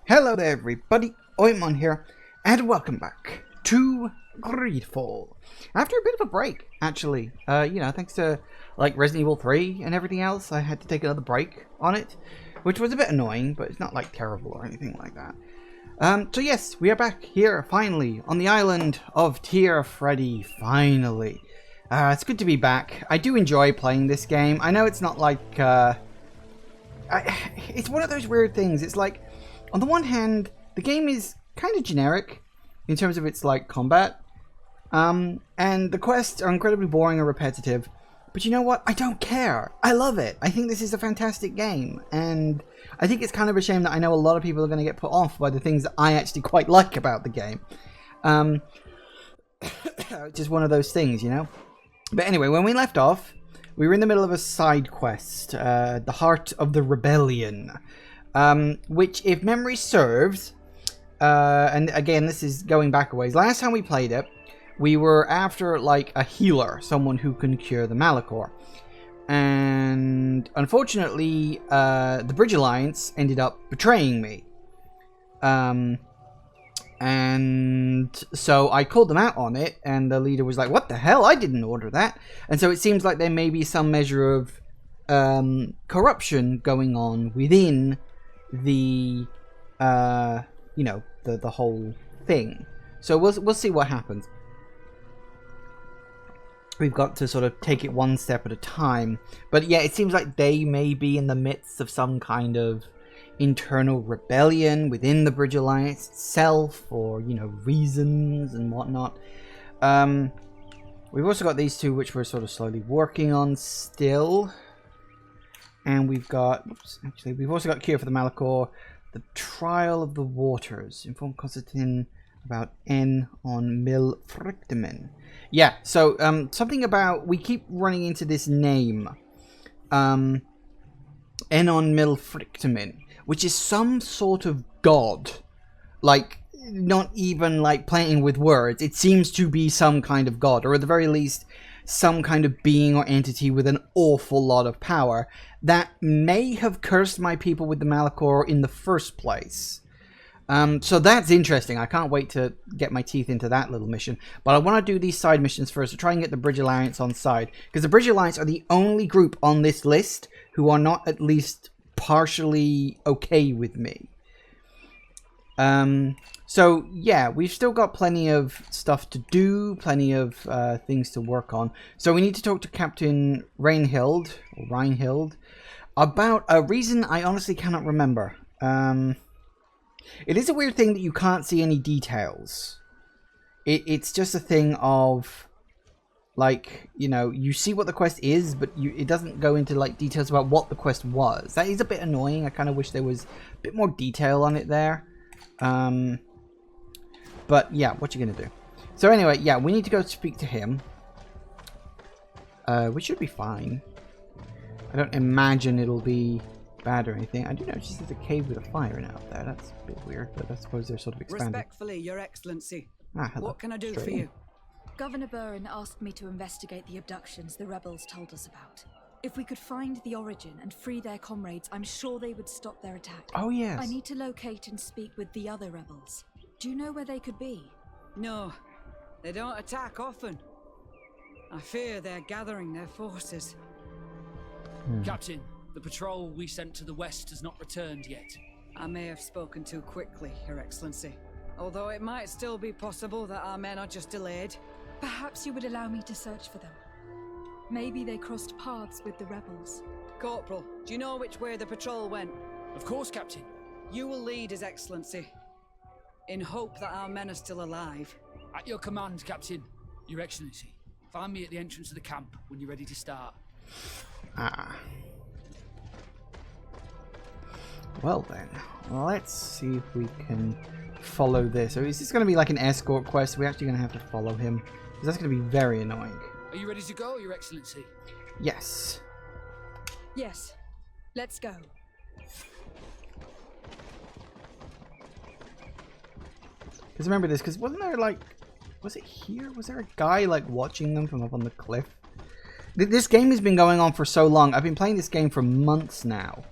Hello there everybody, Oimon here, and welcome back to GreedFall. After a bit of a break, actually, thanks to like Resident Evil 3 and everything else, I had to take another break on it, which was a bit annoying, but it's not like terrible or anything like that. So yes, we are back here, finally, on the island of Tear Freddy, finally. It's good to be back. I do enjoy playing this game. I know it's not like, it's one of those weird things. It's like, on the one hand, the game is kind of generic in terms of its like combat, and the quests are incredibly boring and repetitive. But you know what? I don't care. I love it. I think this is a fantastic game, and I think it's kind of a shame that I know a lot of people are going to get put off by the things that I actually quite like about the game. Just one of those things, you know. But anyway, when we left off, we were in the middle of a side quest, the Heart of the Rebellion. Which, if memory serves, and again, this is going back a ways. Last time we played it, we were after, like, a healer, someone who can cure the Malachor. And, unfortunately, the Bridge Alliance ended up betraying me. And so I called them out on it, and the leader was like, what the hell? I didn't order that. And so it seems like there may be some measure of corruption going on within the the whole thing. So we'll see what happens. We've got to sort of take it one step at a time. But yeah, it seems like they may be in the midst of some kind of internal rebellion within the Bridge Alliance itself, or reasons and whatnot. We've also got these two which we're sort of slowly working on still. And we've got, we've also got Cure for the Malachor, the Trial of the Waters, inform Constantine about N on Mil Frictamen. Yeah, so something about, we keep running into this name, N on Mil Frictamen, which is some sort of god, like, not even like playing with words. It seems to be some kind of god, or at the very least, some kind of being or entity with an awful lot of power that may have cursed my people with the Malachor in the first place. So that's interesting. I can't wait to get my teeth into that little mission. But I want to do these side missions first to try and get the Bridge Alliance on side. Because the Bridge Alliance are the only group on this list who are not at least partially okay with me. So yeah, we've still got plenty of stuff to do, plenty of things to work on. So we need to talk to Captain Reinhild, about a reason I honestly cannot remember. It is a weird thing that you can't see any details. It's just a thing of, like, you see what the quest is, but it doesn't go into like details about what the quest was. That is a bit annoying. I kind of wish there was a bit more detail on it there. But yeah, what you gonna do? So anyway, yeah, we need to go speak to him. We should be fine. I don't imagine it'll be bad or anything. I do notice there's a cave with a fire in it up there. That's a bit weird, but I suppose they're sort of expanding. Respectfully, Your Excellency. Ah, hello. What can I do for you? Governor Burren asked me to investigate the abductions the rebels told us about. If we could find the origin and free their comrades, I'm sure they would stop their attack. Oh, yes. I need to locate and speak with the other rebels. Do you know where they could be? No, they don't attack often. I fear they're gathering their forces. Captain, the patrol we sent to the west has not returned yet. I may have spoken too quickly, Your Excellency. Although it might still be possible that our men are just delayed. Perhaps you would allow me to search for them. Maybe they crossed paths with the rebels. Corporal, do you know which way the patrol went? Of course, Captain. You will lead, His Excellency, in hope that our men are still alive. At your command, Captain. Your Excellency. Find me at the entrance of the camp when you're ready to start. Ah. Well then, let's see if we can follow this. So is this going to be like an escort quest? We're actually going to have to follow him. Because that's going to be very annoying. Are you ready to go, Your Excellency? Yes. Yes. Let's go. Because remember this, because wasn't there like, was it here? Was there a guy like watching them from up on the cliff? This game has been going on for so long. I've been playing this game for months now.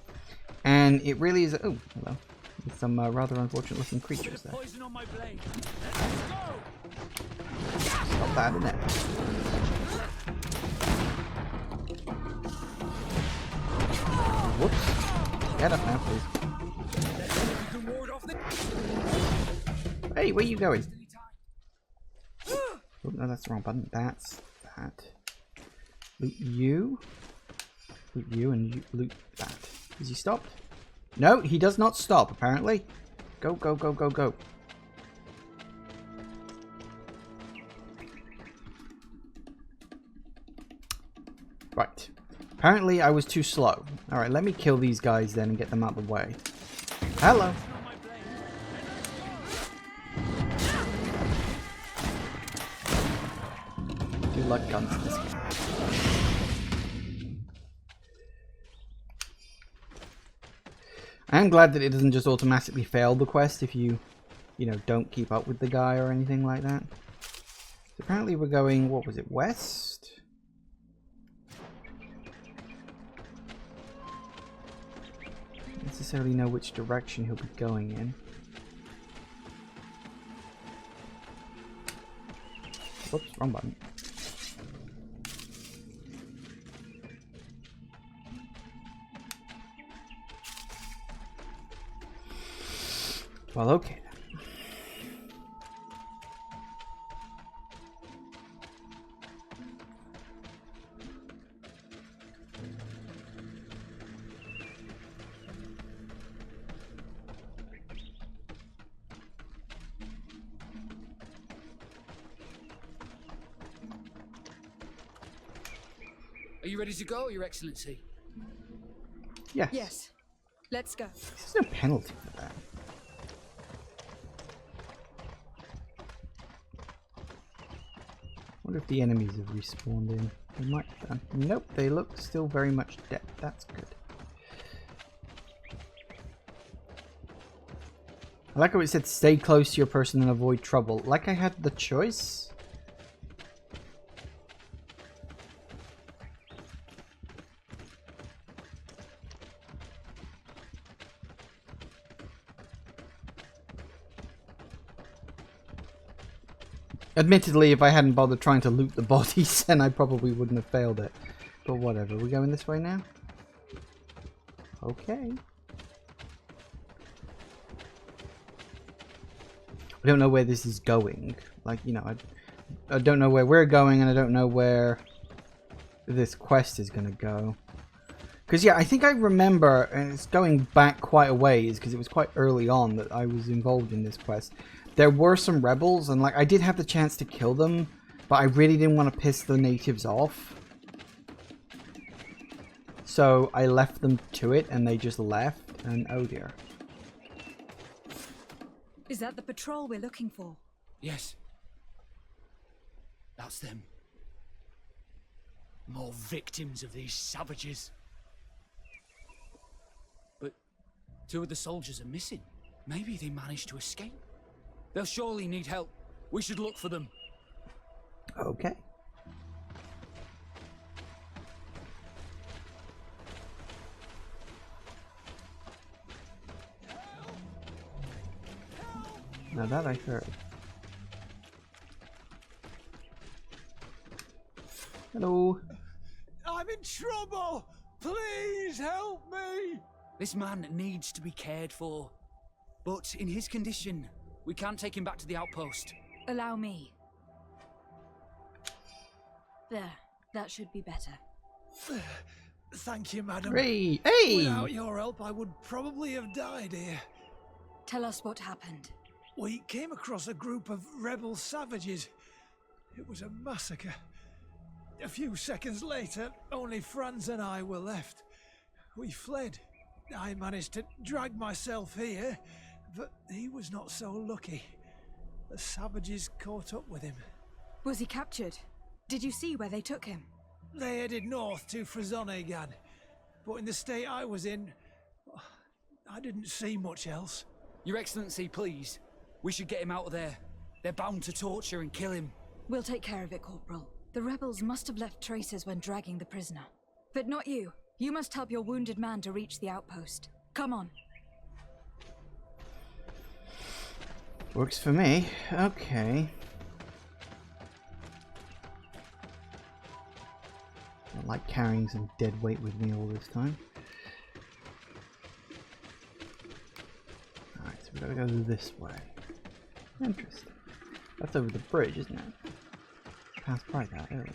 And it really is... Oh, hello. With some rather unfortunate looking creatures there. Poison on my blade. Let's go. Not bad, isn't it? Whoops. Get up now, please. Hey, where you going? Oh, no, that's the wrong button. That's that. Loot you. Loot you and you loot that. Is he stopped? No, he does not stop, apparently. Go, go, go, go, go. Right. Apparently I was too slow. Alright, let me kill these guys then and get them out of the way. Hello. I do like guns in this game. I am glad that it doesn't just automatically fail the quest if you know, don't keep up with the guy or anything like that. So apparently we're going, what was it, west? Don't necessarily know which direction he'll be going in. Whoops, wrong button. Well, okay. Are you ready to go, Your Excellency? Yes. Yes. Let's go. There's no penalty for that. I wonder if the enemies have respawned in. They might have done. Nope, they look still very much dead. That's good. I like how it said stay close to your person and avoid trouble. Like I had the choice. Admittedly, if I hadn't bothered trying to loot the bodies, then I probably wouldn't have failed it. But whatever. We're going this way now? Okay. I don't know where this is going. Like, you know, I don't know where we're going, and I don't know where this quest is going to go. Because, yeah, I think I remember, and it's going back quite a ways, because it was quite early on that I was involved in this quest. There were some rebels, and like I did have the chance to kill them, but I really didn't want to piss the natives off. So I left them to it, and they just left, and oh dear. Is that the patrol we're looking for? Yes. That's them. More victims of these savages. But 2 of the soldiers are missing. Maybe they managed to escape. They'll surely need help. We should look for them. Okay. Now that I heard. Hello. I'm in trouble! Please help me! This man needs to be cared for. But in his condition, we can't take him back to the outpost. Allow me. There. That should be better. Thank you, madam. Hey! Hey! Without your help, I would probably have died here. Tell us what happened. We came across a group of rebel savages. It was a massacre. A few seconds later, only Franz and I were left. We fled. I managed to drag myself here, but he was not so lucky. The savages caught up with him. Was he captured? Did you see where they took him? They headed north to Frazonegan, but in the state I was in, I didn't see much else. Your Excellency, please. We should get him out of there. They're bound to torture and kill him. We'll take care of it, Corporal. The rebels must have left traces when dragging the prisoner. But not you. You must help your wounded man to reach the outpost. Come on. Works for me. Okay. I like carrying some dead weight with me all this time. Alright, so we gotta go this way. Interesting. That's over the bridge, isn't it? Passed by that earlier.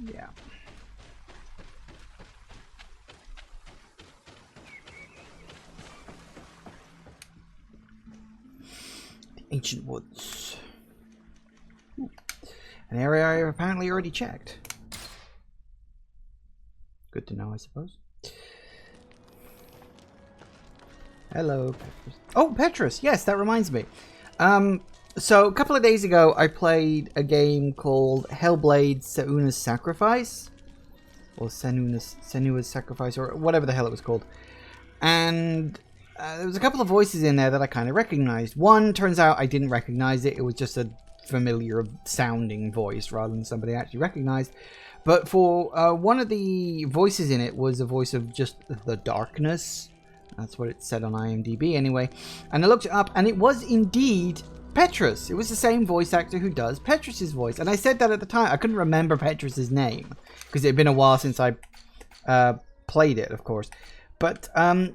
Yeah. The ancient woods. An area I have apparently already checked. Good to know, I suppose. Hello, Petrus. Oh, Petrus! Yes, that reminds me. So a couple of days ago, I played a game called Hellblade: Senua's Sacrifice, or Senua's Sacrifice, or whatever the hell it was called. And there was a couple of voices in there that I kind of recognized. One, turns out I didn't recognize it. It was just a familiar sounding voice rather than somebody I actually recognized. But for one of the voices in it was a voice of just the darkness. That's what it said on IMDb anyway. And I looked it up, and it was indeed Petrus. It was the same voice actor who does Petrus's voice. And I said that at the time. I couldn't remember Petrus's name because it had been a while since I played it, of course. But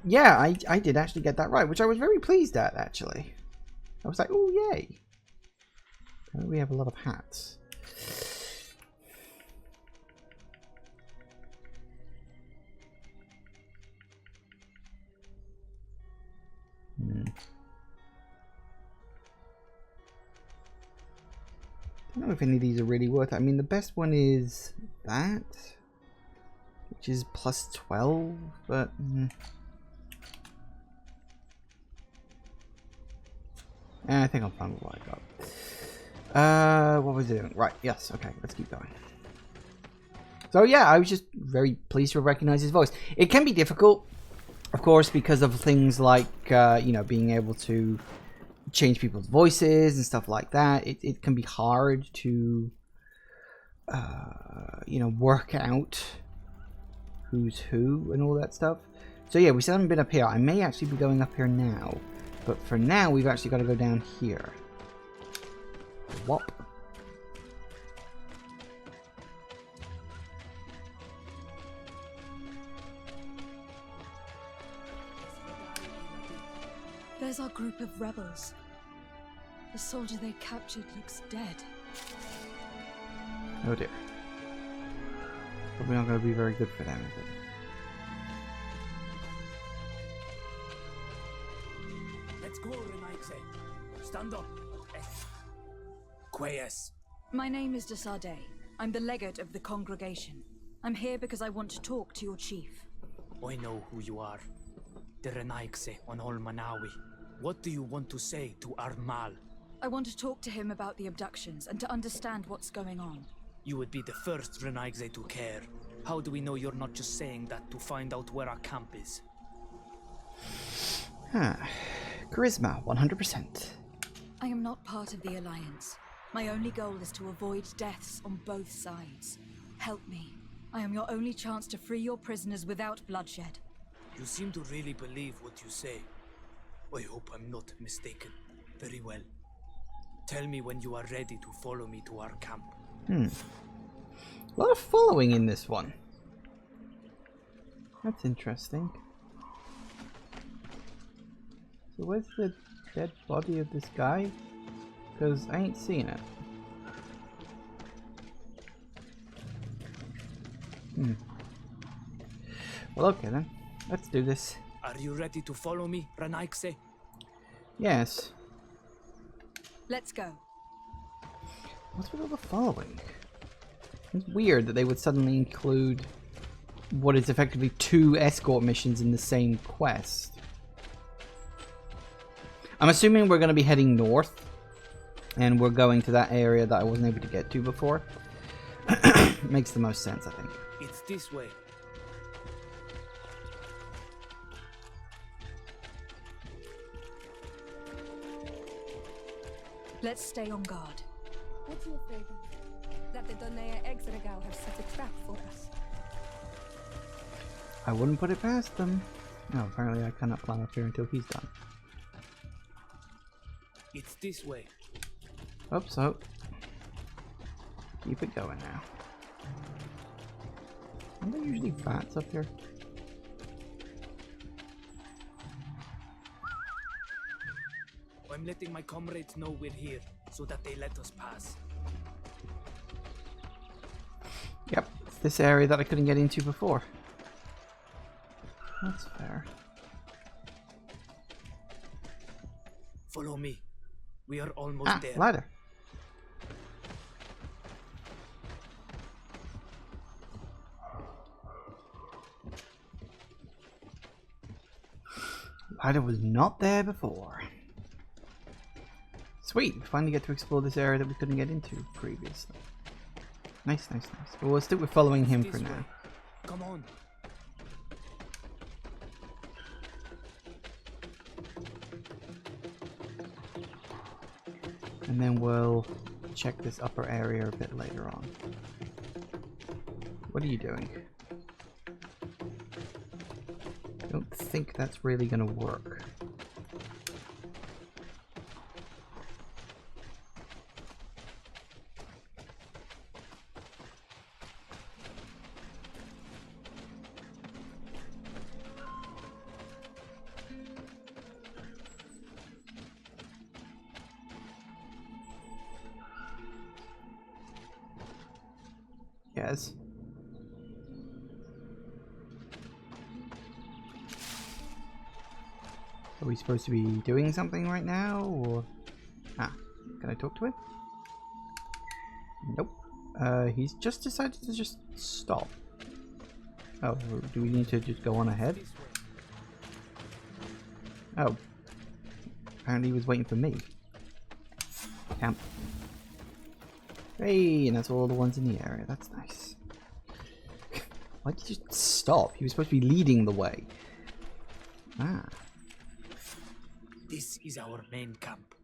yeah, I did actually get that right, which I was very pleased at, actually. I was like, oh, yay. We have a lot of hats. I don't know if any of these are really worth it. I mean, the best one is that, which is plus 12, but I think I'm fine with what I got. What was it doing? Right, yes, okay, let's keep going. So yeah, I was just very pleased to recognize his voice. It can be difficult, of course, because of things like, you know, being able to change people's voices and stuff like that. It can be hard to, you know, work out who's who and all that stuff. So yeah, we still haven't been up here. I may actually be going up here now. But for now, we've actually got to go down here. Whop. There's our group of rebels. The soldier they captured looks dead. Oh dear. Probably not going to be very good for them, is it? Let's go, Renaigse. Stand up. Quies. My name is Desarde. I'm the legate of the congregation. I'm here because I want to talk to your chief. I know who you are. The Renaigse on Manawi. What do you want to say to Armal? I want to talk to him about the abductions and to understand what's going on. You would be the first Renaigse to care. How do we know you're not just saying that to find out where our camp is? Charisma, 100%. I am not part of the Alliance. My only goal is to avoid deaths on both sides. Help me. I am your only chance to free your prisoners without bloodshed. You seem to really believe what you say. I hope I'm not mistaken. Very well. Tell me when you are ready to follow me to our camp. A lot of following in this one. That's interesting. So where's the dead body of this guy? Because I ain't seen it. Well, okay then. Let's do this. Are you ready to follow me, Renaigse? Yes. Let's go. What's with all the following? It's weird that they would suddenly include what is effectively 2 escort missions in the same quest. I'm assuming we're going to be heading north, and we're going to that area that I wasn't able to get to before. Makes the most sense, I think. It's this way. Let's stay on guard. What are you afraid of? That the Donea Exregao have set a trap for us. I wouldn't put it past them. No, apparently I cannot climb up here until he's done. It's this way. Hope so. Keep it going now. Aren't there usually bats up here? I'm letting my comrades know we're here, so that they let us pass. Yep, it's this area that I couldn't get into before. That's fair. Follow me. We are almost there. Ladder. Ladder was not there before. Sweet, we finally get to explore this area that we couldn't get into previously. Nice, nice, nice. But we'll stick with following him for now. Come on. And then we'll check this upper area a bit later on. What are you doing? I don't think that's really gonna work. Yes. Are we supposed to be doing something right now, or... Ah, can I talk to him? Nope. He's just decided to just stop. Oh, do we need to just go on ahead? Oh. Apparently he was waiting for me. Camp. Hey, and that's all the ones in the area. That's nice. Why did you stop? He was supposed to be leading the way. Ah. This is our main camp.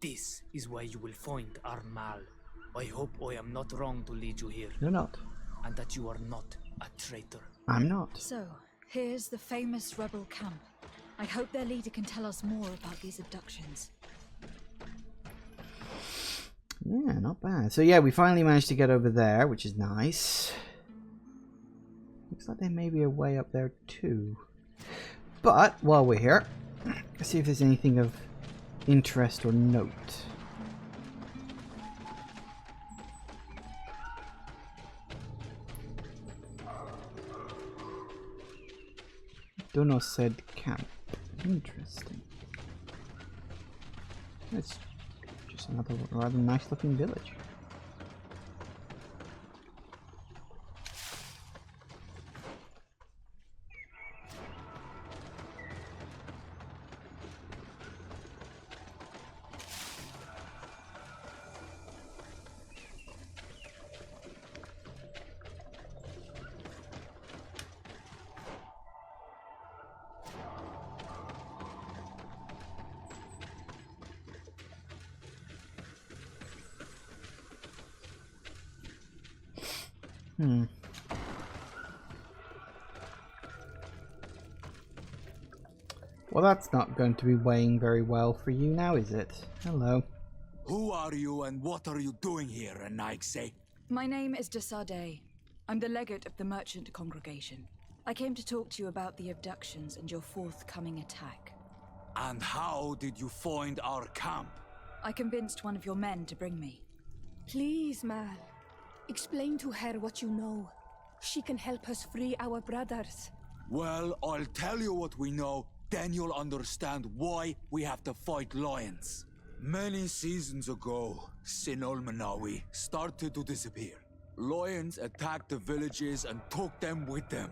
This is where you will find our Mal. I hope I am not wrong to lead you here. You're not. And that you are not a traitor. I'm not. So, here's the famous rebel camp. I hope their leader can tell us more about these abductions. Yeah, not bad. So yeah, we finally managed to get over there, which is nice. Looks like there may be a way up there too. But while we're here, let's see if there's anything of interest or note. Dono said camp. Interesting. It's just another rather nice looking village. Well, that's not going to be weighing very well for you now, is it? Hello. Who are you and what are you doing here, Anaigse? My name is Desade. I'm the legate of the merchant congregation. I came to talk to you about the abductions and your forthcoming attack. And how did you find our camp? I convinced one of your men to bring me. Please, Mal. Explain to her what you know. She can help us free our brothers. Well, I'll tell you what we know, then you'll understand why we have to fight lions. Many seasons ago, Sinol Manawi started to disappear. Lions attacked the villages and took them with them.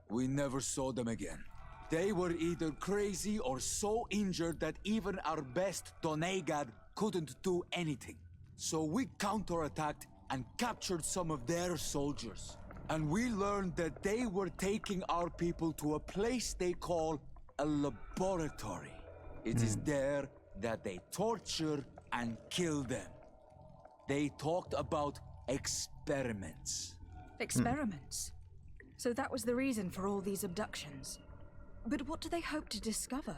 We never saw them again. They were either crazy or so injured that even our best Donegad couldn't do anything. So we counterattacked and captured some of their soldiers. And we learned that they were taking our people to a place they call a laboratory. It is there that they torture and kill them. They talked about experiments. Experiments? So that was the reason for all these abductions? But what do they hope to discover?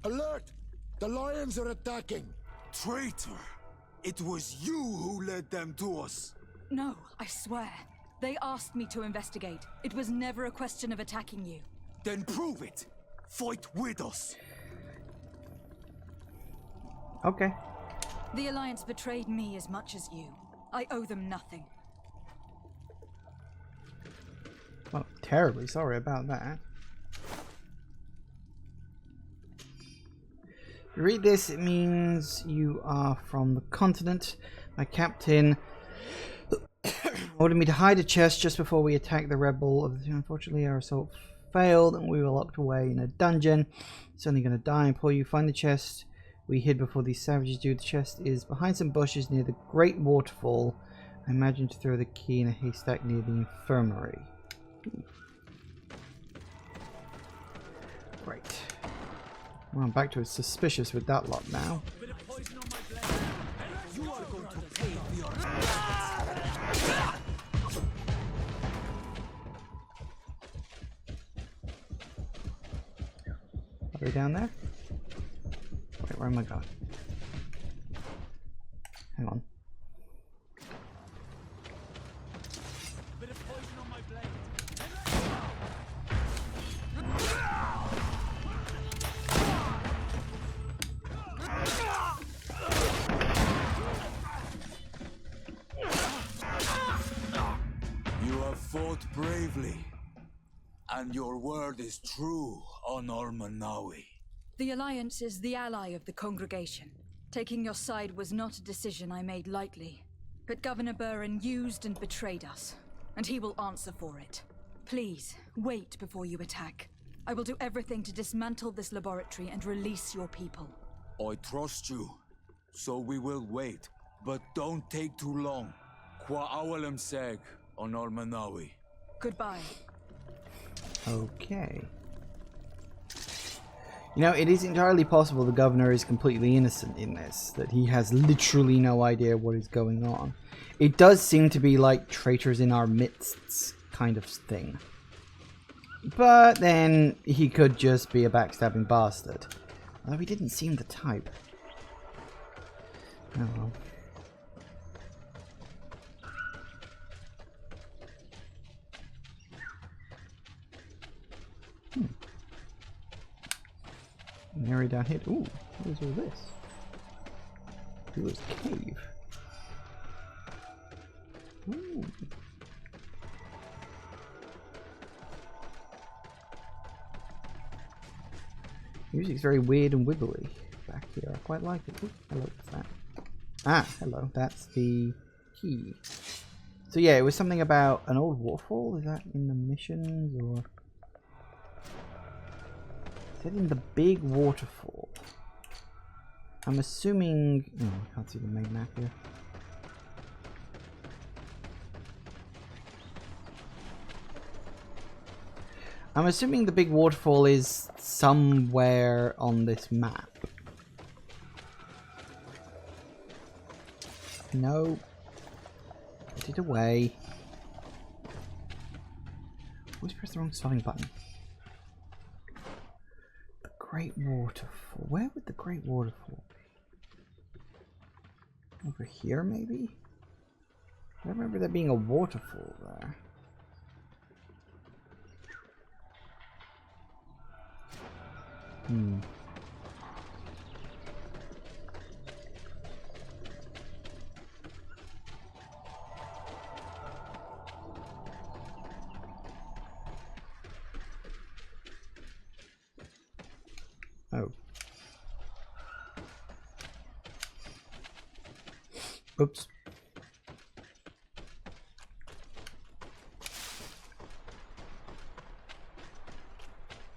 Alert! The lions are attacking! Traitor! It was you who led them to us! No, I swear. They asked me to investigate. It was never a question of attacking you. Then prove it! Fight with us! Okay. The Alliance betrayed me as much as you. I owe them nothing. Well, terribly sorry about that. You read this, it means you are from the continent. My captain ordered me to hide a chest just before we attacked the rebel. Unfortunately, our assault failed and we were locked away in a dungeon. It's only going to die. I implore you, find the chest we hid before these savages do. The chest is behind some bushes near the great waterfall. I imagine to throw the key in a haystack near the infirmary. Right. Well, I'm back to it suspicious with that lot now. You are going to pay for your Are we down there? Wait, where am I going? Hang on. bit of poison on my blade. You have fought bravely, and your word is true on Almanawi. The Alliance is the ally of the congregation. Taking your side was not a decision I made lightly. But Governor Burren used and betrayed us, and he will answer for it. Please, wait before you attack. I will do everything to dismantle this laboratory and release your people. I trust you, so we will wait, but don't take too long. Qua awalem seg on Almanawi. Goodbye. Okay. You know, it is entirely possible the governor is completely innocent in this, that he has literally no idea what is going on. It does seem to be like traitors in our midst kind of thing. But then he could just be a backstabbing bastard. Although he didn't seem the type. Oh well. An area down here. Ooh, what is all this? Ooh, it's a cave. Ooh. Music's very weird and wibbly back here. I quite like it. Ooh, hello, what's that? Ah, hello. That's the key. So yeah, it was something about an old waterfall. Is that in the missions or? In the big waterfall. I'm assuming. Oh, I can't see the main map here. I'm assuming the big waterfall is somewhere on this map. No. Put it away. Always press the wrong starting button. Great Waterfall. Where would the Great Waterfall be? Over here, maybe? I don't remember there being a waterfall there. Oh. Oops.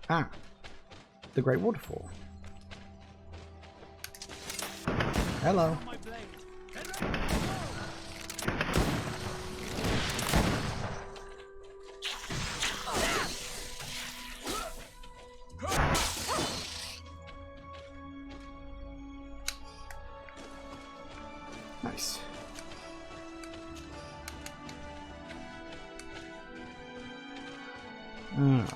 Ah. The Great Waterfall. Hello. Nice. Alright.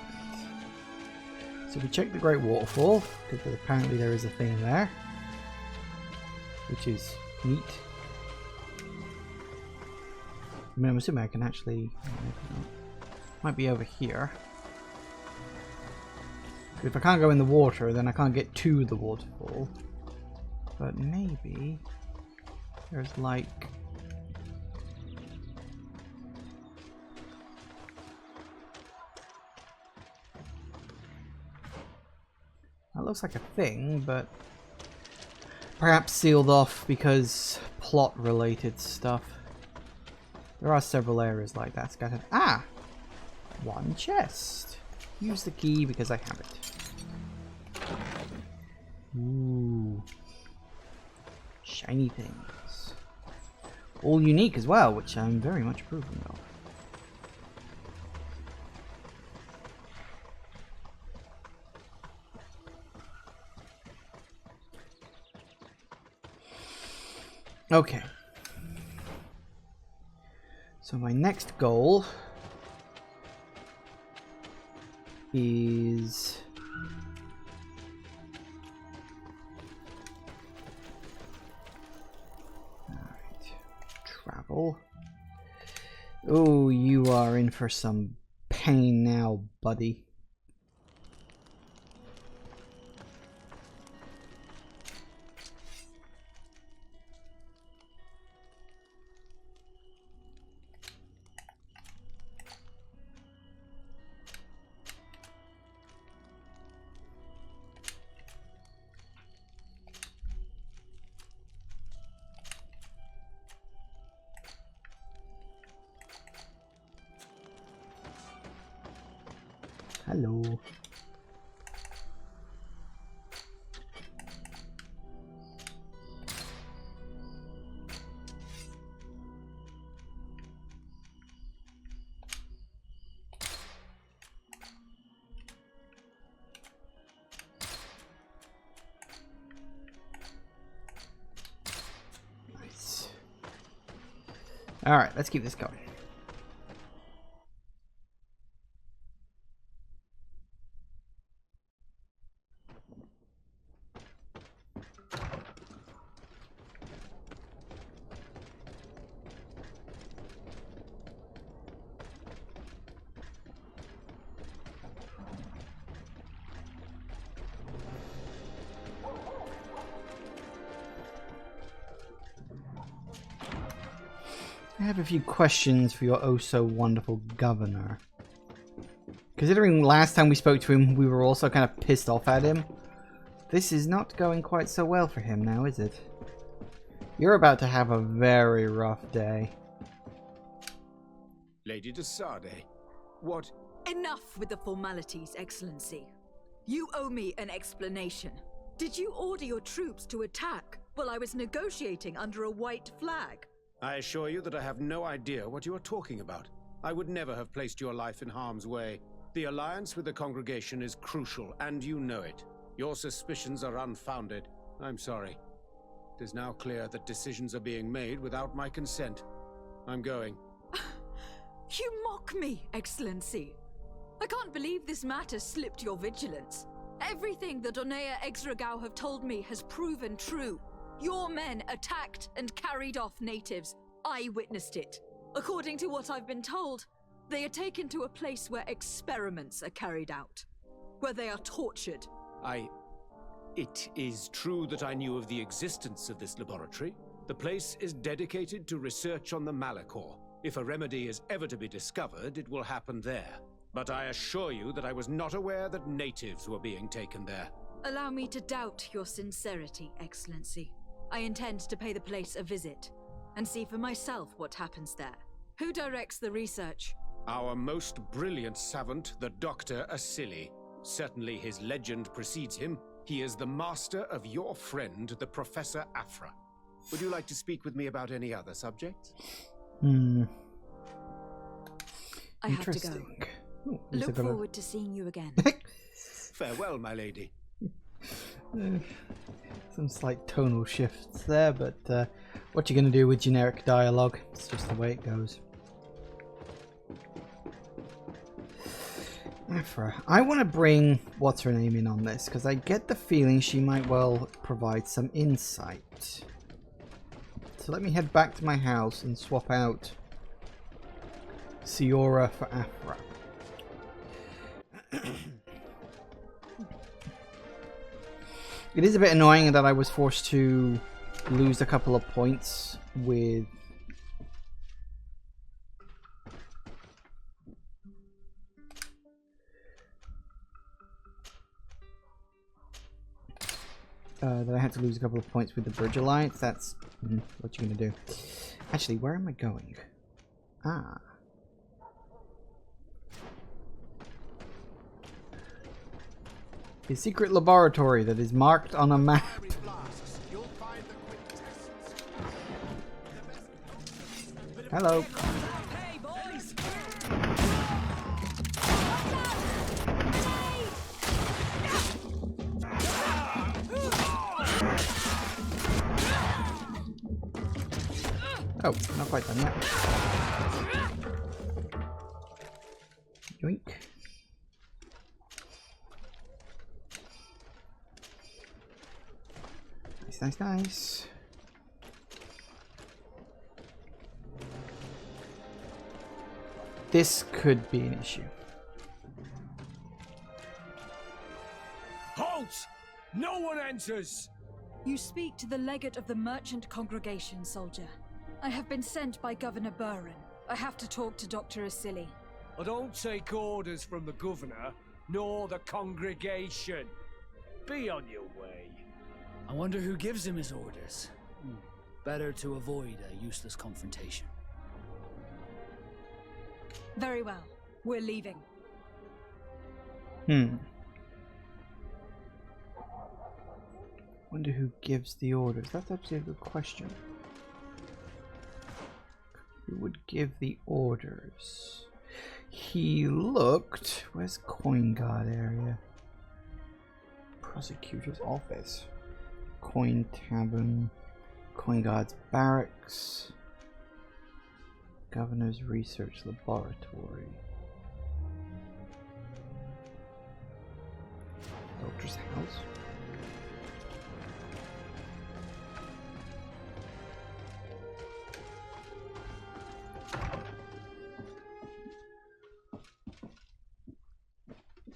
So we checked the Great Waterfall, because apparently there is a thing there, which is neat. I mean, I'm assuming I can actually... might be over here. If I can't go in the water, then I can't get to the waterfall. But maybe there's like... that looks like a thing, but perhaps sealed off because plot related stuff. There are several areas like that scattered. Ah! One chest. Use the key because I have it. Ooh. Shiny things. All unique as well, which I'm very much approving of. Okay. So my next goal is travel. Oh, you are in for some pain now, buddy. Hello. Nice. All right, let's keep this going. I have a few questions for your oh so wonderful governor. Considering last time we spoke to him, we were also kind of pissed off at him. This is not going quite so well for him now, is it? You're about to have a very rough day. Lady de Sade, what... Enough with the formalities, Excellency. You owe me an explanation. Did you order your troops to attack while I was negotiating under a white flag? I assure you that I have no idea what you are talking about. I would never have placed your life in harm's way. The alliance with the congregation is crucial, and you know it. Your suspicions are unfounded. I'm sorry. It is now clear that decisions are being made without my consent. I'm going. You mock me, Excellency. I can't believe this matter slipped your vigilance. Everything the Donea Exregao have told me has proven true. Your men attacked and carried off natives. I witnessed it. According to what I've been told, they are taken to a place where experiments are carried out, where they are tortured. It is true that I knew of the existence of this laboratory. The place is dedicated to research on the Malachor. If a remedy is ever to be discovered, it will happen there. But I assure you that I was not aware that natives were being taken there. Allow me to doubt your sincerity, Excellency. I intend to pay the place a visit and see for myself what happens there. Who directs the research? Our most brilliant savant, the Dr. Asili. Certainly his legend precedes him. He is the master of your friend, the Professor Afra. Would you like to speak with me about any other subjects? I have to go. Ooh, Look forward to seeing you again. Farewell, my lady. Some slight tonal shifts there, but what you gonna do with generic dialogue? It's just the way it goes. Afra. I want to bring what's her name in on this because I get the feeling she might well provide some insight. So let me head back to my house and swap out Siora for Afra. It is a bit annoying that I was forced to lose a couple of points with that I had to lose a couple of points with the Bridge Alliance. That's what you're gonna do. Actually, where am I going? Ah. A secret laboratory that is marked on a map. Hello. Oh, not quite done yet. Yoink. Nice, nice, nice. This could be an issue. Halt! No one enters! You speak to the legate of the merchant congregation, soldier. I have been sent by Governor Burren. I have to talk to Dr. Asili. I don't take orders from the governor, nor the congregation. Be on your way. I wonder who gives him his orders. Better to avoid a useless confrontation. Very well. We're leaving. Wonder who gives the orders. That's actually a good question. Who would give the orders? He looked... Where's Coin Guard area? Prosecutor's office. Coin Tavern. Coin Guard's barracks. Governor's Research Laboratory. Doctor's house.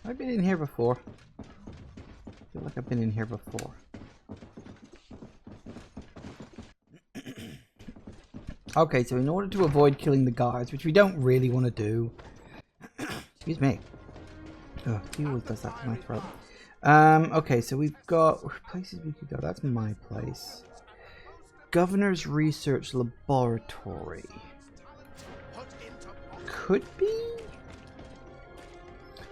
I've been in here before. I feel like I've been in here before. Okay, so in order to avoid killing the guards, which we don't really want to do... Excuse me. Oh, he always does that to my throat. Okay, so we've got places we could go. That's my place. Governor's Research Laboratory. Could be?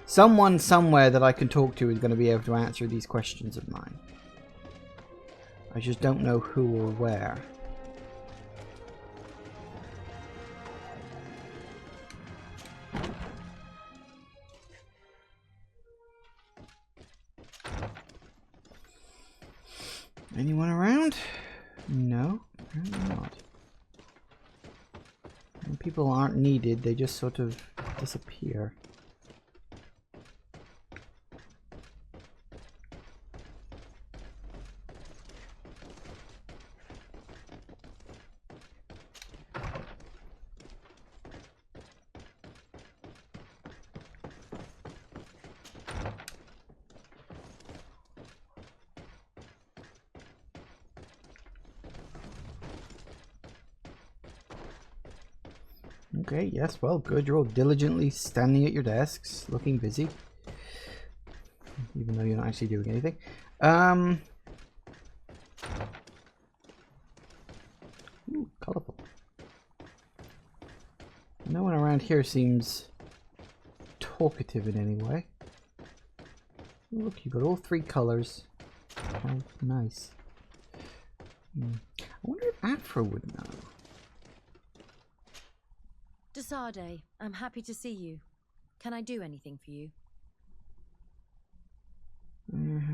Someone somewhere that I can talk to is going to be able to answer these questions of mine. I just don't know who or where. Anyone around? No, apparently not. When people aren't needed, they just sort of disappear. Okay, yes, well, good. You're all diligently standing at your desks, looking busy. Even though you're not actually doing anything. Ooh, colorful. No one around here seems talkative in any way. Ooh, look, you've got all three colors. How nice. I wonder if Afro would know. Desade, I'm happy to see you. Can I do anything for you?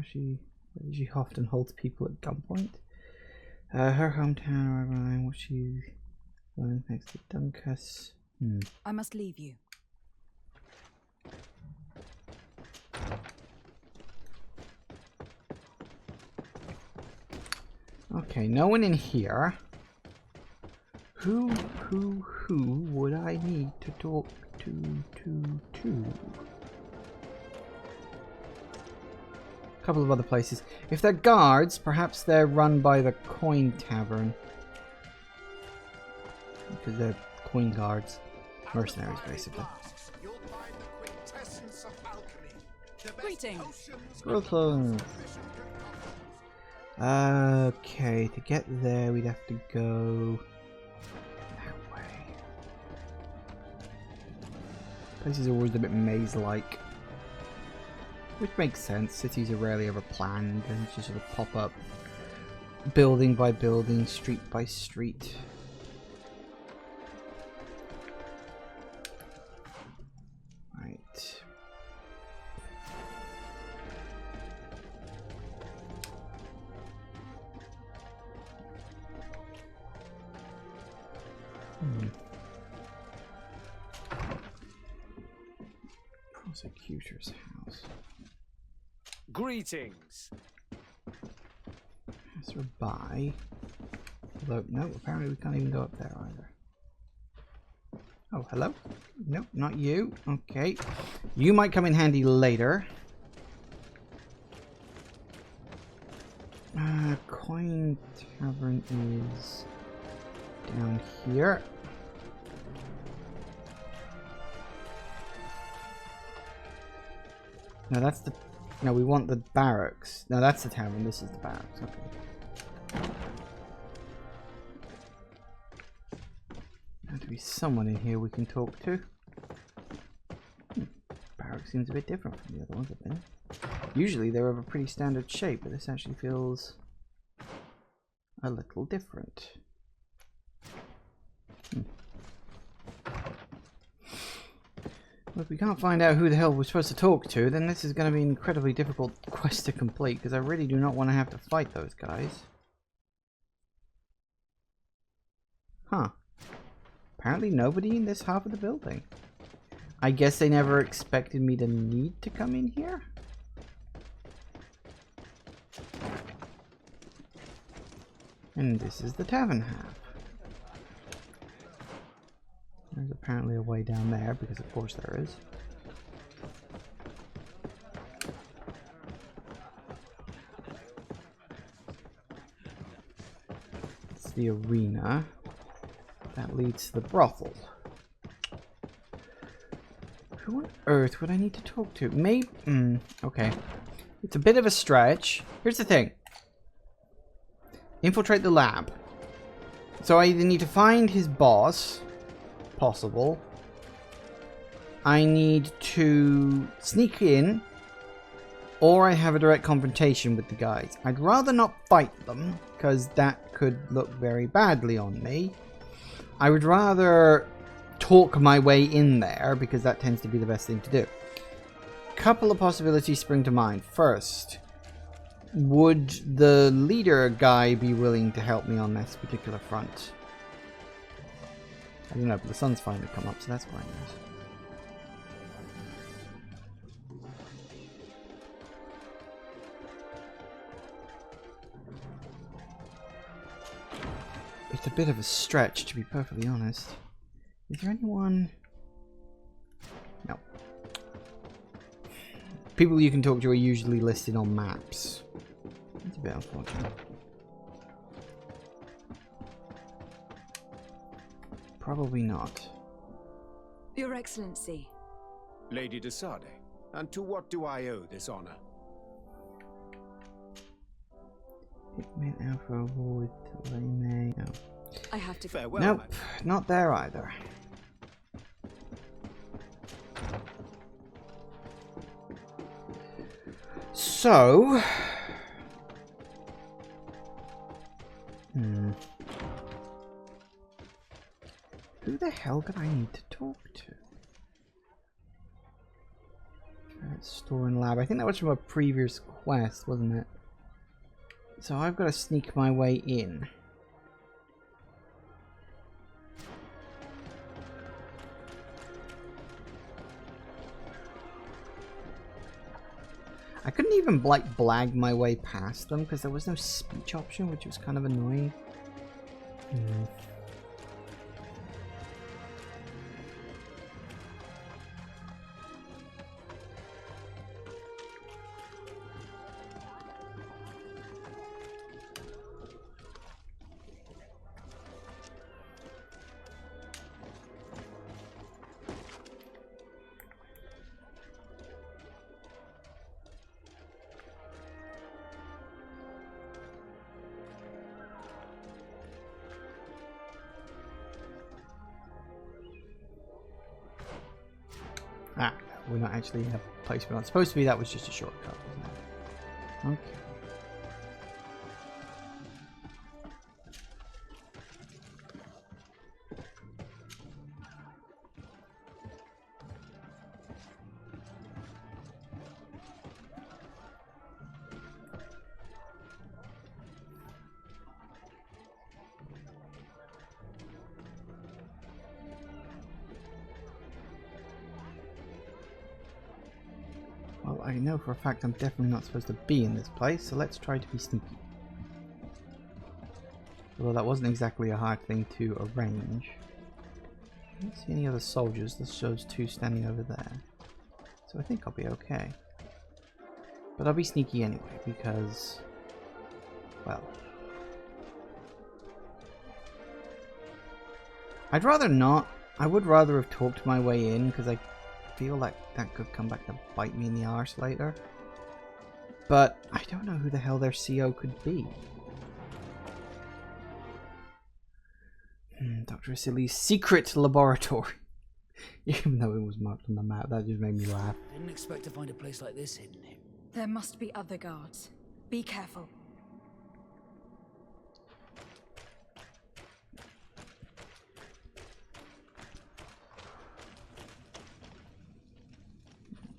She often holds people at gunpoint. Her hometown, what she next to Duncas. I must leave you. Okay, no one in here. Who would I need to talk to? A couple of other places. If they're guards, perhaps they're run by the coin tavern. Because they're coin guards. Mercenaries, basically. Greetings. Okay, to get there we'd have to go that way. Place is always a bit maze-like. Which makes sense. Cities are rarely ever planned and just sort of pop up building by building, street by street. Right. Prosecutor's house. Greetings. Answer by. Although, no, apparently we can't even go up there either. Oh, hello? Nope, not you. Okay. You might come in handy later. Coin Tavern is down here. No, that's the... No, we want the barracks. No, that's the tavern. This is the barracks. Okay. There has to be someone in here we can talk to. Barracks seems a bit different from the other ones I've been. Usually they're of a pretty standard shape, but this actually feels a little different. Well, if we can't find out who the hell we're supposed to talk to, then this is going to be an incredibly difficult quest to complete, because I really do not want to have to fight those guys. Huh. Apparently nobody in this half of the building. I guess they never expected me to need to come in here? And this is the tavern half. There's apparently a way down there, because of course there is. It's the arena. That leads to the brothel. Who on earth would I need to talk to? Maybe... okay. It's a bit of a stretch. Here's the thing. Infiltrate the lab. So I either need to find his boss... possible. I need to sneak in, or I have a direct confrontation with the guys. I'd rather not fight them, because that could look very badly on me. I would rather talk my way in there, because that tends to be the best thing to do. Couple of possibilities spring to mind. First, would the leader guy be willing to help me on this particular front? I don't know, but the sun's finally come up, so that's quite nice. It's a bit of a stretch, to be perfectly honest. Is there anyone... No. People you can talk to are usually listed on maps. That's a bit unfortunate. Probably not. Your Excellency. Lady de Sade, and to what do I owe this honor? Pigment Alpha with Lame. No. I have to Farewell. Nope, not there either. So... Who the hell could I need to talk to? Store and lab. I think that was from a previous quest, wasn't it? So I've got to sneak my way in. I couldn't even like blag my way past them because there was no speech option, which was kind of annoying. Ah, we're not actually in a place we're not supposed to be. That was just a shortcut, wasn't it? Okay. Well, I know for a fact I'm definitely not supposed to be in this place, so let's try to be sneaky. Although that wasn't exactly a hard thing to arrange. I don't see any other soldiers. This shows two standing over there. So I think I'll be okay. But I'll be sneaky anyway, because... well... I'd rather not. I would rather have talked my way in, because I feel like that could come back to bite me in the arse later. But I don't know who the hell their CO could be. Dr. Asili's secret laboratory. Even though it was marked on the map, that just made me laugh. Didn't expect to find a place like this hidden. There must be other guards. Be careful.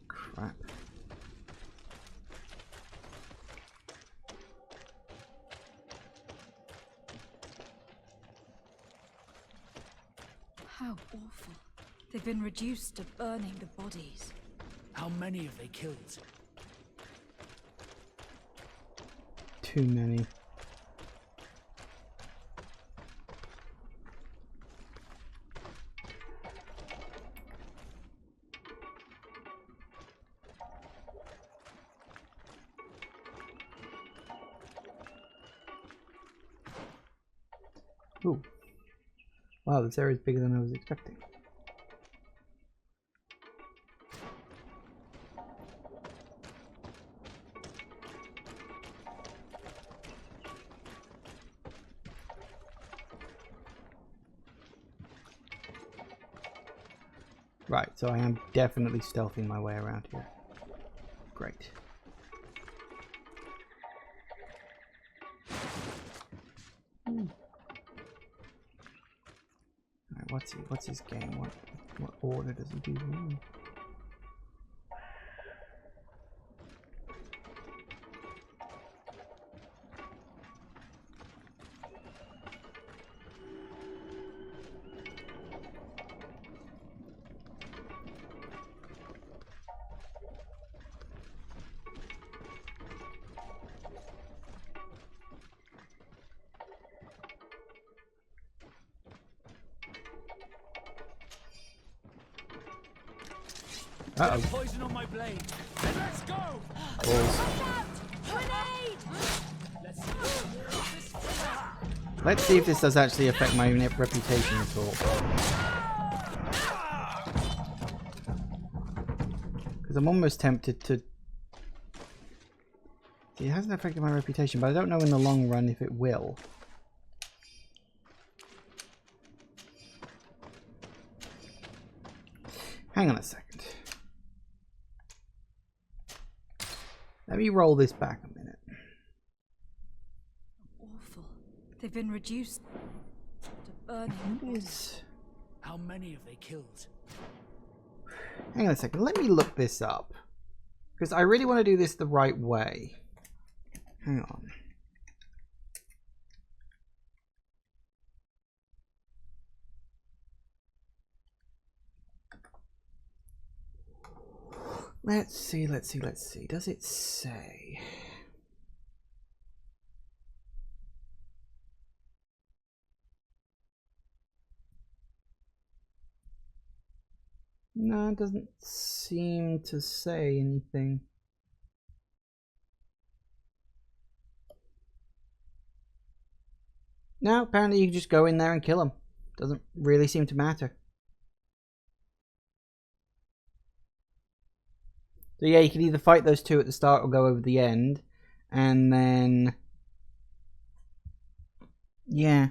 Crap. How awful. They've been reduced to burning the bodies. How many have they killed? Too many. Ooh. Wow, this area is bigger than I was expecting. Right, so I am definitely stealthing my way around here. Great. Alright, what's his game? What order does he do? Ooh. Uh-oh. Poison on my blade. And let's go. Balls. Let's see if this does actually affect my reputation at all. Because I'm almost tempted to... See, it hasn't affected my reputation, but I don't know in the long run if it will. Hang on a second. Let me roll this back a minute. Awful. They've been reduced to burning. How many have they killed? Hang on a second. Let me look this up. Because I really want to do this the right way. Hang on. Let's see. Does it say? No, it doesn't seem to say anything. No, apparently you can just go in there and kill them. Doesn't really seem to matter. So yeah, you can either fight those two at the start or go over the end. And then... yeah.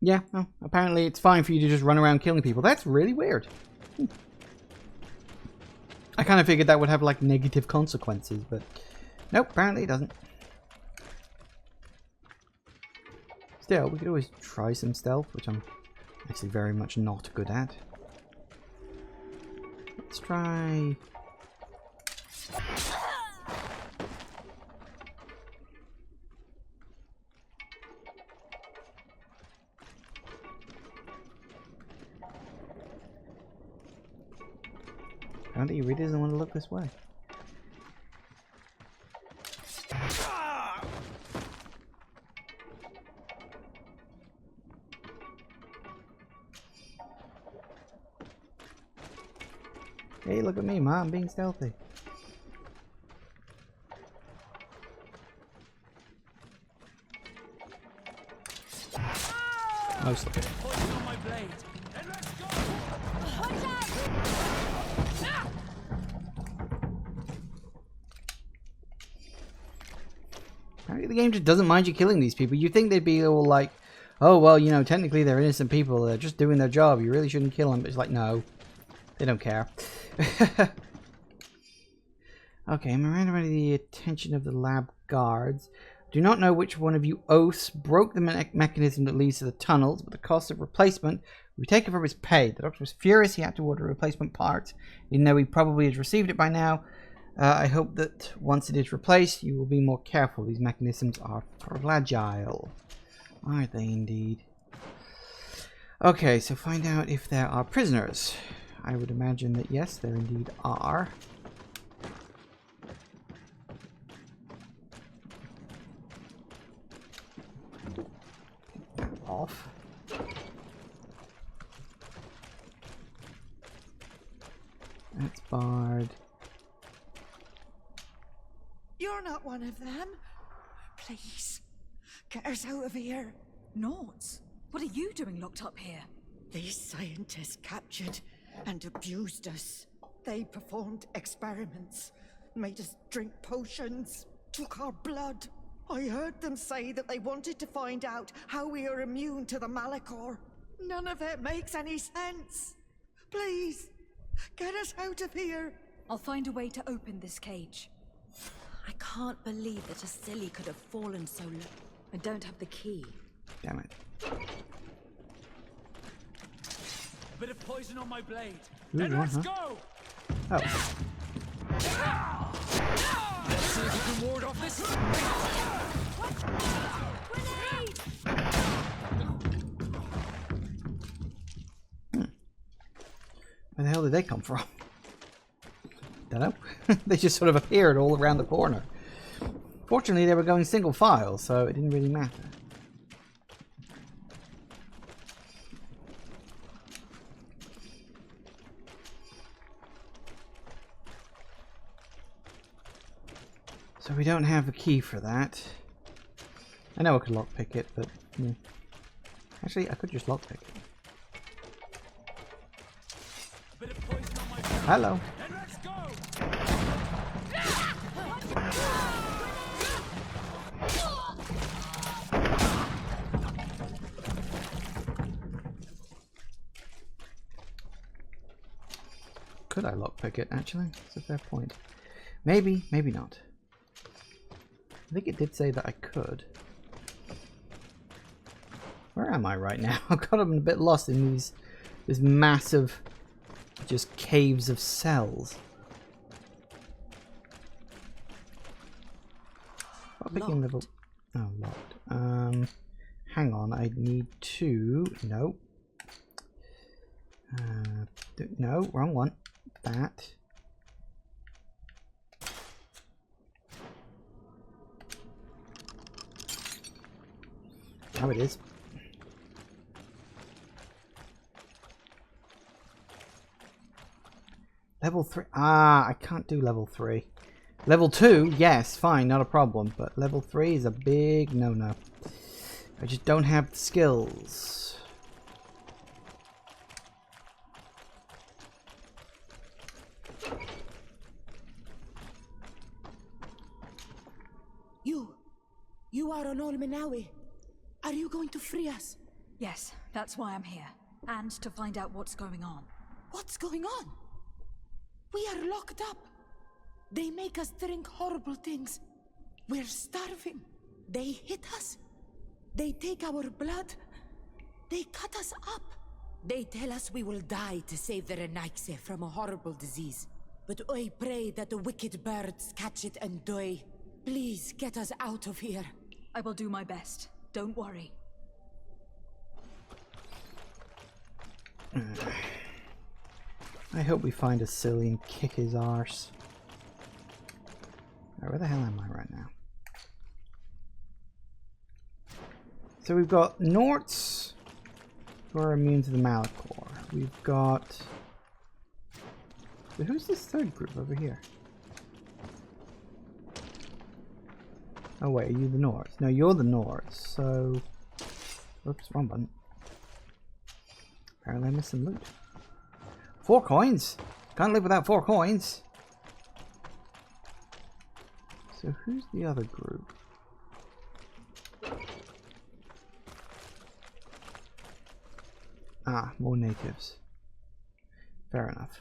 Yeah, well, apparently it's fine for you to just run around killing people. That's really weird. I kind of figured that would have like negative consequences, but nope, apparently it doesn't. Still, we could always try some stealth, which I'm actually very much not good at. Let's try... Apparently he really doesn't want to look this way. Hey, look at me, Ma, I'm being stealthy. Mostly. Apparently the game just doesn't mind you killing these people. You'd think they'd be all like, oh, well, you know, technically they're innocent people. They're just doing their job. You really shouldn't kill them. But it's like, no. They don't care. Okay, I'm around the attention of the lab guards. Do not know which one of you oafs broke the mechanism that leads to the tunnels, but the cost of replacement will be taken from his pay. The doctor was furious. He had to order a replacement part, even though he probably has received it by now. I hope that once it is replaced, you will be more careful. These mechanisms are fragile. Aren't they indeed? Okay, so find out if there are prisoners. I would imagine that yes, there indeed are. Off. That's barred. You're not one of them. Please, get us out of here. Noughts? What are you doing locked up here? These scientists captured and abused us. They performed experiments, made us drink potions, took our blood. I heard them say that they wanted to find out how we are immune to the Malachor. None of it makes any sense. Please, get us out of here. I'll find a way to open this cage. I can't believe that a silly could have fallen so low. I don't have the key. Damn it. A bit of poison on my blade. Ooh, Then let's go! Oh. Let's see if you can ward off this. Where the hell did they come from? Don't know. They just sort of appeared all around the corner. Fortunately, they were going single file, so it didn't really matter. So we don't have a key for that. I know I could lockpick it, but yeah. Actually, I could just lockpick it. Hello. Could I lockpick it, actually? That's a fair point. Maybe, maybe not. I think it did say that I could. Where am I right now? I've got a bit lost in these massive just caves of cells. Picking level. Oh, locked. Hang on. I need to. No. No, wrong one. That. Oh, it is. Level 3. Ah, I can't do level 3. Level 2, yes, fine, not a problem. But level 3 is a big no-no. I just don't have the skills. You are on Olmenawi. Are you going to free us? Yes, that's why I'm here. And to find out what's going on. What's going on? We are locked up. They make us drink horrible things. We're starving. They hit us. They take our blood. They cut us up. They tell us we will die to save the Renaigse from a horrible disease. But I pray that the wicked birds catch it and die. Please get us out of here. I will do my best. Don't worry. I hope we find a silly and kick his arse. Right, where the hell am I right now? So we've got Norts who are immune to the Malachor. We've got... So who's this third group over here? Oh wait, are you the Norts? No, you're the Norts, so... Oops, wrong button. Apparently I missed some loot. 4 coins! Can't live without 4 coins! So who's the other group? Ah, more natives. Fair enough.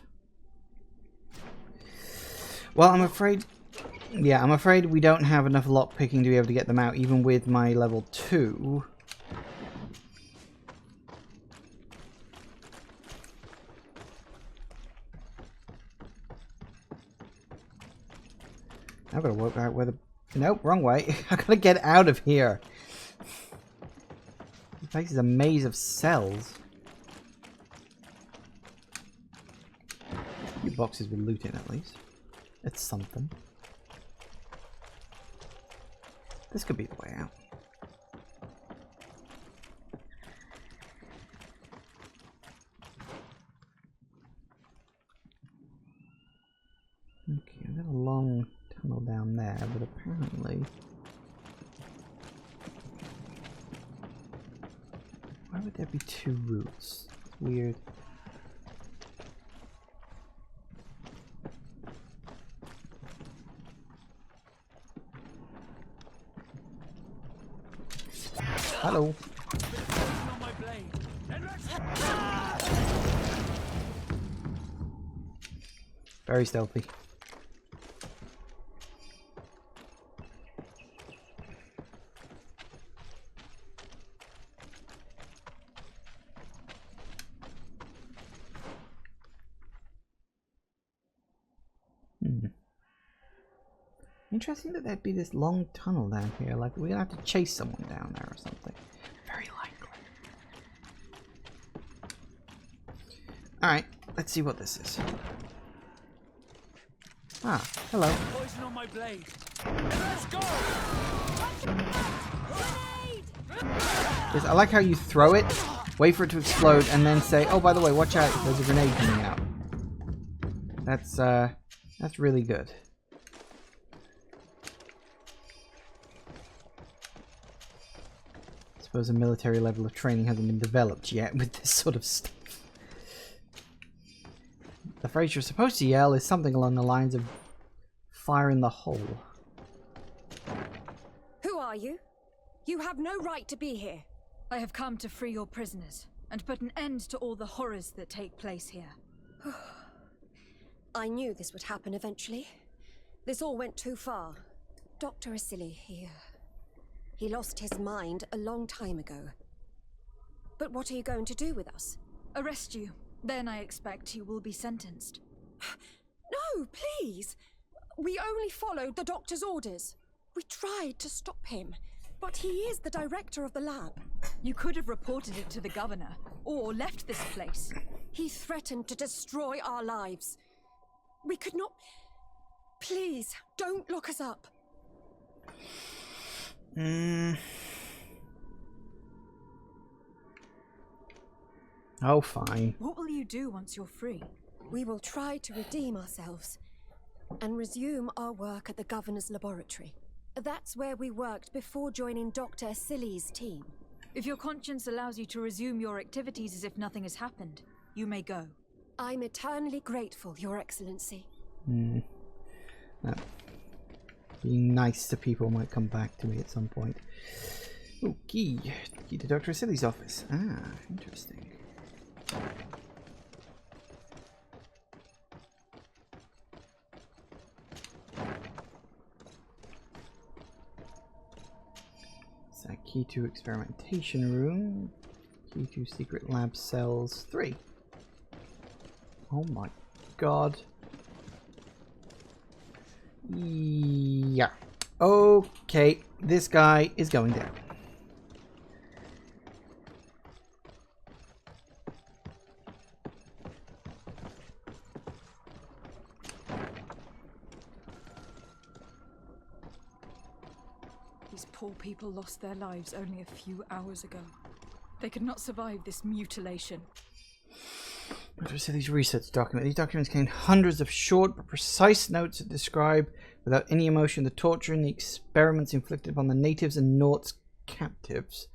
Well, I'm afraid... Yeah, I'm afraid we don't have enough lockpicking to be able to get them out, even with my level 2. I've got to work out where the... Nope, wrong way. I've got to get out of here. This place is a maze of cells. A few boxes with loot in, at least. It's something. This could be the way out. Okay, I've got a long tunnel down there, but apparently... Why would there be 2 routes? It's weird. Hello. Very stealthy. Interesting that there'd be this long tunnel down here. Like, we're gonna have to chase someone down there or something. Very likely. Alright, let's see what this is. Ah, hello. Poison on my blade. Let's go! Yes, I like how you throw it, wait for it to explode, and then say, oh, by the way, watch out, there's a grenade coming out. That's really good. I suppose a military level of training hasn't been developed yet with this sort of stuff. The phrase you're supposed to yell is something along the lines of fire in the hole. Who are you? You have no right to be here. I have come to free your prisoners and put an end to all the horrors that take place here. I knew this would happen eventually. This all went too far. Dr. Asili, he lost his mind a long time ago. But what are you going to do with us? Arrest you. Then I expect you will be sentenced. No, please! We only followed the doctor's orders. We tried to stop him, but he is the director of the lab. You could have reported it to the governor, or left this place. He threatened to destroy our lives. We could not... Please, don't look us up. Oh, fine. What will you do once you're free? We will try to redeem ourselves and resume our work at the governor's laboratory. That's where we worked before joining Dr. Silly's team. If your conscience allows you to resume your activities as if nothing has happened, you may go. I'm eternally grateful, Your Excellency. Being nice to people might come back to me at some point. Oh, key. Key to Dr. Silly's office. Ah, interesting. Is that key to experimentation room? Key to secret lab cells 3. Oh my god. Yeah. Okay, this guy is going down. These poor people lost their lives only a few hours ago. They could not survive this mutilation. Dr. Silly's research document. These documents contain hundreds of short but precise notes that describe, without any emotion, the torture and the experiments inflicted upon the natives and Nort's captives.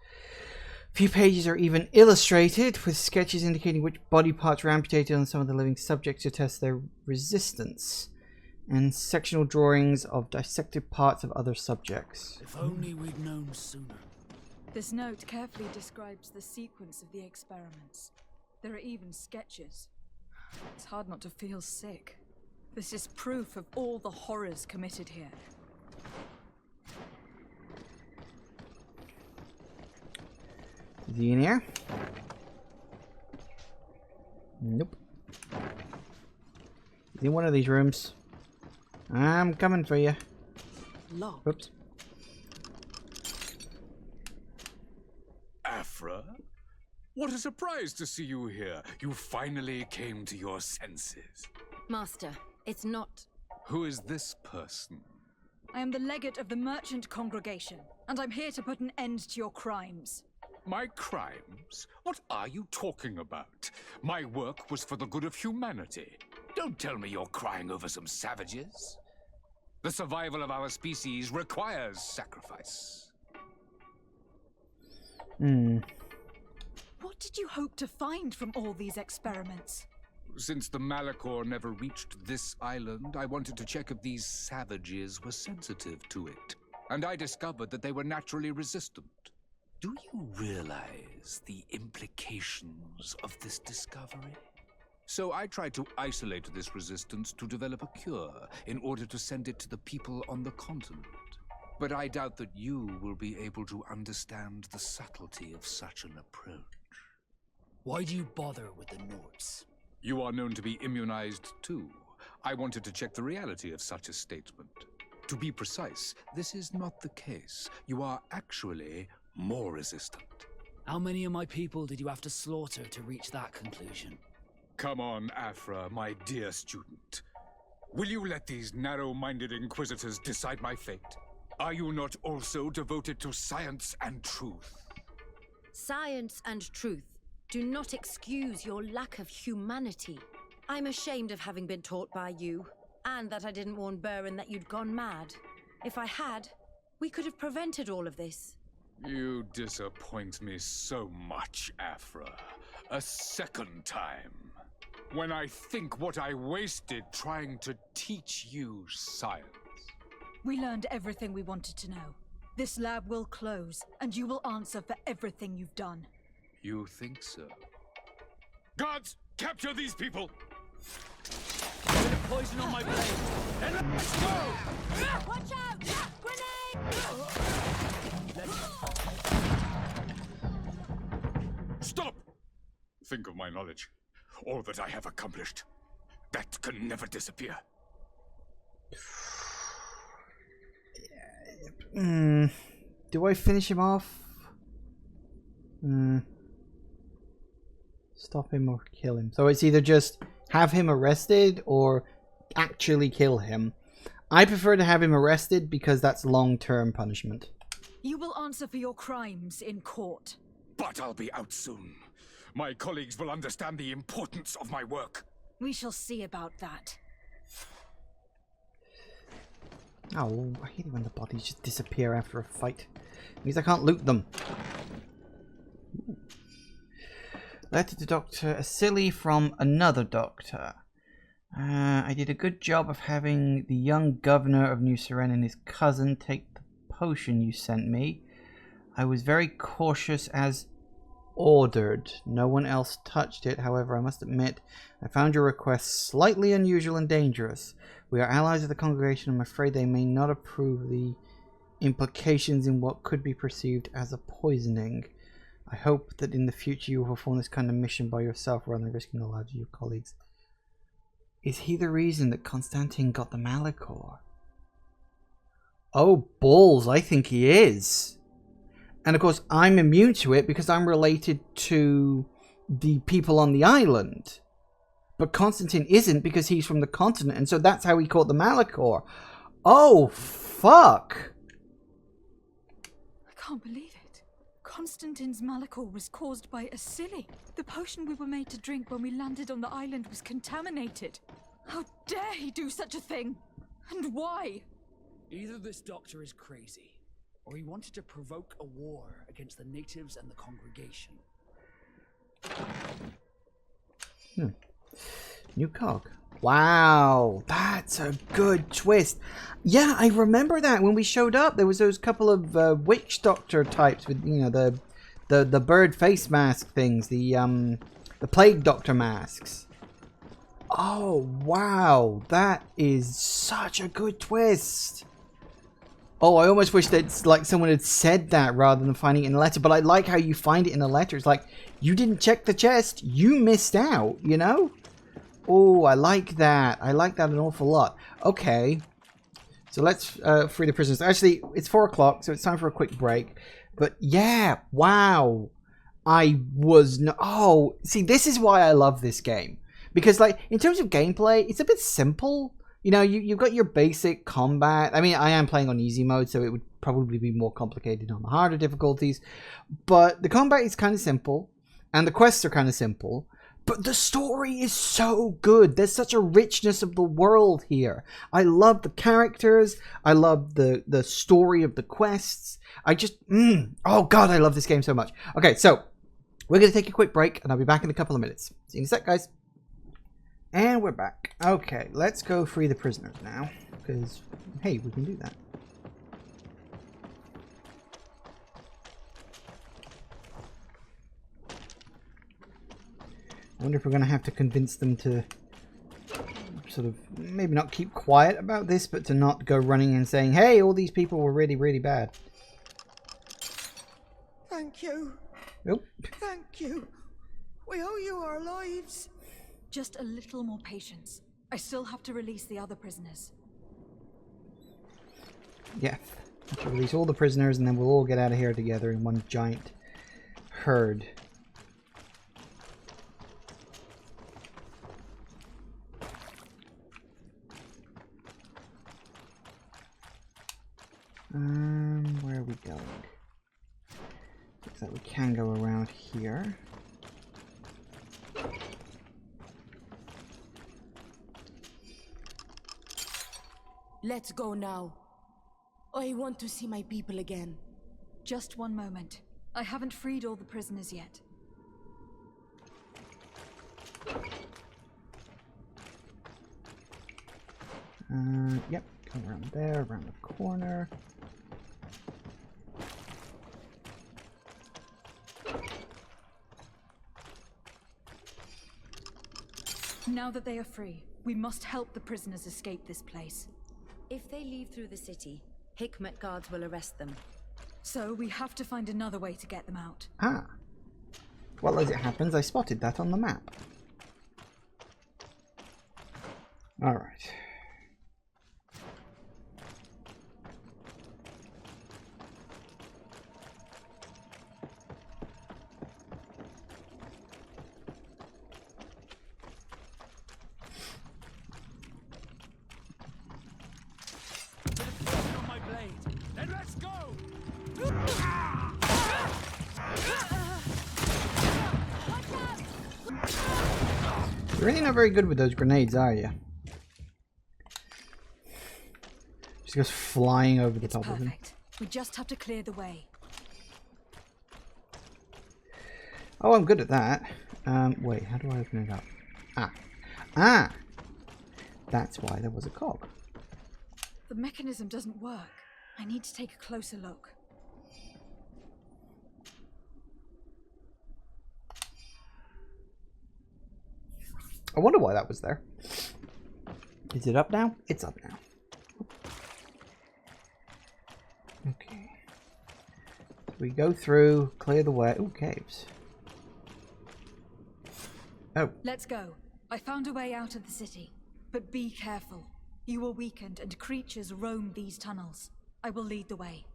A few pages are even illustrated, with sketches indicating which body parts were amputated on some of the living subjects to test their resistance, and sectional drawings of dissected parts of other subjects. If only we'd known sooner. This note carefully describes the sequence of the experiments. There are even sketches. It's hard not to feel sick. This is proof of all the horrors committed here. Is he in here? Nope. He's in one of these rooms. I'm coming for you. Locked. Whoops. Afra? What a surprise to see you here. You finally came to your senses. Master, it's not... Who is this person? I am the legate of the merchant congregation, and I'm here to put an end to your crimes. My crimes? What are you talking about? My work was for the good of humanity. Don't tell me you're crying over some savages. The survival of our species requires sacrifice. What did you hope to find from all these experiments? Since the Malachor never reached this island, I wanted to check if these savages were sensitive to it. And I discovered that they were naturally resistant. Do you realize the implications of this discovery? So I tried to isolate this resistance to develop a cure in order to send it to the people on the continent. But I doubt that you will be able to understand the subtlety of such an approach. Why do you bother with the Norts? You are known to be immunized too. I wanted to check the reality of such a statement. To be precise, this is not the case. You are actually more resistant. How many of my people did you have to slaughter to reach that conclusion? Come on, Afra, my dear student. Will you let these narrow-minded inquisitors decide my fate? Are you not also devoted to science and truth? Science and truth do not excuse your lack of humanity. I'm ashamed of having been taught by you, and that I didn't warn Burin that you'd gone mad. If I had, we could have prevented all of this. You disappoint me so much, Afra. A second time. When I think what I wasted trying to teach you science. We learned everything we wanted to know. This lab will close, and you will answer for everything you've done. You think so? Guards, capture these people! A bit of poison on my blade. And let's go! Watch out! Grenade! Think of my knowledge. All that I have accomplished. That can never disappear. Do I finish him off? Stop him or kill him. So it's either just have him arrested or actually kill him. I prefer to have him arrested because that's long-term punishment. You will answer for your crimes in court. But I'll be out soon. My colleagues will understand the importance of my work. We shall see about that. Oh, I hate it when the bodies just disappear after a fight. It means I can't loot them. Ooh. Letter to Dr. Asili from another doctor. I did a good job of having the young governor of New Seren and his cousin take the potion you sent me. I was very cautious as ordered. No one else touched it. However, I must admit, I found your request slightly unusual and dangerous. We are allies of the congregation. I'm afraid they may not approve the implications in what could be perceived as a poisoning. I hope that in the future you will perform this kind of mission by yourself rather than risking the lives of your colleagues. Is he the reason that Constantine got the Malachor? Oh, balls, I think he is. And of course, I'm immune to it because I'm related to the people on the island. But Constantine isn't because he's from the continent, and so that's how he caught the Malachor. Oh, fuck. I can't believe it. Constantine's Malachor was caused by Asili. The potion we were made to drink when we landed on the island was contaminated. How dare he do such a thing? And why? Either this doctor is crazy, or he wanted to provoke a war against the natives and the congregation. New cog. Wow, that's a good twist. Yeah, I remember that when we showed up. There was those couple of witch doctor types with, you know, the bird face mask things, the plague doctor masks. Oh wow, that is such a good twist. Oh, I almost wish that like someone had said that rather than finding it in a letter. But I like how you find it in the letter. It's like you didn't check the chest, you missed out. You know. Oh, I like that. I like that an awful lot. Okay. So let's free the prisoners. Actually, it's 4 o'clock, so it's time for a quick break. But yeah, wow. I was... Oh, see, this is why I love this game. Because, like, in terms of gameplay, it's a bit simple. You know, you've got your basic combat. I mean, I am playing on easy mode, so it would probably be more complicated on the harder difficulties. But the combat is kind of simple, and the quests are kind of simple. But the story is so good. There's such a richness of the world here. I love the characters. I love the story of the quests. I just... Oh, God, I love this game so much. Okay, so we're going to take a quick break, and I'll be back in a couple of minutes. See you in a sec, guys. And we're back. Okay, let's go free the prisoners now. Because, hey, we can do that. I wonder if we're going to have to convince them to sort of maybe not keep quiet about this, but to not go running and saying, hey, all these people were really, really bad. Thank you. Nope. Thank you. We owe you our lives. Just a little more patience. I still have to release the other prisoners. Yeah. Have to release all the prisoners and then we'll all get out of here together in one giant herd. Where are we going? Looks like we can go around here. Let's go now. I want to see my people again. Just one moment. I haven't freed all the prisoners yet. Yep. Go around there, around the corner. Now that they are free, we must help the prisoners escape this place. If they leave through the city, Hikmet guards will arrest them. So we have to find another way to get them out. Ah. Well, as it happens, I spotted that on the map. Alright. Then let's go! You're really not very good with those grenades, are you? Just goes flying over the top of him. We just have to clear the way. Oh, I'm good at that. Wait, how do I open it up? Ah! That's why there was a cog. The mechanism doesn't work. I need to take a closer look. I wonder why that was there. Is it up now? It's up now. Okay. We go through, clear the way. Ooh, caves. Oh. Let's go. I found a way out of the city. But be careful. You are weakened and creatures roam these tunnels. I will lead the way.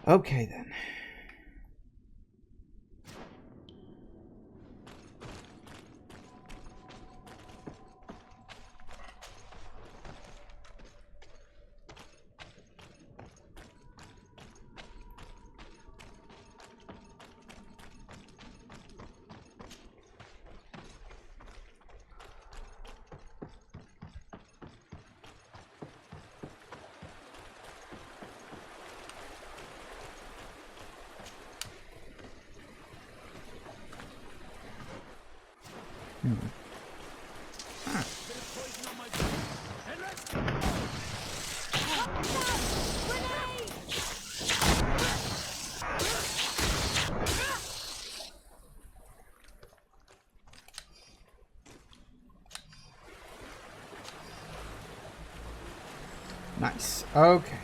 Okay then. Nice. Okay.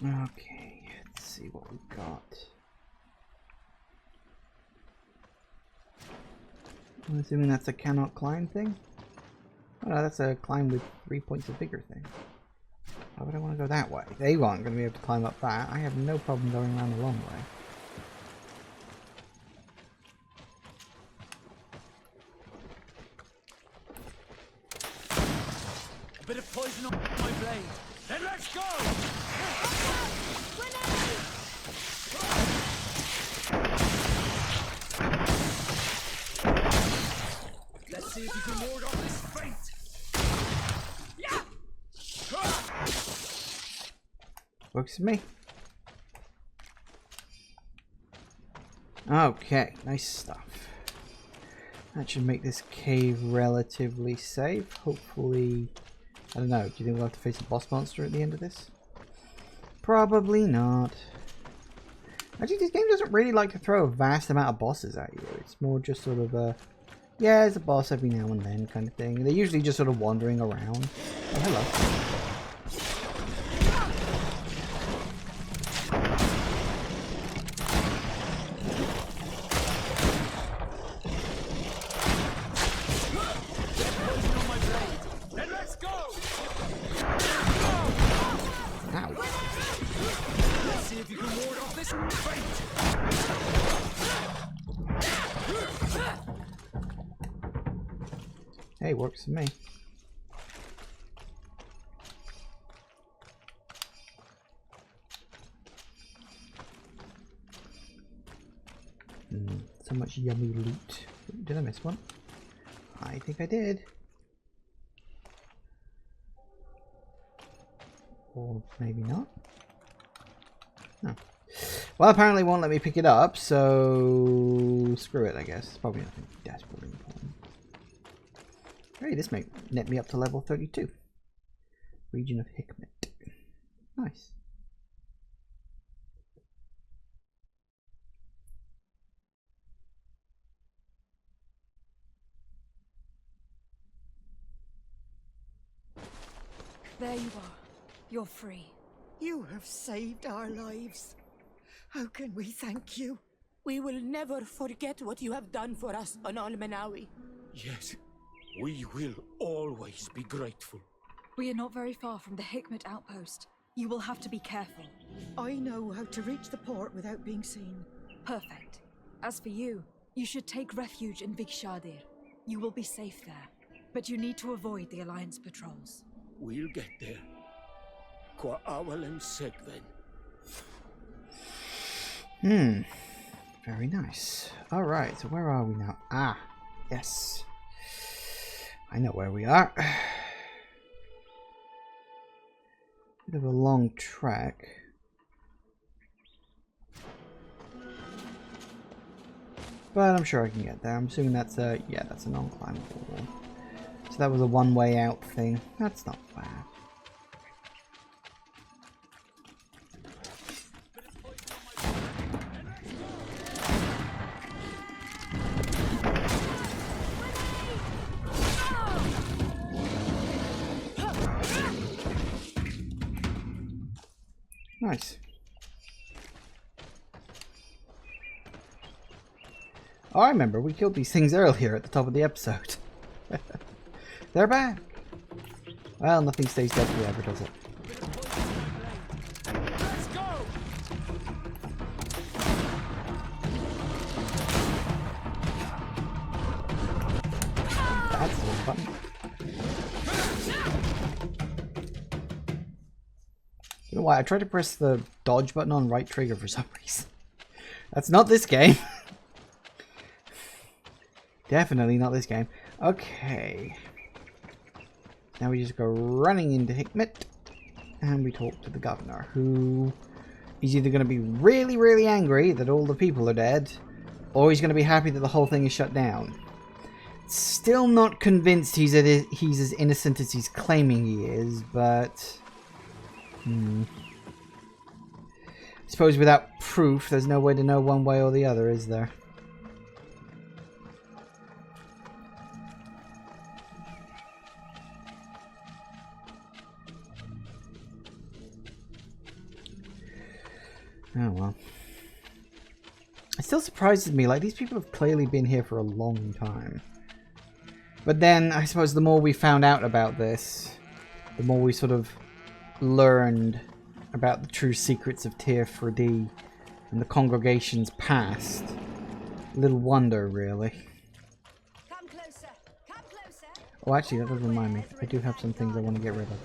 Okay, let's see what we got. I'm assuming that's a cannot climb thing? Oh no, that's a climb with 3 points of vigor thing. Why would I want to go that way? They aren't going to be able to climb up that. I have no problem going around the long way. A bit of poison on my blade. Then let's go! Let's see if you can ward off this fate. Works for me. Okay, nice stuff. That should make this cave relatively safe. Hopefully, I don't know, do you think we'll have to face a boss monster at the end of this? Probably not. Actually, this game doesn't really like to throw a vast amount of bosses at you. It's more just sort of a, yeah, there's a boss every now and then kind of thing. They're usually just sort of wandering around. Oh, hello. Hey, works for me. So much yummy loot. Did I miss one? I think I did. Or maybe not. No. Well, apparently it won't let me pick it up, so screw it, I guess. It's probably nothing desperately important. Hey, this may net me up to level 32. Region of Hikmet. Nice. There you are. You're free. You have saved our lives. How can we thank you? We will never forget what you have done for us on Almenawi. Yes, we will always be grateful. We are not very far from the Hikmet outpost. You will have to be careful. I know how to reach the port without being seen. Perfect. As for you, you should take refuge in Vikshadir. You will be safe there, but you need to avoid the Alliance patrols. We'll get there. Kwa awalem segven. Very nice. Alright, so where are we now? Ah, yes. I know where we are. Bit of a long trek. But I'm sure I can get there. I'm assuming that's a, yeah, that's a non-climbable one. So that was a one-way out thing. That's not bad. Nice. Oh, I remember, we killed these things earlier at the top of the episode. They're back! Well, nothing stays dead forever, does it? Let's go! That's the button. You know why? I tried to press the dodge button on right trigger for some reason. That's not this game. Definitely not this game. Okay. Now we just go running into Hikmet. And we talk to the governor, who is either going to be really, really angry that all the people are dead, or he's going to be happy that the whole thing is shut down. Still not convinced he's as innocent as he's claiming he is, but... I suppose without proof, there's no way to know one way or the other, is there? Oh well. It still surprises me, like, these people have clearly been here for a long time. But then, I suppose the more we found out about this, the more we sort of learned about the true secrets of Tier 4D and the congregation's past. Little wonder, really. Come closer. Come closer. Oh, actually, that does remind me. I do have some things I want to get rid of.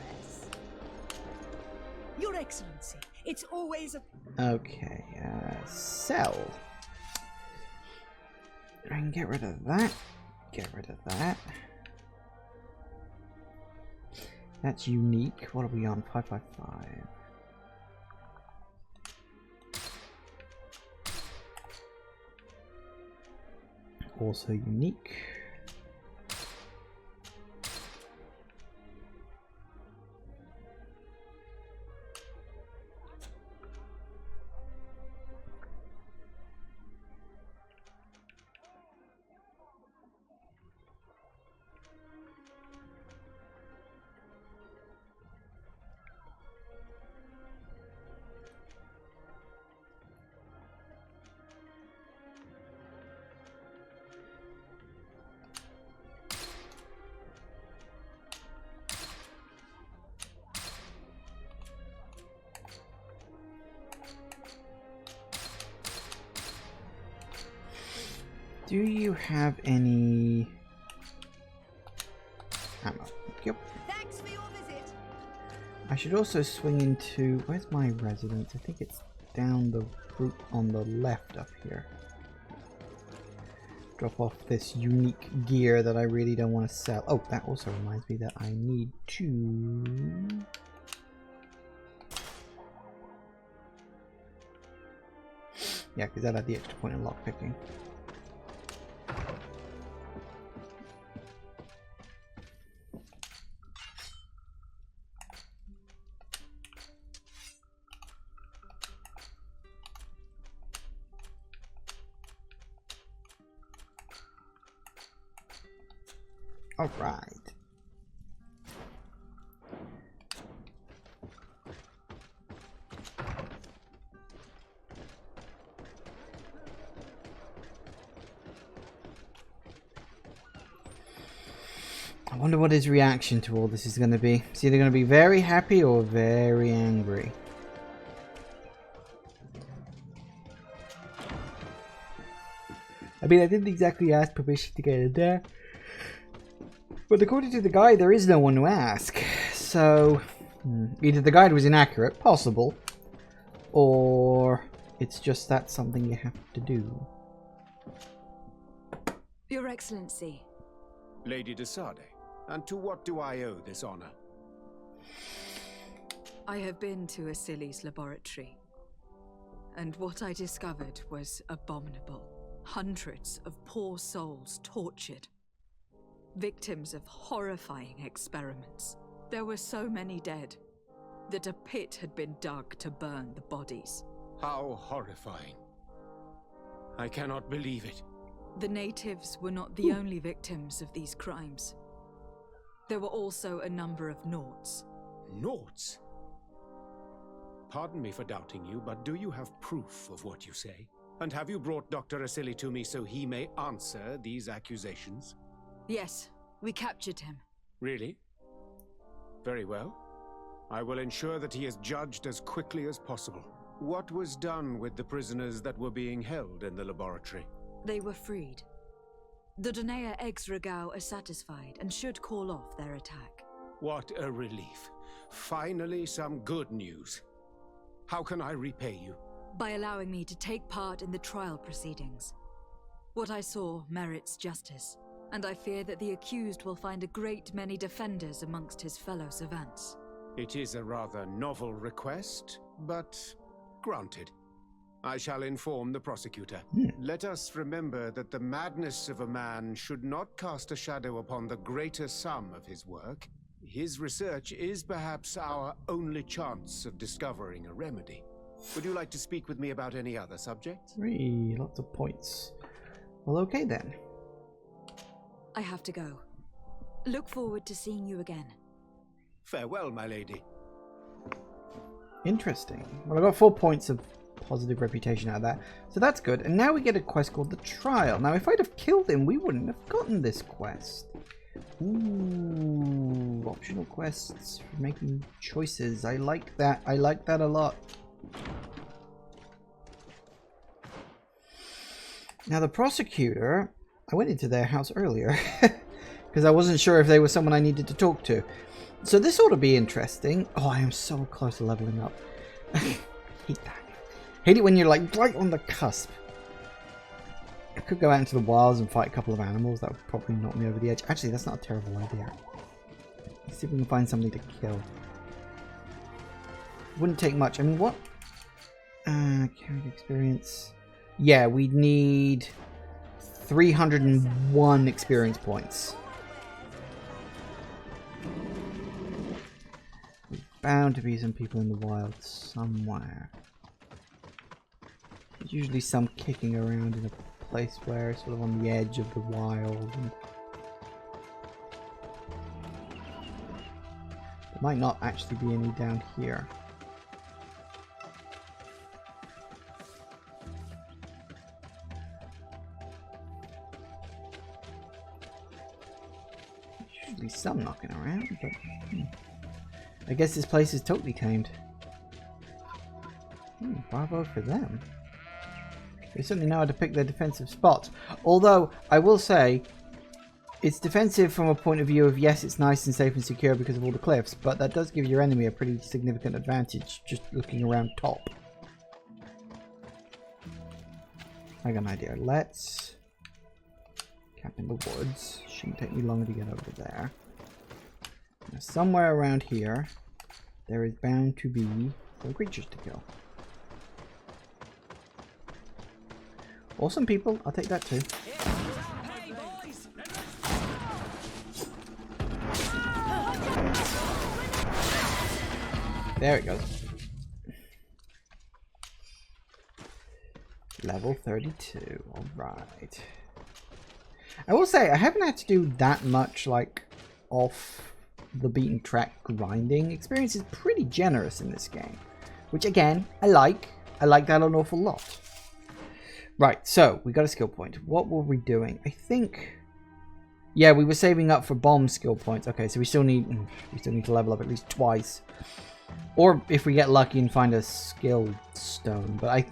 Your Excellency, it's always a... Okay, sell. I can get rid of that. Get rid of that. That's unique. What are we on? 555. Also unique. Do you have any ammo? Yep. Thanks for your visit. I should also swing into... Where's my residence? I think it's down the route on the left up here. Drop off this unique gear that I really don't want to sell. Oh, that also reminds me that I need to... Yeah, because that had the extra point in lockpicking. All right. wonder what his reaction to all this is going to be. It's either going to be very happy or very angry. I mean, I didn't exactly ask permission to get in there. But according to the guide, there is no one to ask. So, either the guide was inaccurate, possible, or it's just that's something you have to do. Your Excellency. Lady de Sade, and to what do I owe this honor? I have been to Asili's laboratory, and what I discovered was abominable. Hundreds of poor souls tortured. Victims of horrifying experiments. There were so many dead that a pit had been dug to burn the bodies. How horrifying. I cannot believe it. The natives were not the only victims of these crimes. There were also a number of Nauts. Nauts? Pardon me for doubting you, but do you have proof of what you say? And have you brought Dr. Asili to me so he may answer these accusations? Yes, we captured him. Really? Very well. I will ensure that he is judged as quickly as possible. What was done with the prisoners that were being held in the laboratory? They were freed. The Donea ex-Regao are satisfied and should call off their attack. What a relief. Finally, some good news. How can I repay you? By allowing me to take part in the trial proceedings. What I saw merits justice, and I fear that the accused will find a great many defenders amongst his fellow savants. It is a rather novel request, but granted. I shall inform the prosecutor. Let us remember that the madness of a man should not cast a shadow upon the greater sum of his work. His research is perhaps our only chance of discovering a remedy. Would you like to speak with me about any other subjects? Lots of points. Well, okay then. I have to go. Look forward to seeing you again. Farewell, my lady. Interesting. Well, I got 4 points of positive reputation out of that, so that's good. And now we get a quest called the Trial. Now, if I'd have killed him, we wouldn't have gotten this quest. Ooh, optional quests for making choices. I like that. I like that a lot. Now, the prosecutor, I went into their house earlier because I wasn't sure if they were someone I needed to talk to. So this ought to be interesting. Oh, I am so close to leveling up. Hate that. Hate it when you're like right on the cusp. I could go out into the wilds and fight a couple of animals. That would probably knock me over the edge. Actually, that's not a terrible idea. Let's see if we can find something to kill. Wouldn't take much. I mean, what? Character experience. Yeah, we'd need 301 experience points. There's bound to be some people in the wild somewhere. There's usually some kicking around in a place where it's sort of on the edge of the wild. And there might not actually be any down here. Usually some knocking around, but I guess this place is totally tamed. Bravo for them. They certainly know how to pick their defensive spots. Although, I will say, it's defensive from a point of view of, yes, it's nice and safe and secure because of all the cliffs, but that does give your enemy a pretty significant advantage just looking around top. I got an idea. Let's camp in the woods. Shouldn't take me long to get over there. Now, somewhere around here, there is bound to be some creatures to kill. Or some people. I'll take that too. There it goes. Level 32. Alright. I will say, I haven't had to do that much, like, off the beaten track grinding. Experience is pretty generous in this game. Which, again, I like. I like that an awful lot. Right, so, we got a skill point. What were we doing? I think... Yeah, we were saving up for bomb skill points. Okay, so we still need to level up at least twice. Or if we get lucky and find a skill stone. But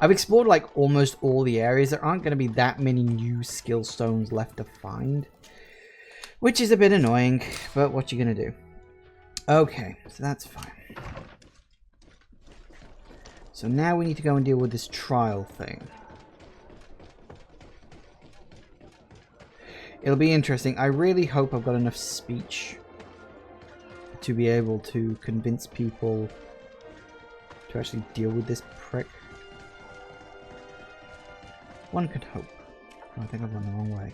I've explored like almost all the areas. There aren't going to be that many new skill stones left to find. Which is a bit annoying, but what you going to do? Okay, so that's fine. So now we need to go and deal with this trial thing. It'll be interesting. I really hope I've got enough speech to be able to convince people to actually deal with this prick. One could hope. Oh, I think I've gone the wrong way.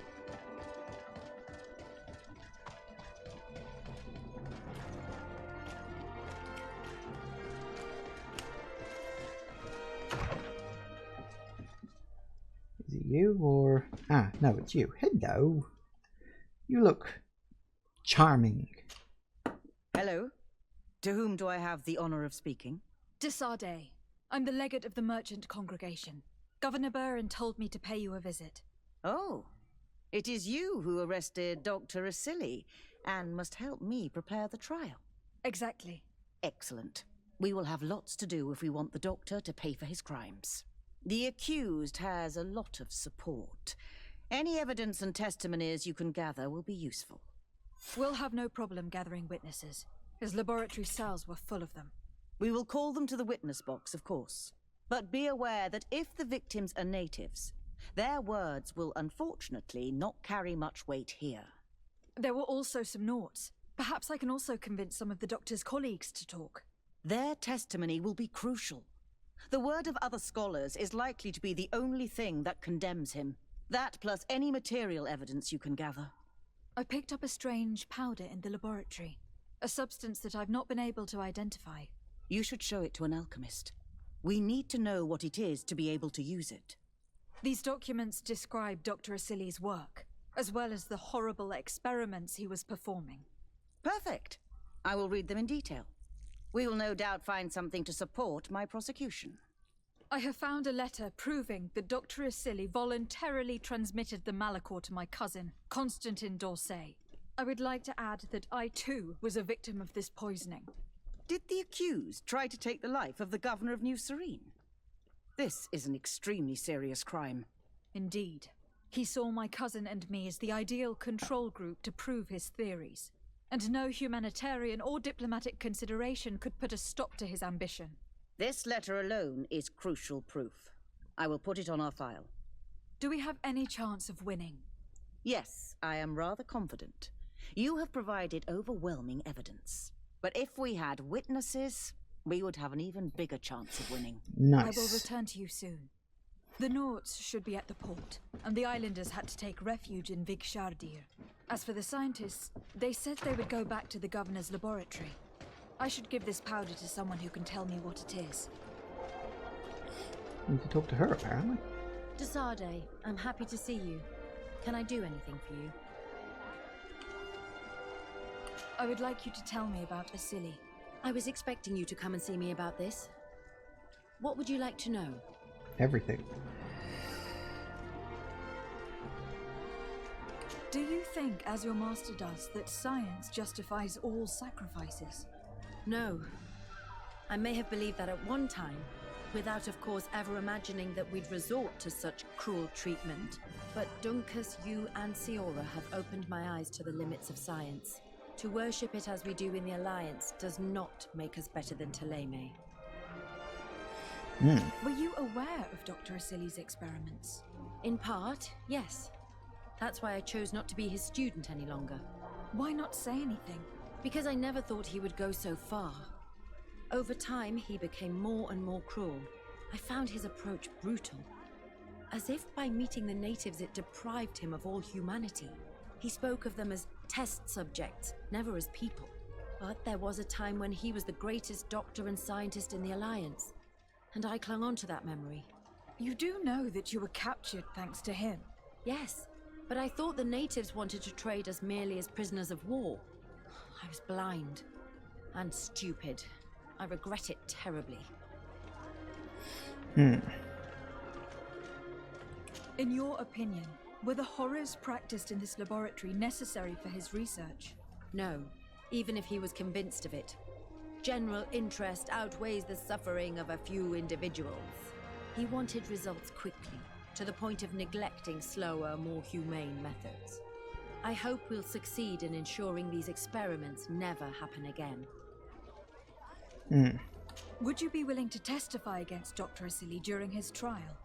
Is it you or... Ah, no, it's you. Hello. You look charming. Hello. To whom do I have the honor of speaking? Desarde. I'm the legate of the merchant congregation. Governor Burren told me to pay you a visit. Oh, it is you who arrested Dr. Asili and must help me prepare the trial. Exactly. Excellent. We will have lots to do if we want the doctor to pay for his crimes. The accused has a lot of support. Any evidence and testimonies you can gather will be useful. We'll have no problem gathering witnesses. His laboratory cells were full of them. We will call them to the witness box, of course. But be aware that if the victims are natives, their words will unfortunately not carry much weight here. There were also some Nauts. Perhaps I can also convince some of the doctor's colleagues to talk. Their testimony will be crucial. The word of other scholars is likely to be the only thing that condemns him. That plus any material evidence you can gather. I picked up a strange powder in the laboratory. A substance that I've not been able to identify. You should show it to an alchemist. We need to know what it is to be able to use it. These documents describe Dr. Asili's work, as well as the horrible experiments he was performing. Perfect. I will read them in detail. We will no doubt find something to support my prosecution. I have found a letter proving that Dr. Asili voluntarily transmitted the Malachor to my cousin, Constantin d'Orsay. I would like to add that I too was a victim of this poisoning. Did the accused try to take the life of the governor of New Serene? This is an extremely serious crime. Indeed. He saw my cousin and me as the ideal control group to prove his theories. And no humanitarian or diplomatic consideration could put a stop to his ambition. This letter alone is crucial proof. I will put it on our file. Do we have any chance of winning? Yes, I am rather confident. You have provided overwhelming evidence. But if we had witnesses, we would have an even bigger chance of winning. Nice. I will return to you soon. The Nauts should be at the port, and the islanders had to take refuge in Vigshardir. As for the scientists, they said they would go back to the governor's laboratory. I should give this powder to someone who can tell me what it is. Need to talk to her, apparently. Desarde, I'm happy to see you. Can I do anything for you? I would like you to tell me about Asili. I was expecting you to come and see me about this. What would you like to know? Everything. Do you think, as your master does, that science justifies all sacrifices? No. I may have believed that at one time, without of course ever imagining that we'd resort to such cruel treatment. But Dunkus, you and Siora have opened my eyes to the limits of science. To worship it as we do in the Alliance does not make us better than Teleme. Were you aware of Dr. Asili's experiments? In part, yes. That's why I chose not to be his student any longer. Why not say anything? Because I never thought he would go so far. Over time, he became more and more cruel. I found his approach brutal. As if by meeting the natives it deprived him of all humanity. He spoke of them as test subjects, never as people. But there was a time when he was the greatest doctor and scientist in the Alliance. And I clung on to that memory. You do know that you were captured thanks to him? Yes, but I thought the natives wanted to trade us merely as prisoners of war. I was blind and stupid. I regret it terribly. In your opinion, Were the horrors practiced in this laboratory necessary for his research? No, even if he was convinced of it. General interest outweighs the suffering of a few individuals. He wanted results quickly, to the point of neglecting slower, more humane methods. I hope we'll succeed in ensuring these experiments never happen again. Would you be willing to testify against Dr. Asili during his trial?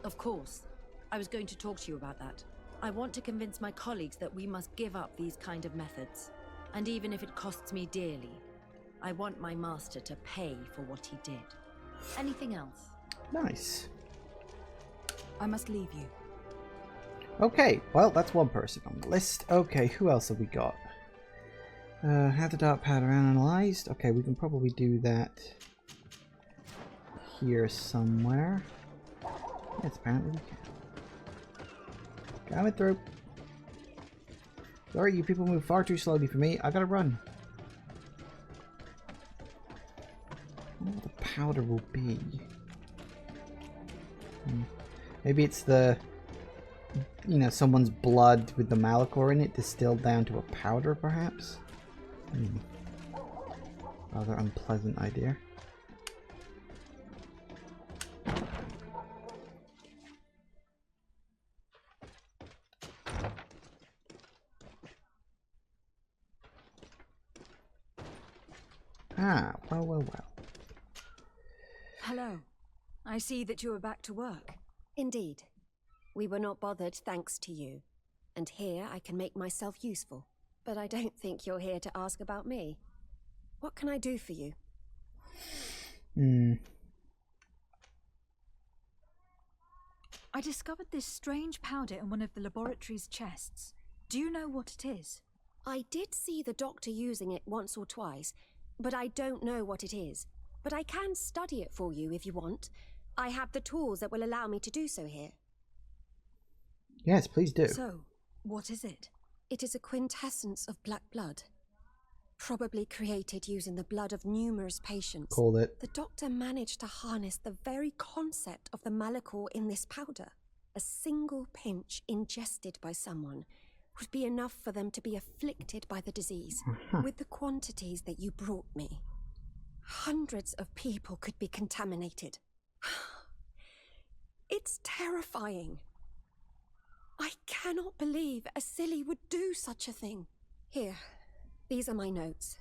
Of course. I was going to talk to you about that. I want to convince my colleagues that we must give up these kind of methods. And even if it costs me dearly, I want my master to pay for what he did. Anything else? Nice. I must leave you. Okay, well, that's one person on the list. Okay, who else have we got? Have the dark powder analyzed. Okay, we can probably do that here somewhere. Yes, apparently we can. Coming through. Sorry, you people move far too slowly for me. I gotta run. I wonder what the powder will be. Maybe it's the, you know, someone's blood with the Malachor in it distilled down to a powder, perhaps? Rather unpleasant idea. Ah, well, well, well. Hello. I see that you are back to work. Indeed. We were not bothered thanks to you. And here I can make myself useful. But I don't think you're here to ask about me. What can I do for you? I discovered this strange powder in one of the laboratory's chests. Do you know what it is? I did see the doctor using it once or twice, but I don't know what it is. But I can study it for you if you want. I have the tools that will allow me to do so here. Yes, please do. So, what is it? It is a quintessence of black blood. Probably created using the blood of numerous patients. Called it. The doctor managed to harness the very concept of the Malachor in this powder. A single pinch ingested by someone would be enough for them to be afflicted by the disease. With the quantities that you brought me, hundreds of people could be contaminated. It's terrifying. I cannot believe Asili would do such a thing. Here, these are my notes.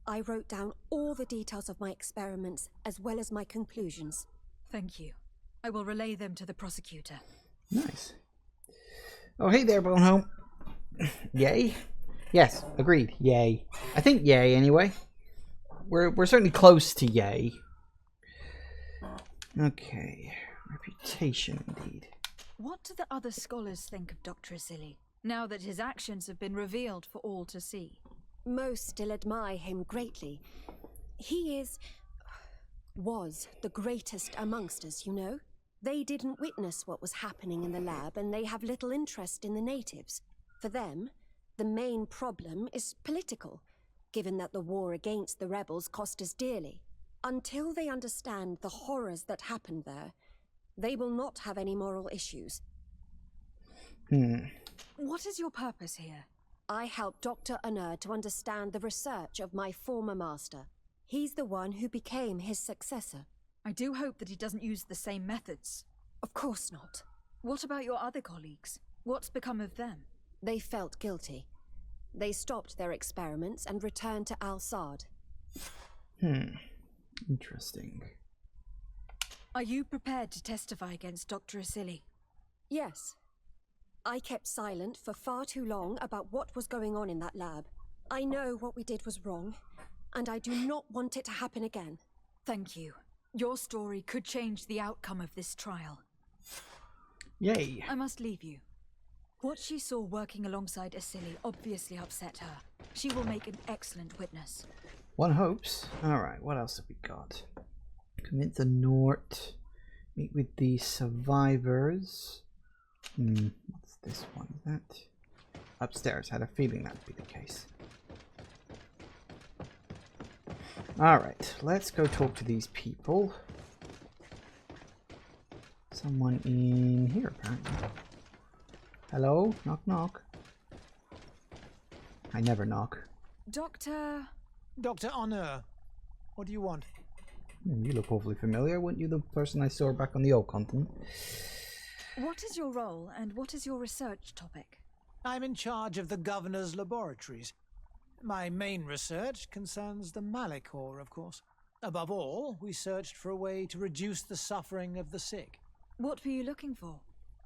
I wrote down all the details of my experiments as well as my conclusions. Thank you. I will relay them to the prosecutor. Nice. Oh, hey there, Bonehome. Yay? Yes, agreed. Yay. I think yay, anyway. We're certainly close to yay. Okay. Reputation, indeed. What do the other scholars think of Dr. Asili, now that his actions have been revealed for all to see? Most still admire him greatly. He was the greatest amongst us, you know? They didn't witness what was happening in the lab, and they have little interest in the natives. For them, the main problem is political, given that the war against the rebels cost us dearly. Until they understand the horrors that happened there, they will not have any moral issues. What is your purpose here? I helped Dr. Unur to understand the research of my former master. He's the one who became his successor. I do hope that he doesn't use the same methods. Of course not. What about your other colleagues? What's become of them? They felt guilty. They stopped their experiments and returned to Al-Sad. Interesting. Are you prepared to testify against Dr. Asili? Yes. I kept silent for far too long about what was going on in that lab. I know what we did was wrong, and I do not want it to happen again. Thank you. Your story could change the outcome of this trial. Yay. I must leave you. What she saw working alongside Asili obviously upset her. She will make an excellent witness. One hopes. Alright, what else have we got? Convince the Nort. Meet with the survivors. What's this one? Is that upstairs? Had a feeling that would be the case. Alright, let's go talk to these people. Someone in here, apparently. Hello? Knock, knock. I never knock. Doctor... Dr. Honor, what do you want? You look awfully familiar. Weren't you the person I saw back on the old continent? What is your role, and what is your research topic? I'm in charge of the governor's laboratories. My main research concerns the Malachor, of course. Above all, we searched for a way to reduce the suffering of the sick. What were you looking for?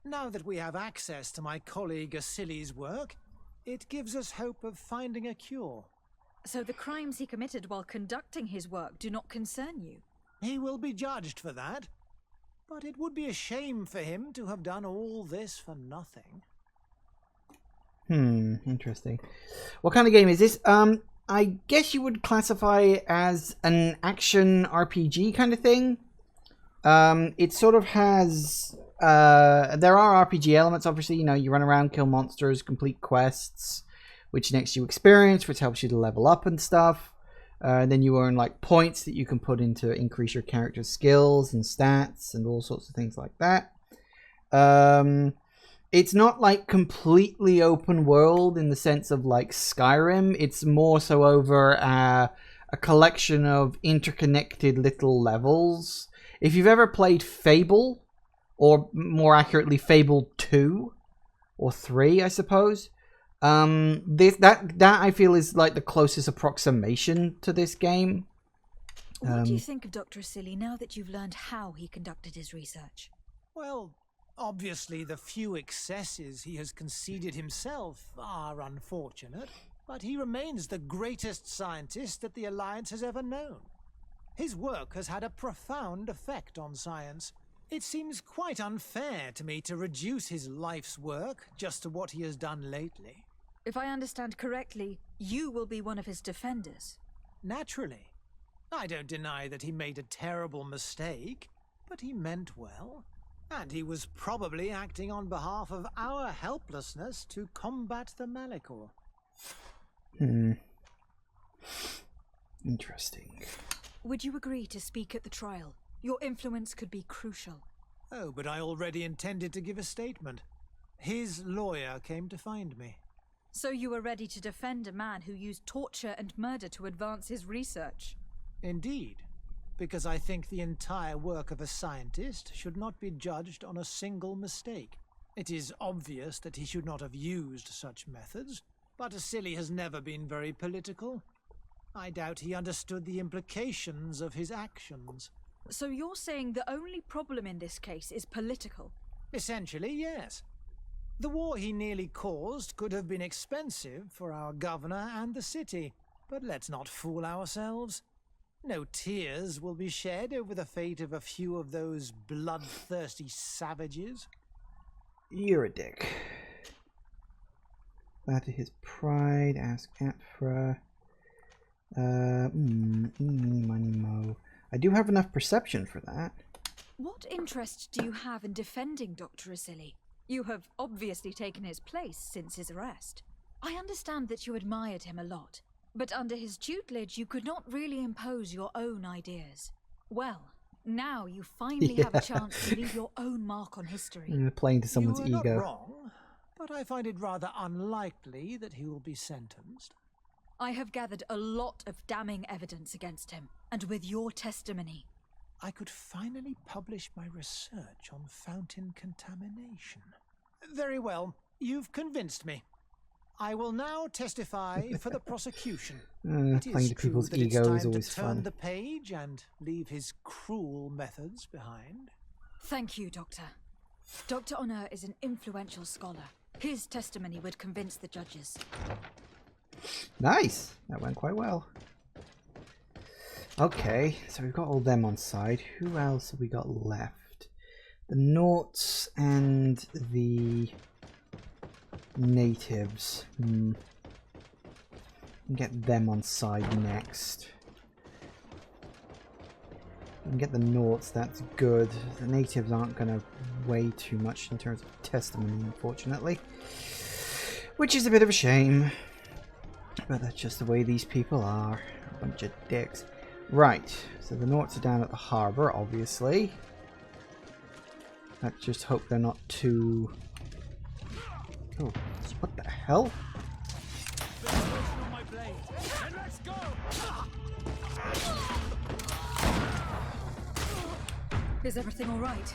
Now that we have access to my colleague Asili's work, it gives us hope of finding a cure. So the crimes he committed while conducting his work do not concern you? He will be judged for that. But it would be a shame for him to have done all this for nothing. Interesting. What kind of game is this? I guess you would classify it as an action RPG kind of thing. It sort of has... there are RPG elements, obviously. You know, you run around, kill monsters, complete quests, which nets you experience, which helps you to level up and stuff. And then you earn, like, points that you can put into increase your character's skills and stats and all sorts of things like that. It's not, like, completely open world in the sense of, like, Skyrim. It's more so over a collection of interconnected little levels. If you've ever played Fable, or more accurately, Fable 2 or 3, I suppose, that I feel is like the closest approximation to this game. What do you think of Dr. Asili now that you've learned how he conducted his research? Well, obviously the few excesses he has conceded himself are unfortunate, but he remains the greatest scientist that the Alliance has ever known. His work has had a profound effect on science. It seems quite unfair to me to reduce his life's work just to what he has done lately. If I understand correctly, you will be one of his defenders. Naturally. I don't deny that he made a terrible mistake, but he meant well. And he was probably acting on behalf of our helplessness to combat the Malachor. Interesting. Would you agree to speak at the trial? Your influence could be crucial. Oh, but I already intended to give a statement. His lawyer came to find me. So you were ready to defend a man who used torture and murder to advance his research? Indeed, because I think the entire work of a scientist should not be judged on a single mistake. It is obvious that he should not have used such methods, but Asili has never been very political. I doubt he understood the implications of his actions. So you're saying the only problem in this case is political? Essentially, yes. The war he nearly caused could have been expensive for our governor and the city, but let's not fool ourselves. No tears will be shed over the fate of a few of those bloodthirsty savages. You're a dick. That is his pride. Ask Apfra. Money, mo. I do have enough perception for that. What interest do you have in defending Dr. Asili? You have obviously taken his place since his arrest. I understand that you admired him a lot, but under his tutelage you could not really impose your own ideas. Well, now you finally have a chance to leave your own mark on history. Playing to someone's ego. You are ego. not wrong, but I find it rather unlikely that he will be sentenced. I have gathered a lot of damning evidence against him, and with your testimony, I could finally publish my research on fountain contamination. Very well, you've convinced me. I will now testify for the prosecution. Playing to people's ego is always turn fun. the page and leave his cruel methods behind. Thank you, Doctor. Dr. Honor is an influential scholar. His testimony would convince the judges. Nice! That went quite well. Okay, so we've got all them on side. Who else have we got left? The Nauts and the natives. Get them on side next. We can get the Nauts, that's good. The natives aren't going to weigh too much in terms of testimony, unfortunately. Which is a bit of a shame. But that's just the way these people are. A bunch of dicks. Right, so the Nauts are down at the harbour, obviously. Let's just hope they're not too Oh, what the hell? Is everything all right?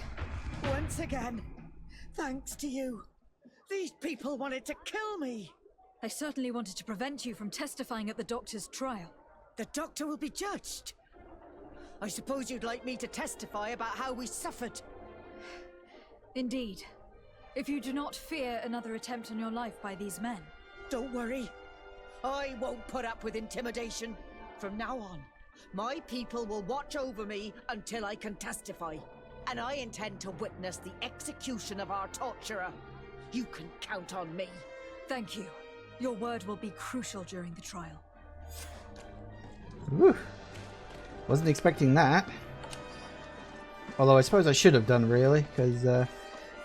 Once again, thanks to you. These people wanted to kill me. They certainly wanted to prevent you from testifying at the doctor's trial. The doctor will be judged. I suppose you'd like me to testify about how we suffered. Indeed. If you do not fear another attempt on your life by these men. Don't worry. I won't put up with intimidation. From now on, my people will watch over me until I can testify. And I intend to witness the execution of our torturer. You can count on me. Thank you. Your word will be crucial during the trial. Whew. Wasn't expecting that. Although I suppose I should have done, really, because,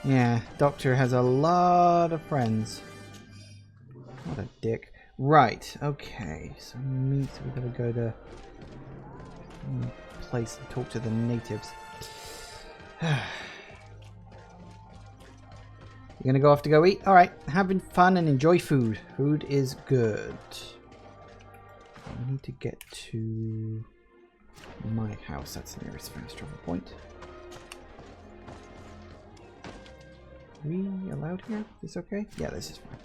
yeah, Doctor has a lot of friends. What a dick. Right, okay, so we gotta go to a place and talk to the natives. You're gonna go off to go eat? Alright, having fun and enjoy food. Food is good. I need to get to my house. That's the nearest fast travel point. Are we allowed here? Is this okay? Yeah, this is fine.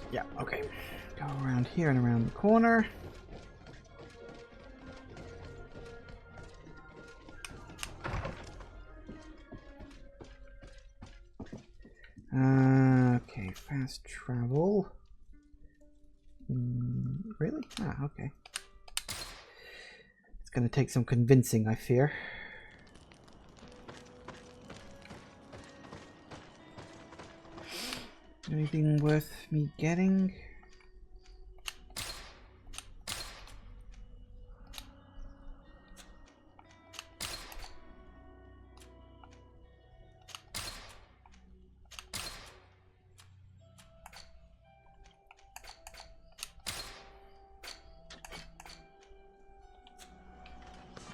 Yeah, okay. Go around here and around the corner. Okay, fast travel. Really? Ah, okay. It's gonna take some convincing, I fear. Anything worth me getting?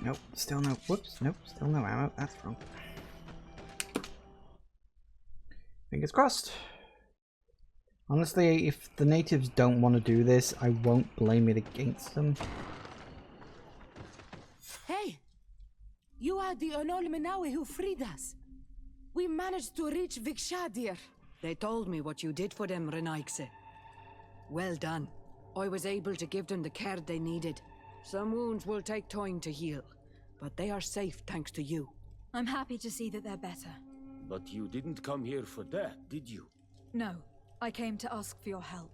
Nope, still no. Whoops, nope, still no ammo. That's wrong. Fingers crossed. Honestly, if the natives don't want to do this, I won't blame it against them. Hey! You are the Onol Menawi who freed us. We managed to reach Vikshadir. They told me what you did for them, Renaikse. Well done. I was able to give them the care they needed. Some wounds will take time to heal, but they are safe thanks to you. I'm happy to see that they're better. But you didn't come here for that, did you? No, I came to ask for your help.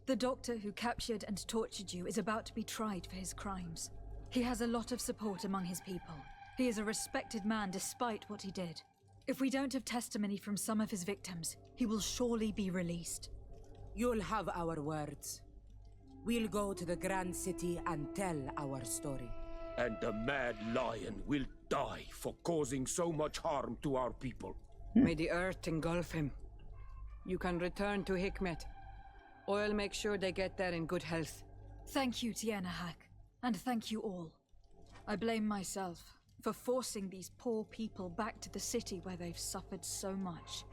The doctor who captured and tortured you is about to be tried for his crimes. He has a lot of support among his people. He is a respected man despite what he did. If we don't have testimony from some of his victims, he will surely be released. You'll have our words. We'll go to the Grand City and tell our story. And the Mad Lion will die for causing so much harm to our people. May the earth engulf him. You can return to Hikmet. I'll make sure they get there in good health. Thank you, Tianahak, and thank you all. I blame myself for forcing these poor people back to the city where they've suffered so much.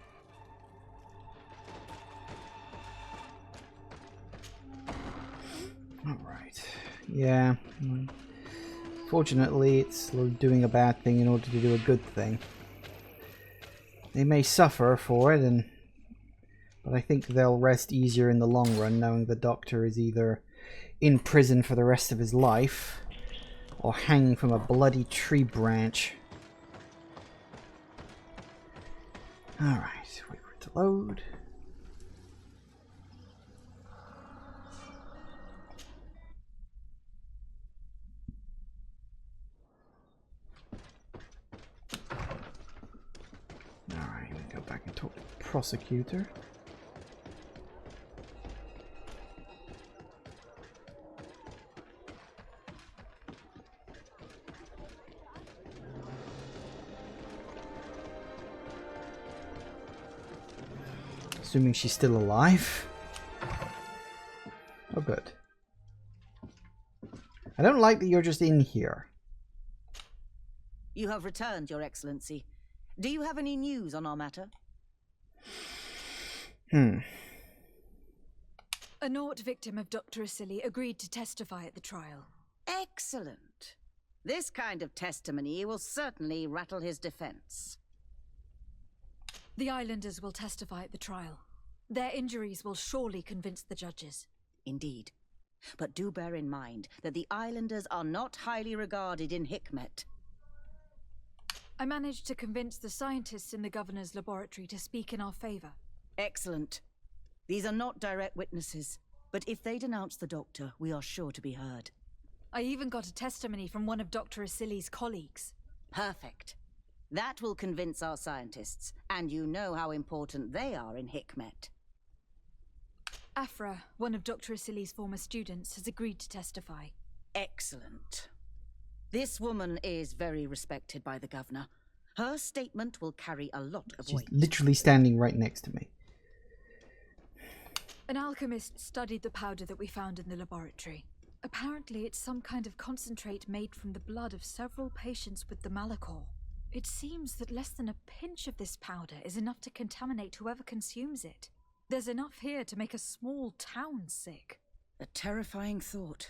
Alright. Yeah. Fortunately, it's doing a bad thing in order to do a good thing. They may suffer for it, but I think they'll rest easier in the long run knowing the doctor is either in prison for the rest of his life or hanging from a bloody tree branch. Alright, wait for it to load. Alright, we go back and talk to the prosecutor. Assuming she's still alive. good. I don't like that you're just in here. You have returned, Your Excellency. Do you have any news on our matter? A Nort victim of Dr. Asili agreed to testify at the trial. Excellent. This kind of testimony will certainly rattle his defense. The islanders will testify at the trial. Their injuries will surely convince the judges. Indeed. But do bear in mind that the islanders are not highly regarded in Hikmet. I managed to convince the scientists in the governor's laboratory to speak in our favor. Excellent. These are not direct witnesses, but if they denounce the doctor, we are sure to be heard. I even got a testimony from one of Dr. Asili's colleagues. Perfect. That will convince our scientists, and you know how important they are in Hikmet. Afra, one of Dr. Asili's former students, has agreed to testify. Excellent. This woman is very respected by the governor. Her statement will carry a lot of weight. She's literally standing right next to me. An alchemist studied the powder that we found in the laboratory. Apparently, it's some kind of concentrate made from the blood of several patients with the Malachor. It seems that less than a pinch of this powder is enough to contaminate whoever consumes it. There's enough here to make a small town sick. A terrifying thought.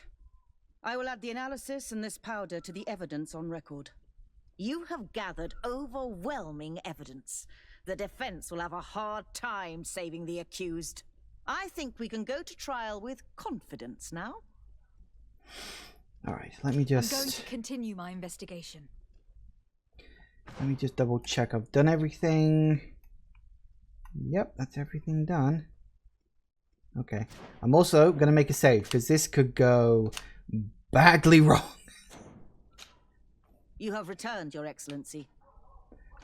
I will add the analysis and this powder to the evidence on record. You have gathered overwhelming evidence. The defense will have a hard time saving the accused. I think we can go to trial with confidence now. Alright, let me just... I'm going to continue my investigation. Let me just double check I've done everything. Yep, that's everything done. Okay. I'm also going to make a save, because this could go badly wrong. You have returned, Your Excellency.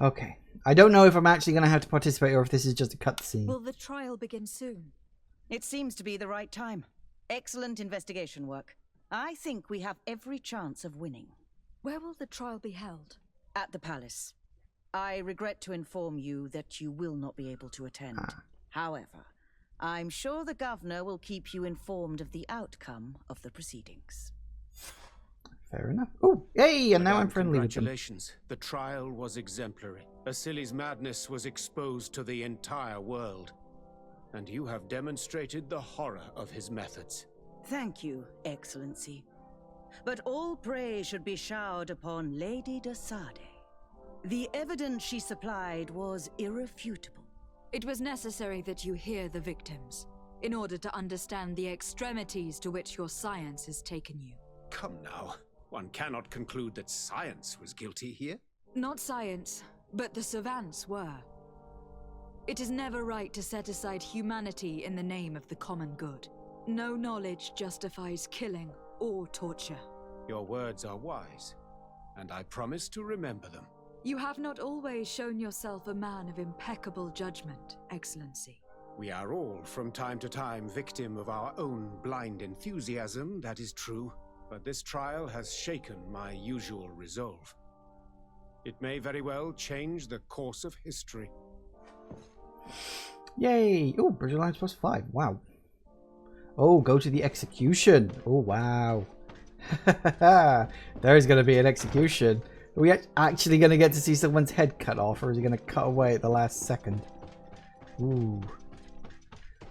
Okay. I don't know if I'm actually going to have to participate or if this is just a cutscene. Will the trial begin soon? It seems to be the right time. Excellent investigation work. I think we have every chance of winning. Where will the trial be held? At the palace. I regret to inform you that you will not be able to attend. However, I'm sure the governor will keep you informed of the outcome of the proceedings. Fair enough. Oh, hey, and now I'm friendly with them. Congratulations. The trial was exemplary. Asili's madness was exposed to the entire world. And you have demonstrated the horror of his methods. Thank you, Excellency. But all praise should be showered upon Lady de Sade. The evidence she supplied was irrefutable. It was necessary that you hear the victims, in order to understand the extremities to which your science has taken you. Come now. One cannot conclude that science was guilty here. Not science, but the savants were. It is never right to set aside humanity in the name of the common good. No knowledge justifies killing or torture. Your words are wise, and I promise to remember them. You have not always shown yourself a man of impeccable judgment, Excellency. We are all, from time to time, victim of our own blind enthusiasm, that is true. But this trial has shaken my usual resolve. It may very well change the course of history. Yay! Oh, Bridge Alliance +5. Wow. Oh, go to the execution. Oh, wow. There's going to be an execution. Are we actually going to get to see someone's head cut off, or is he going to cut away at the last second? Ooh.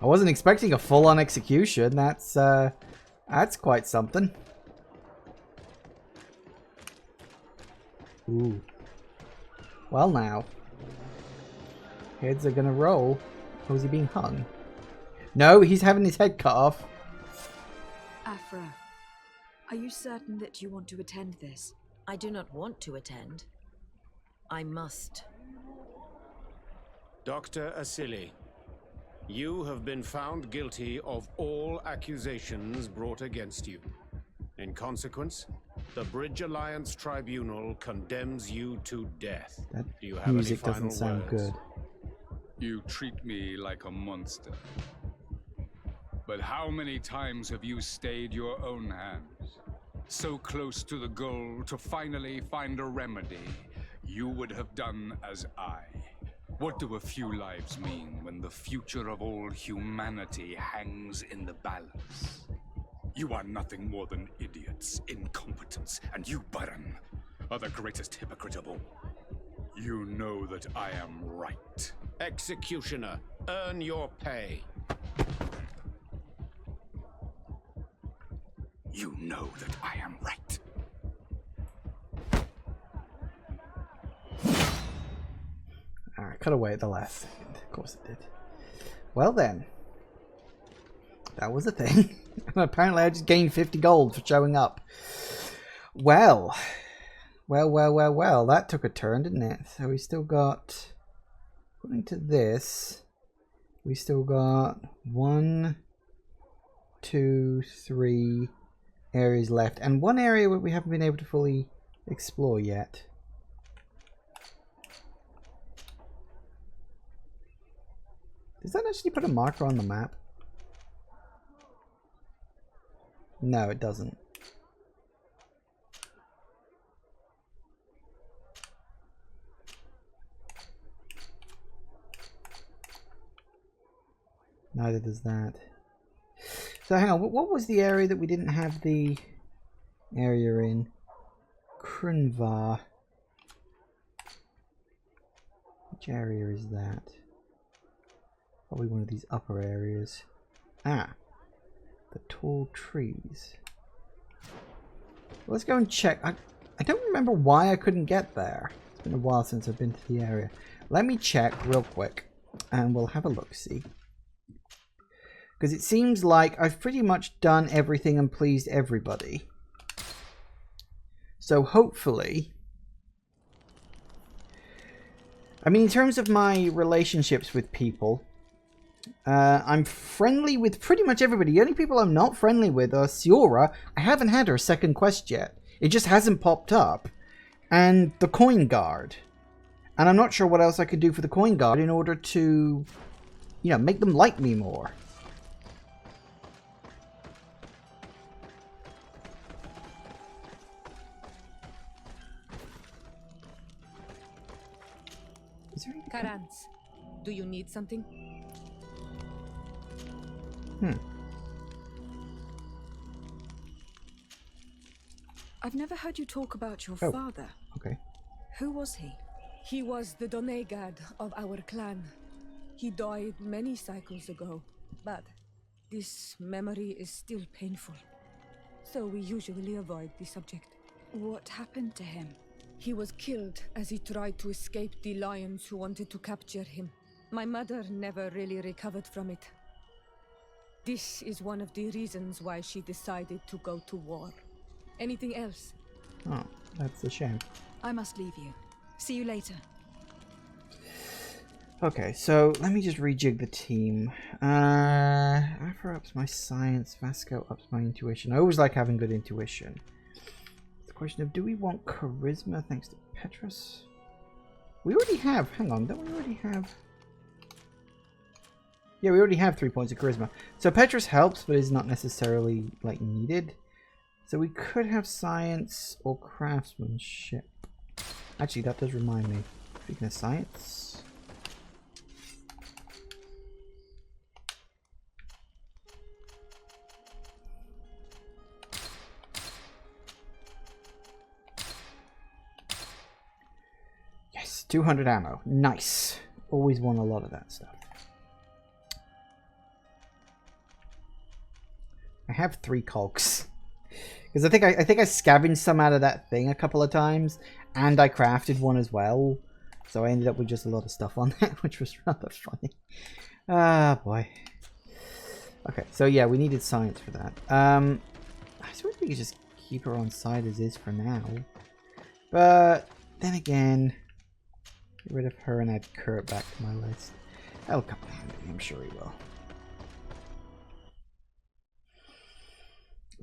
I wasn't expecting a full-on execution. That's quite something. Ooh. Well now. Heads are going to roll. Or is he being hung? No, he's having his head cut off. Afra, are you certain that you want to attend this? I do not want to attend. I must. Dr. Asili, you have been found guilty of all accusations brought against you. In consequence, the Bridge Alliance Tribunal condemns you to death. That Do you have music any final doesn't sound words? good. You treat me like a monster. But how many times have you stayed your own hands? So close to the goal to finally find a remedy, you would have done as I. What do a few lives mean when the future of all humanity hangs in the balance? You are nothing more than idiots, incompetents, and you, Baron, are the greatest hypocrite of all. You know that I am right. Executioner, earn your pay. You know that I am right. Alright, cut away at the last second. Of course it did. Well then. That was a thing. Apparently I just gained 50 gold for showing up. Well. Well. That took a turn, didn't it? So we still got... According to this... We still got 1, 2, 3 areas left. And one area where we haven't been able to fully explore yet. Does that actually put a marker on the map? No, it doesn't. Neither does that. So hang on, what was the area that we didn't have the area in? Krunvar. Which area is that? Probably one of these upper areas. Ah, the tall trees. Let's go and check. I don't remember why I couldn't get there. It's been a while since I've been to the area. Let me check real quick and we'll have a look-see. Because it seems like I've pretty much done everything and pleased everybody. So hopefully... I mean, in terms of my relationships with people, I'm friendly with pretty much everybody. The only people I'm not friendly with are Siora. I haven't had her second quest yet. It just hasn't popped up. And the Coin Guard. And I'm not sure what else I could do for the Coin Guard in order to, you know, make them like me more. Karans, do you need something? I've never heard you talk about your Oh, father. okay. Who was he? He was the Donegad of our clan. He died many cycles ago, but this memory is still painful. So we usually avoid the subject. What happened to him? He was killed as he tried to escape the lions who wanted to capture him. My mother never really recovered from it. This is one of the reasons why she decided to go to war. Anything else? Oh, that's a shame. I must leave you. See you later. Okay, so let me just rejig the team. Afra ups my science, Vasco ups my intuition. I always like having good intuition. The question of, do we want charisma thanks to Petrus? We already have, hang on, don't we already have... Yeah, we already have 3 points of charisma. So Petrus helps, but is not necessarily, like, needed. So we could have science or craftsmanship. Actually, that does remind me. Speaking of science... Yes, 200 ammo. Nice. Always want a lot of that stuff. I have 3 cogs. Because I think I scavenged some out of that thing a couple of times, and I crafted one as well. So I ended up with just a lot of stuff on that, which was rather funny. Ah, boy. Okay, so yeah, we needed science for that. I suppose we could just keep her on side as is for now. But then again, get rid of her and add Kurt back to my list. That'll come in handy, I'm sure he will.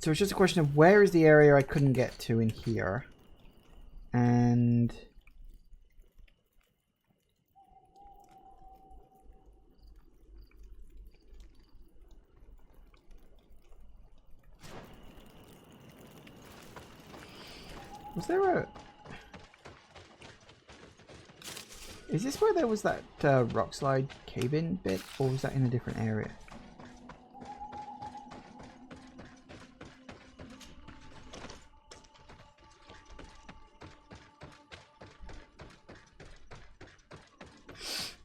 So it's just a question of where is the area I couldn't get to in here. And... was there a... Is this where there was that rock slide cave-in bit? Or was that in a different area?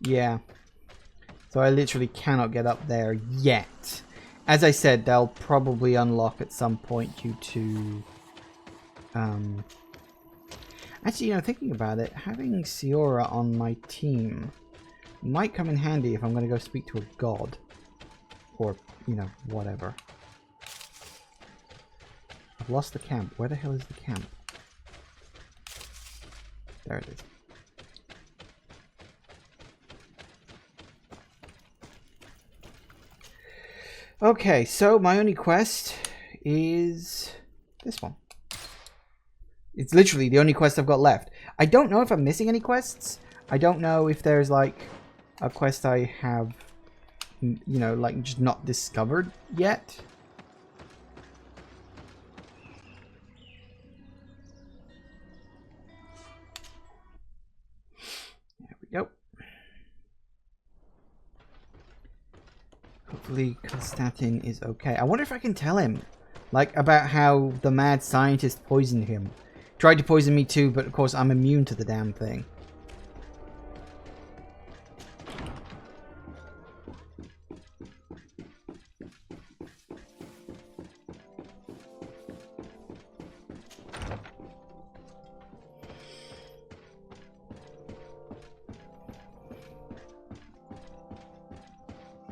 Yeah. So I literally cannot get up there yet. As I said, they'll probably unlock at some point due to... Actually, you know, thinking about it, having Siora on my team might come in handy if I'm going to go speak to a god. Or, you know, whatever. I've lost the camp. Where the hell is the camp? There it is. Okay, so my only quest is this one. It's literally the only quest I've got left. I don't know if I'm missing any quests. I don't know if there's like a quest I have, you know, like just not discovered yet. There we go. Hopefully Konstantin is okay. I wonder if I can tell him, like, about how the mad scientist poisoned him. Tried to poison me too, but of course I'm immune to the damn thing.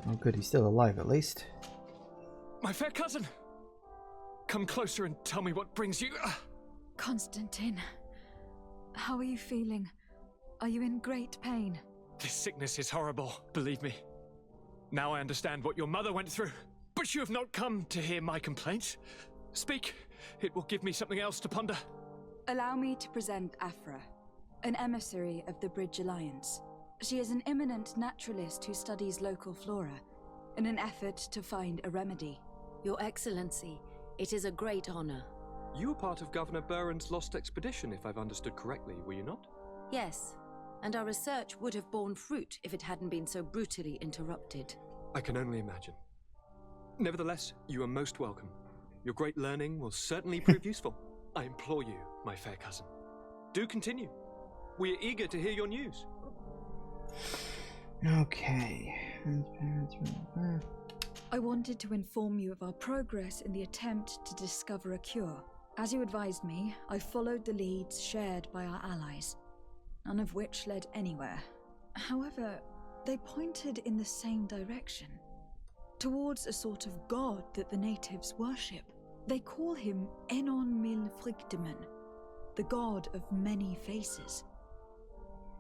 Oh good, he's still alive at least. My fair cousin! Come closer and tell me what brings you... Constantine, how are you feeling? Are you in great pain? This sickness is horrible, believe me. Now I understand what your mother went through. But you have not come to hear my complaints. Speak, it will give me something else to ponder. Allow me to present Afra, an emissary of the Bridge Alliance. She is an eminent naturalist who studies local flora, in an effort to find a remedy. Your Excellency, it is a great honor. You were part of Governor Buren's lost expedition, if I've understood correctly, were you not? Yes, and our research would have borne fruit if it hadn't been so brutally interrupted. I can only imagine. Nevertheless, you are most welcome. Your great learning will certainly prove useful. I implore you, my fair cousin. Do continue. We are eager to hear your news. Okay. I wanted to inform you of our progress in the attempt to discover a cure. As you advised me, I followed the leads shared by our allies, none of which led anywhere. However, they pointed in the same direction, towards a sort of god that the natives worship. They call him Enon Mil Frichteman, the god of many faces.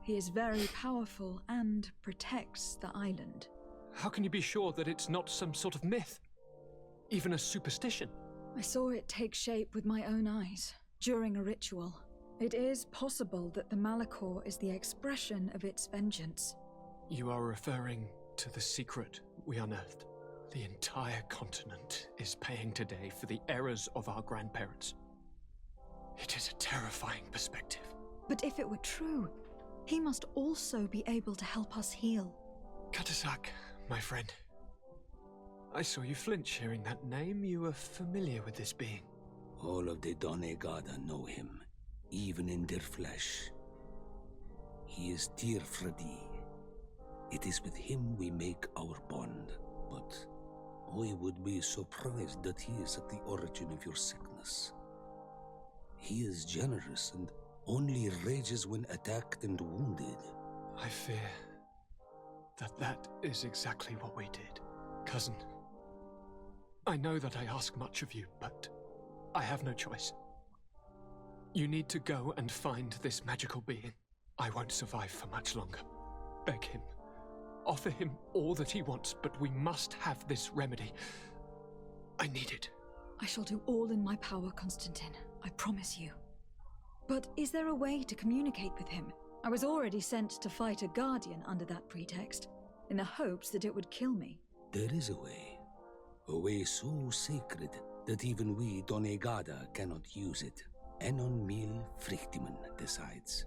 He is very powerful and protects the island. How can you be sure that it's not some sort of myth? Even a superstition? I saw it take shape with my own eyes, during a ritual. It is possible that the Malachor is the expression of its vengeance. You are referring to the secret we unearthed. The entire continent is paying today for the errors of our grandparents. It is a terrifying perspective. But if it were true, he must also be able to help us heal. Katasak, my friend. I saw you flinch hearing that name. You are familiar with this being. All of the Donegada know him, even in their flesh. He is Tir Fradi. It is with him we make our bond, but I would be surprised that he is at the origin of your sickness. He is generous and only rages when attacked and wounded. I fear that is exactly what we did. Cousin, I know that I ask much of you, but I have no choice. You need to go and find this magical being. I won't survive for much longer. Beg him. Offer him all that he wants, but we must have this remedy. I need it. I shall do all in my power, Constantine. I promise you. But is there a way to communicate with him? I was already sent to fight a guardian under that pretext, in the hopes that it would kill me. There is a way so sacred that even we Donegada cannot use it. Enon Mil Frichteman decides.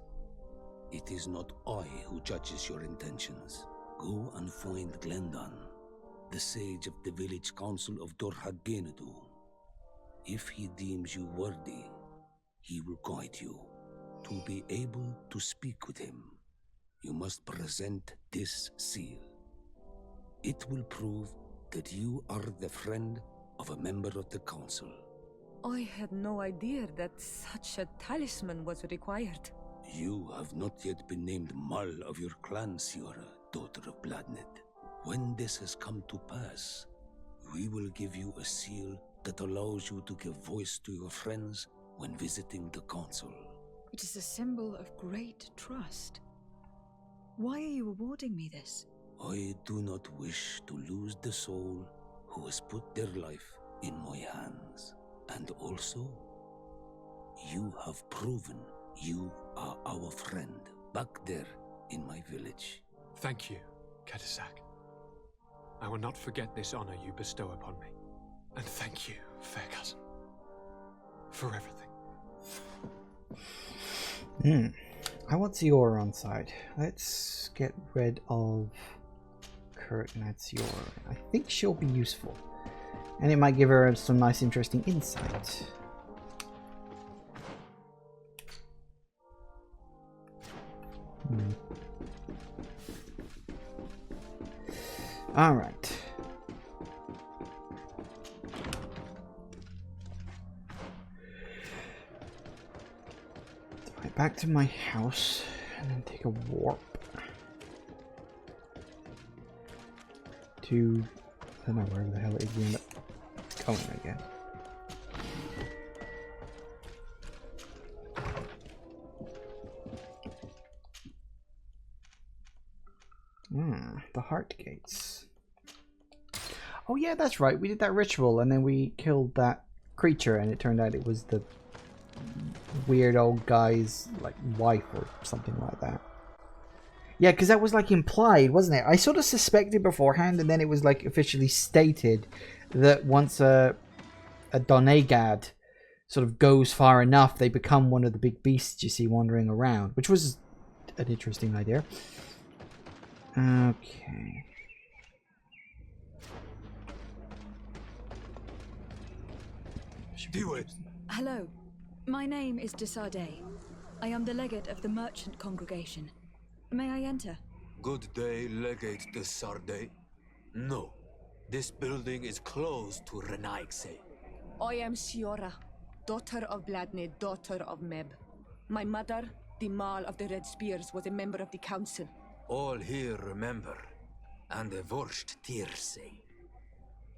It is not I who judges your intentions. Go and find Glendan, the sage of the village council of Dorhagenedu. If he deems you worthy, he will guide you. To be able to speak with him, you must present this seal. It will prove that you are the friend of a member of the council. I had no idea that such a talisman was required. You have not yet been named Mal of your clan, Siora, daughter of Bladned. When this has come to pass, we will give you a seal that allows you to give voice to your friends when visiting the council. It is a symbol of great trust. Why are you awarding me this? I do not wish to lose the soul who has put their life in my hands. And also, you have proven you are our friend back there in my village. Thank you, Katasak. I will not forget this honor you bestow upon me. And thank you, fair cousin, for everything. I want Siora on side. Let's get rid of Kurt and add Siora. I think she'll be useful. And it might give her some nice, interesting insight. Alright. Right, back to my house and then take a warp to, I don't know where the hell it is we end up going again. The heart gates. Oh yeah, that's right. We did that ritual and then we killed that creature and it turned out it was the weird old guy's like wife or something like that. Yeah, because that was like implied, wasn't it? I sort of suspected beforehand and then it was like officially stated that once a Donegad sort of goes far enough, they become one of the big beasts you see wandering around, which was an interesting idea. Okay. Do it. Hello, my name is Desardet. I am the legate of the merchant congregation. May I enter? Good day, Legate de Sarde. No, this building is closed to Renaigse. I am Siora, daughter of Bladned, daughter of Meb. My mother, the Mal of the Red Spears, was a member of the council. All here remember, and the Vorsht Tirse.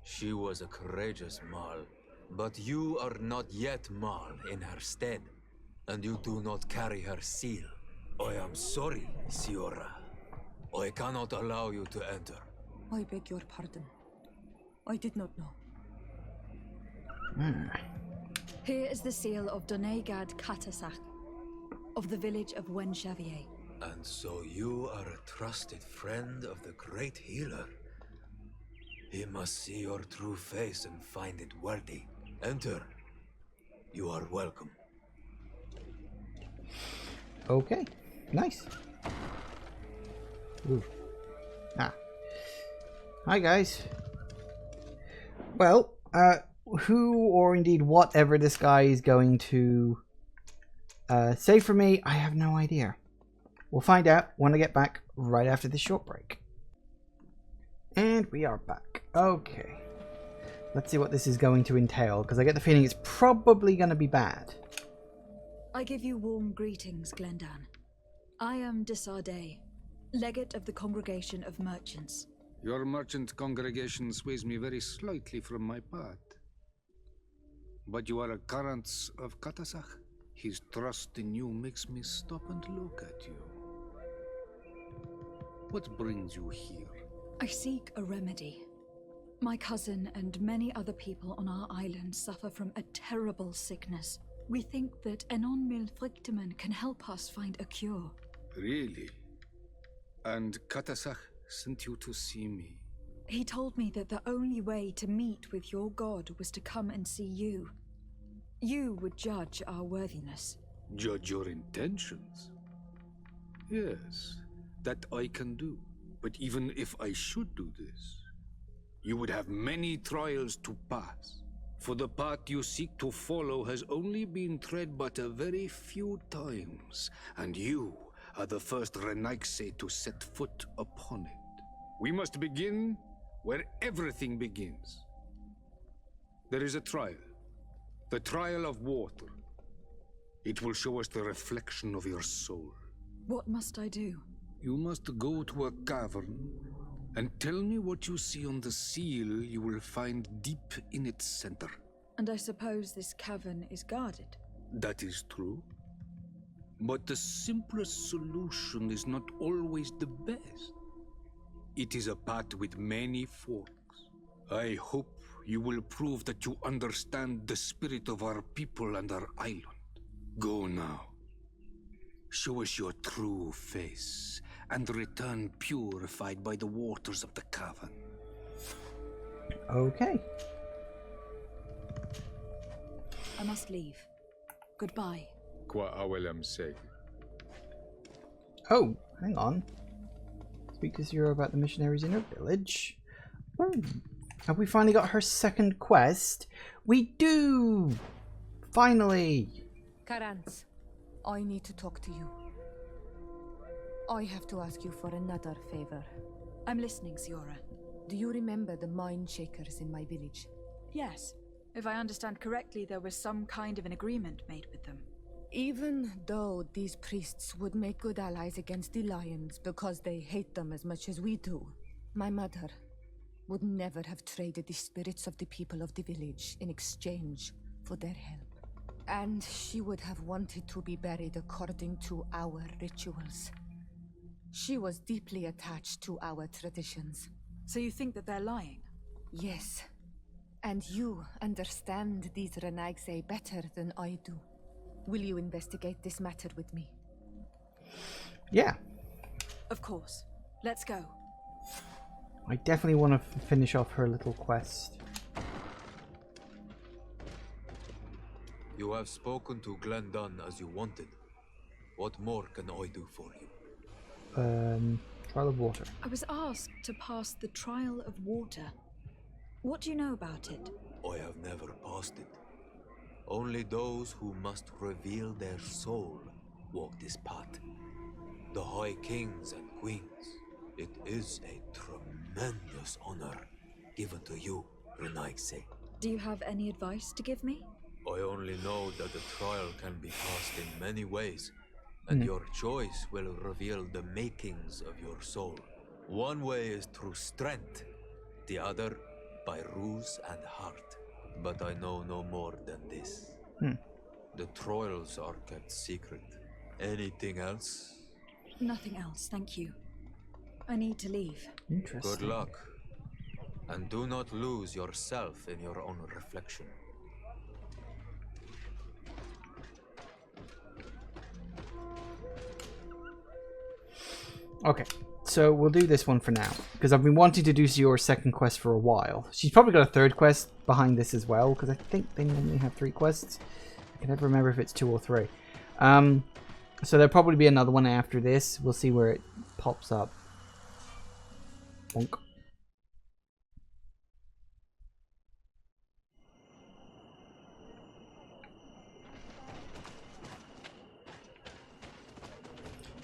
She was a courageous Mal, but you are not yet Mal in her stead, and you do not carry her seal. I am sorry, Siora. I cannot allow you to enter. I beg your pardon. I did not know. Here is the seal of Donegad Katasak, of the village of Wenchavier. And so you are a trusted friend of the great healer. He must see your true face and find it worthy. Enter. You are welcome. Okay, nice. Ooh. Hi guys. Well, who or indeed whatever this guy is going to say for me, I have no idea. We'll find out when I get back right after this short break. And we are back. Okay. Let's see what this is going to entail, because I get the feeling it's probably going to be bad. I give you warm greetings, Glendan. I am Desardet, legate of the Congregation of Merchants. Your merchant congregation sways me very slightly from my path. But you are a current of Katasak. His trust in you makes me stop and look at you. What brings you here? I seek a remedy. My cousin and many other people on our island suffer from a terrible sickness. We think that Enon Milfrichteman can help us find a cure. Really? And Katasak sent you to see me? He told me that the only way to meet with your god was to come and see you. You would judge our worthiness. Judge your intentions? Yes, that I can do. But even if I should do this, you would have many trials to pass. For the path you seek to follow has only been tread but a very few times, and you are the first Renaigse to set foot upon it. We must begin where everything begins. There is a trial. The trial of water. It will show us the reflection of your soul. What must I do? You must go to a cavern and tell me what you see on the seal you will find deep in its center. And I suppose this cavern is guarded? That is true. But the simplest solution is not always the best. It is a path with many forks. I hope you will prove that you understand the spirit of our people and our island. Go now. Show us your true face, and return purified by the waters of the cavern. Okay. I must leave. Goodbye. Qua awelem seg. Oh, hang on. Speak to Zero about the missionaries in her village. Have we finally got her second quest? We do! Finally! Karans, I need to talk to you. I have to ask you for another favor. I'm listening, Ziora. Do you remember the mind shakers in my village? Yes. If I understand correctly, there was some kind of an agreement made with them. Even though these priests would make good allies against the Lions because they hate them as much as we do, my mother would never have traded the spirits of the people of the village in exchange for their help. And she would have wanted to be buried according to our rituals. She was deeply attached to our traditions. So you think that they're lying? Yes. And you understand these Renaigse better than I do. Will you investigate this matter with me? Yeah. Of course. Let's go. I definitely want to finish off her little quest. You have spoken to Glendon as you wanted. What more can I do for you? Trial of water. I was asked to pass the trial of water. What do you know about it? I have never passed it. Only those who must reveal their soul walk this path. The High Kings and Queens. It is a tremendous honor given to you, Renaigse. Do you have any advice to give me? I only know that the trial can be passed in many ways, and your choice will reveal the makings of your soul. One way is through strength, the other by ruse and heart. But I know no more than this. The trials are kept secret. Anything else? Nothing else, thank you. I need to leave. Interesting. Good luck. And do not lose yourself in your own reflection. Okay, so we'll do this one for now, because I've been wanting to do your second quest for a while. She's probably got a third quest behind this as well, because I think they normally have 3 quests. I can never remember if it's 2 or 3. So there'll probably be another one after this. We'll see where it pops up. Bonk.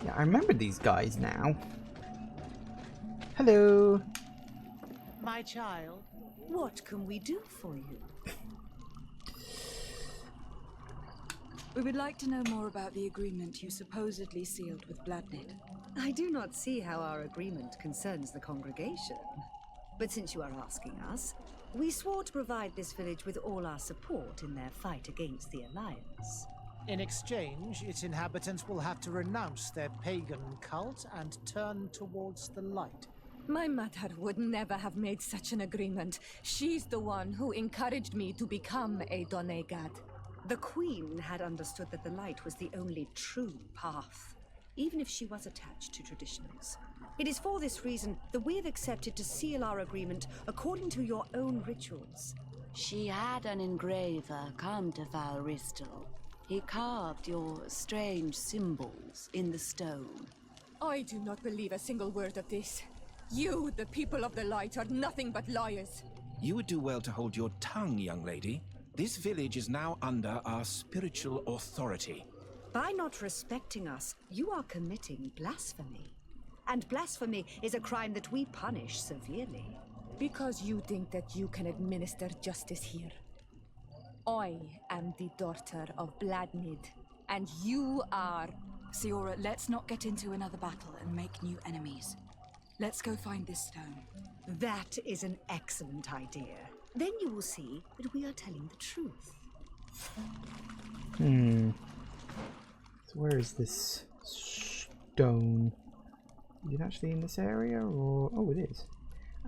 Yeah, I remember these guys now. Hello. My child, what can we do for you? We would like to know more about the agreement you supposedly sealed with Bladnid. I do not see how our agreement concerns the congregation. But since you are asking us, we swore to provide this village with all our support in their fight against the Alliance. In exchange, its inhabitants will have to renounce their pagan cult and turn towards the light. My mother would never have made such an agreement. She's the one who encouraged me to become a Donegad. The Queen had understood that the light was the only true path, even if she was attached to traditionals. It is for this reason that we have accepted to seal our agreement according to your own rituals. She had an engraver come to Val Ristel. He carved your strange symbols in the stone. I do not believe a single word of this. You, the people of the light, are nothing but liars. You would do well to hold your tongue, young lady. This village is now under our spiritual authority. By not respecting us, you are committing blasphemy. And blasphemy is a crime that we punish severely. Because you think that you can administer justice here. I am the daughter of Vladimir, and you are... Siora, let's not get into another battle and make new enemies. Let's go find this stone. That is an excellent idea. Then you will see that we are telling the truth. So where is this stone? Is it actually in this area, or... Oh, it is.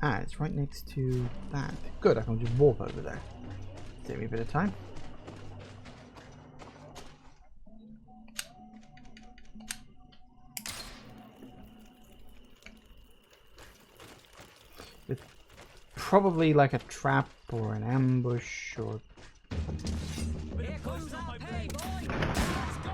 Ah, it's right next to that. Good, I can just walk over there. Save me a bit of time. It's probably like a trap or an ambush or... Here comes our pay, boy! Let's go!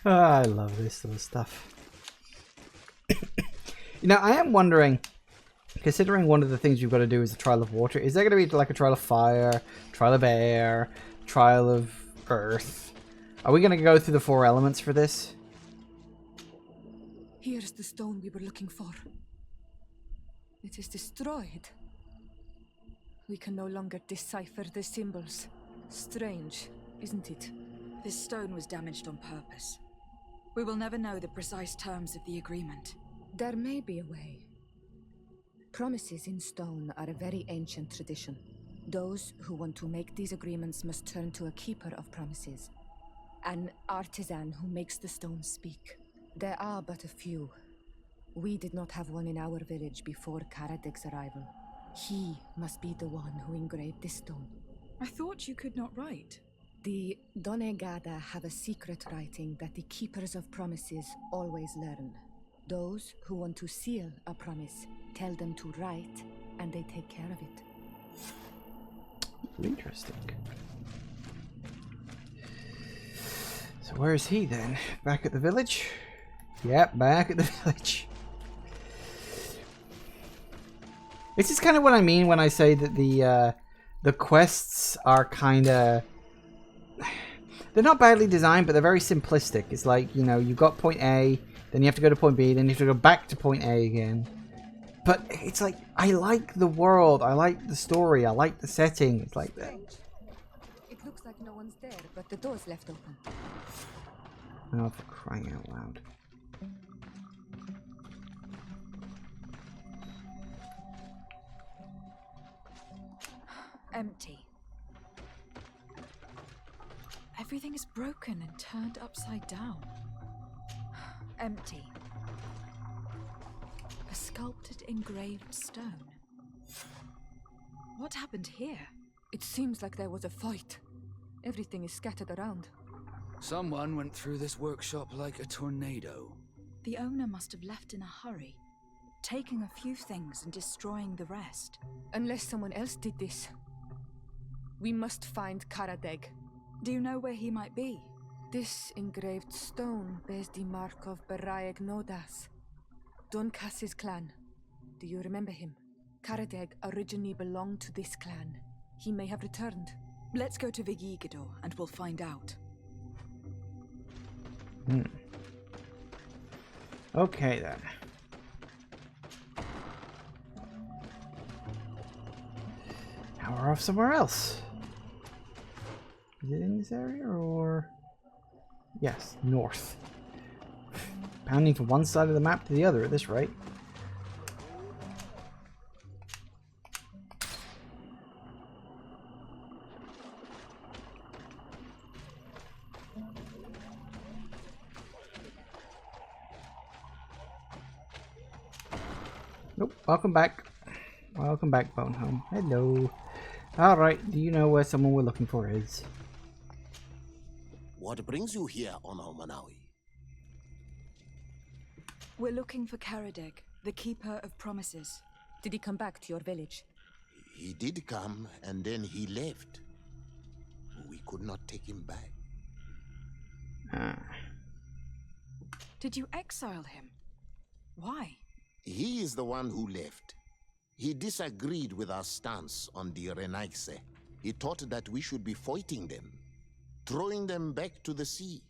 I love this sort of stuff. You know, I am wondering, considering one of the things you've got to do is a trial of water, is there going to be like a trial of fire, trial of air, trial of earth? Are we going to go through the 4 elements for this? Here's the stone we were looking for. It is destroyed. We can no longer decipher the symbols. Strange, isn't it? This stone was damaged on purpose. We will never know the precise terms of the agreement. There may be a way. Promises in stone are a very ancient tradition. Those who want to make these agreements must turn to a keeper of promises. An artisan who makes the stone speak. There are but a few. We did not have one in our village before Karadek's arrival. He must be the one who engraved this stone. I thought you could not write. The Donegada have a secret writing that the keepers of promises always learn. Those who want to seal a promise tell them to write, and they take care of it. Interesting. So where is he then? Back at the village? Yep, back at the village. This is kind of what I mean when I say that the quests are kind of... They're not badly designed, but they're very simplistic. It's like, you know, you've got point A, then you have to go to point B, then you have to go back to point A again. But it's like, I like the world, I like the story, I like the setting. It's like that. It looks like no one's there, but the door's left open. Oh, for crying out loud. Empty. Everything is broken and turned upside down. Empty. A sculpted, engraved stone. What happened here? It seems like there was a fight. Everything is scattered around. Someone went through this workshop like a tornado. The owner must have left in a hurry, taking a few things and destroying the rest. Unless someone else did this. We must find Karadeg. Do you know where he might be? This engraved stone bears the mark of Baraeg Nodas, Donkas's clan. Do you remember him? Karadeg originally belonged to this clan. He may have returned. Let's go to Vigigado and we'll find out. Okay then. Now we're off somewhere else. Is it in this area or... Yes, north. Pounding from one side of the map to the other at this rate. Nope, welcome back. Welcome back, Bone Home. Hello. Alright, do you know where someone we're looking for is? What brings you here, Ono Manawi? We're looking for Karadeg, the Keeper of Promises. Did he come back to your village? He did come, and then he left. We could not take him back. Did you exile him? Why? He is the one who left. He disagreed with our stance on the Renaigse. He thought that we should be fighting them, throwing them back to the sea.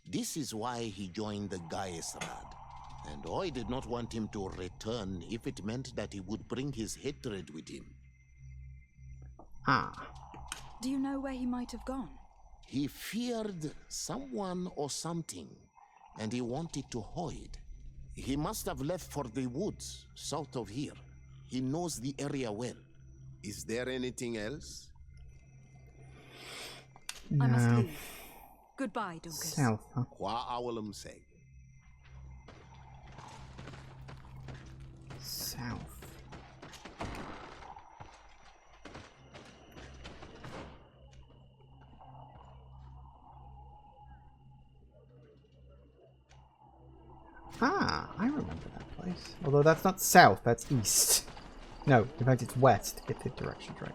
This is why he joined the Gaesrad. And I did not want him to return if it meant that he would bring his hatred with him. Ah. Do you know where he might have gone? He feared someone or something, and he wanted to hide. He must have left for the woods, south of here. He knows the area well. Is there anything else? No. I must leave. Goodbye, Duncan. South, huh? Qua awalum seg. South. Ah, I remember that place. Although that's not south, that's east. No, in fact it's west. Get the directions right.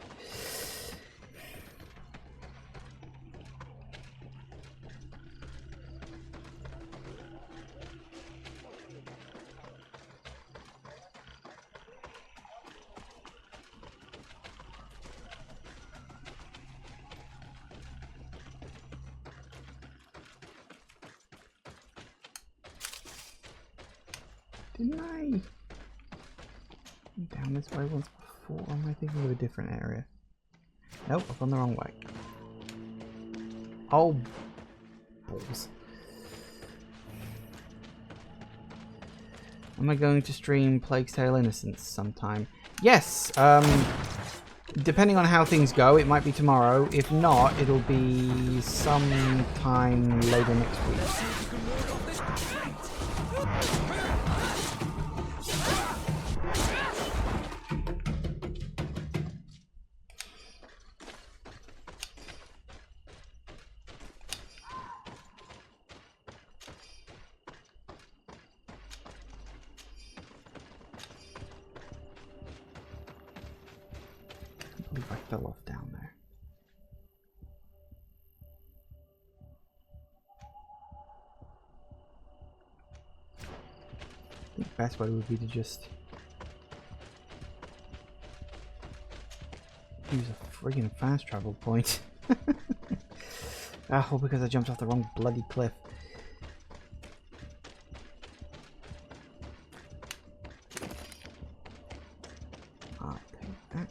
Didn't I down this way once before? Or am I thinking of a different area? Nope, I've gone the wrong way. Oh, balls. Am I going to stream Plague's Tale Innocence sometime? Yes! Depending on how things go, it might be tomorrow. If not, it'll be sometime later next week. I fell off down there. I think the best way would be to just use a friggin' fast travel point. Oh, because I jumped off the wrong bloody cliff. I'll take that.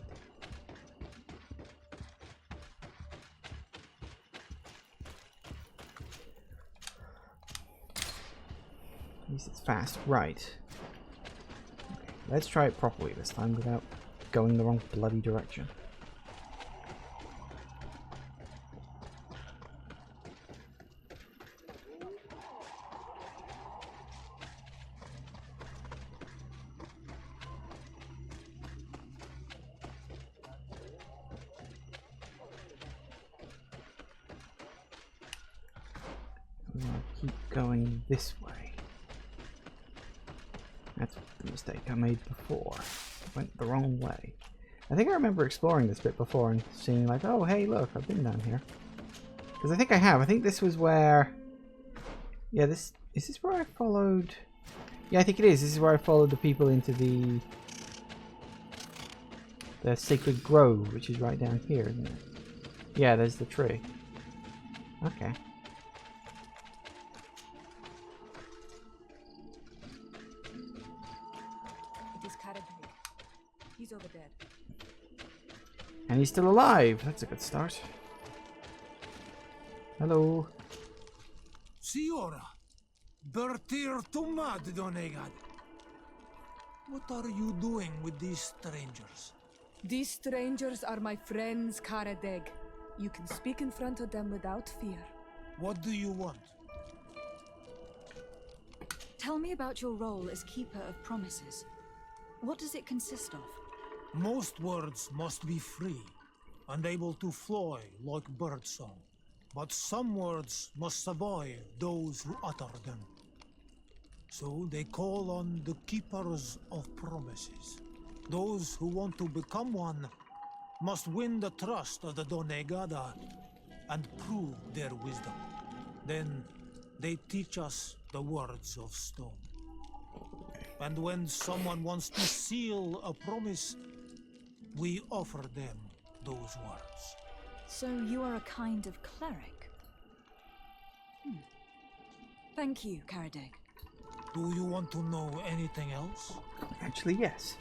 At least it's fast. Right. Okay, let's try it properly this time without going the wrong bloody direction. Keep going this way. That's the mistake I made before. I went the wrong way. I think I remember exploring this bit before and seeing like, oh hey look, I've been down here. Because I think I have. I think this was where... Yeah, is this where I followed... Yeah, I think it is. This is where I followed the people into the Sacred Grove, which is right down here, isn't it? Yeah, there's the tree. Okay. He's over there. And he's still alive. That's a good start. Hello. Siora, Bertir Tumad Donegad. What are you doing with these strangers? These strangers are my friends, Karadeg. You can speak in front of them without fear. What do you want? Tell me about your role as Keeper of Promises. What does it consist of? Most words must be free and able to fly like birdsong. But some words must survive those who utter them. So they call on the Keepers of Promises. Those who want to become one must win the trust of the Donegada and prove their wisdom. Then they teach us the words of stone. And when someone wants to seal a promise, we offer them those words. So you are a kind of cleric? Thank you, Karadeg. Do you want to know anything else? Actually, yes.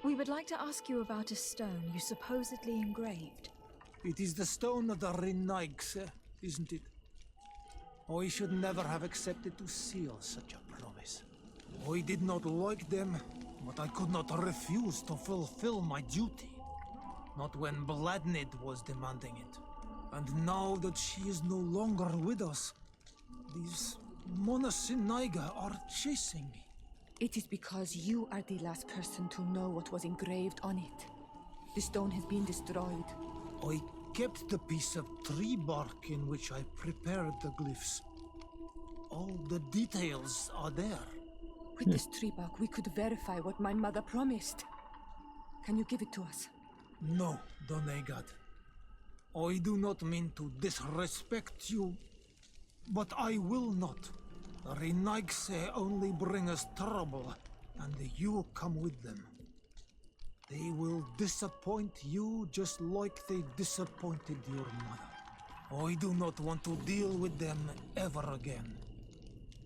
We would like to ask you about a stone you supposedly engraved. It is the stone of the Renaigse, isn't it? I should never have accepted to seal such a promise. I did not like them, but I could not refuse to fulfill my duty. Not when Bladnid was demanding it. And now that she is no longer with us, these Monasinaiga are chasing me. It is because you are the last person to know what was engraved on it. The stone has been destroyed. I kept the piece of tree bark in which I prepared the glyphs. All the details are there. With this tree bark, we could verify what my mother promised. Can you give it to us? No, Donegad. I do not mean to disrespect you, but I will not. The Renaigse only bring us trouble, and you come with them. They will disappoint you just like they disappointed your mother. I do not want to deal with them ever again.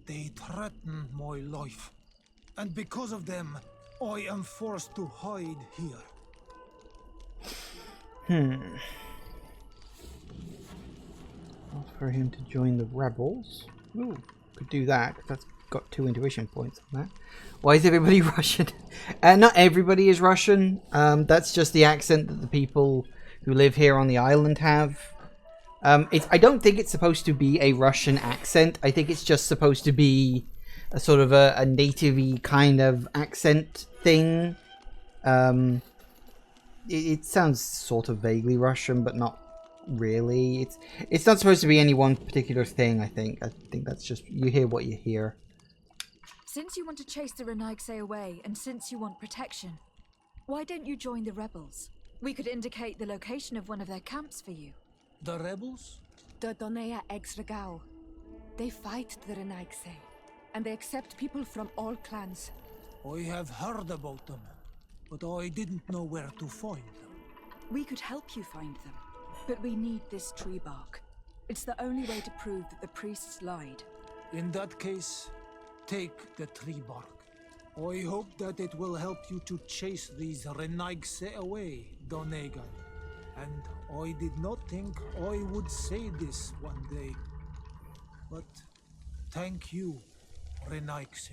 They threaten my life, and because of them, I am forced to hide here. For him to join the rebels. Ooh, could do that. That's got 2 intuition points on that. Why is everybody Russian? Not everybody is Russian. That's just the accent that the people who live here on the island have. I don't think it's supposed to be a Russian accent. I think it's just supposed to be a sort of a native-y kind of accent thing. It sounds sort of vaguely Russian, but not really. It's not supposed to be any one particular thing. I think that's just, you hear what you hear. Since you want to chase the Renaigse away, and since you want protection, why don't you join the rebels? We could indicate the location of one of their camps for you. The rebels? The Donea Exregao. They fight the Renaigse, and they accept people from all clans. I have heard about them, but I didn't know where to find them. We could help you find them, but we need this tree bark. It's the only way to prove that the priests lied. In that case, take the tree bark. I hope that it will help you to chase these Renaigse away, Donegan. And I did not think I would say this one day. But thank you, Renaigse.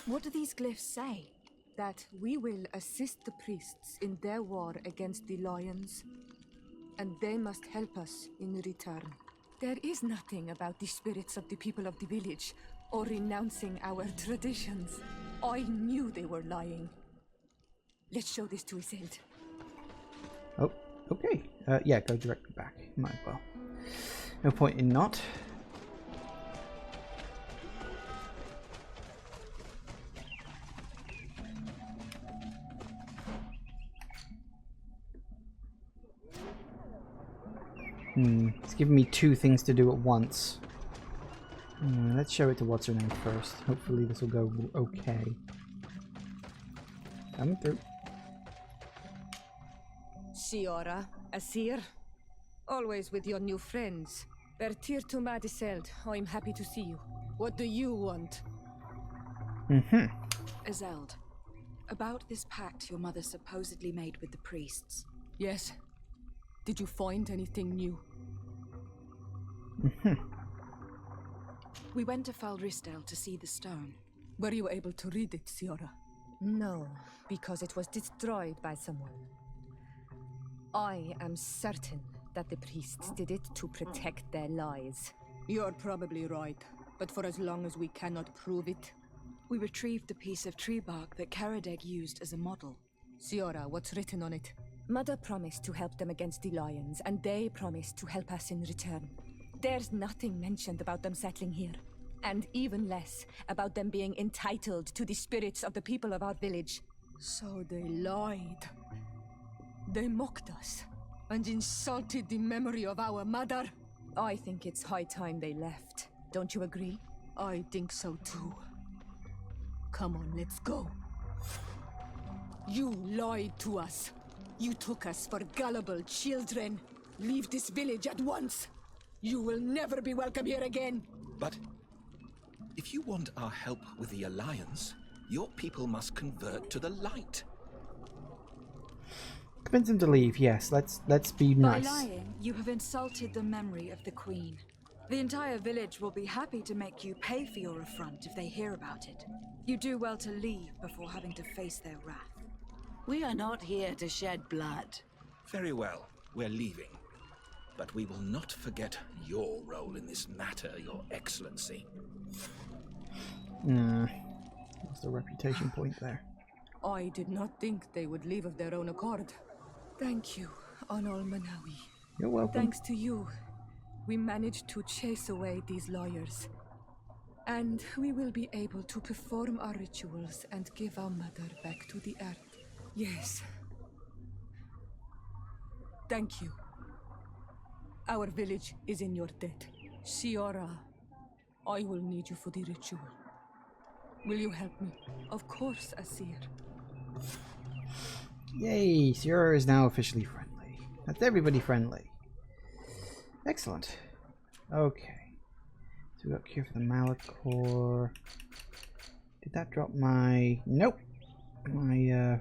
What do these glyphs say? That we will assist the priests in their war against the lions, and they must help us in return. There is nothing about the spirits of the people of the village, or renouncing our traditions. I knew they were lying. Let's show this to Isilde. Oh, okay. Yeah, go directly back. Might as well. No point in not. It's giving me 2 things to do at once. Let's show it to what's her name first. Hopefully this will go okay. Coming through. Siora, Asir. Always with your new friends. Bertir to Madiseld, I'm happy to see you. What do you want? Azeld, about this pact your mother supposedly made with the priests. Yes. Did you find anything new? We went to Falristel to see the stone. Were you able to read it, Siora? No, because it was destroyed by someone. I am certain that the priests did it to protect their lies. You're probably right, but for as long as we cannot prove it... We retrieved the piece of tree bark that Karadeg used as a model. Siora, what's written on it? Mother promised to help them against the lions, and they promised to help us in return. There's nothing mentioned about them settling here, and even less about them being entitled to the spirits of the people of our village. So they lied. They mocked us, and insulted the memory of our mother. I think it's high time they left. Don't you agree? I think so too. Come on, let's go. You lied to us. You took us for gullible children. Leave this village at once. You will never be welcome here again. But if you want our help with the Alliance, your people must convert to the light. Convince him to leave, yes. Let's be nice. By lying, you have insulted the memory of the Queen. The entire village will be happy to make you pay for your affront if they hear about it. You do well to leave before having to face their wrath. We are not here to shed blood. Very well, we're leaving. But we will not forget your role in this matter, Your Excellency. What's the reputation point there? I did not think they would leave of their own accord. Thank you, Anol Manawi. You're welcome. Thanks to you, we managed to chase away these lawyers. And we will be able to perform our rituals and give our mother back to the earth. Yes. Thank you. Our village is in your debt. Shiora, I will need you for the ritual. Will you help me? Of course, Asir. Yay, Sierra is now officially friendly. That's everybody friendly. Excellent. Okay. So we got here for the Malachor. Did that drop my... Nope. My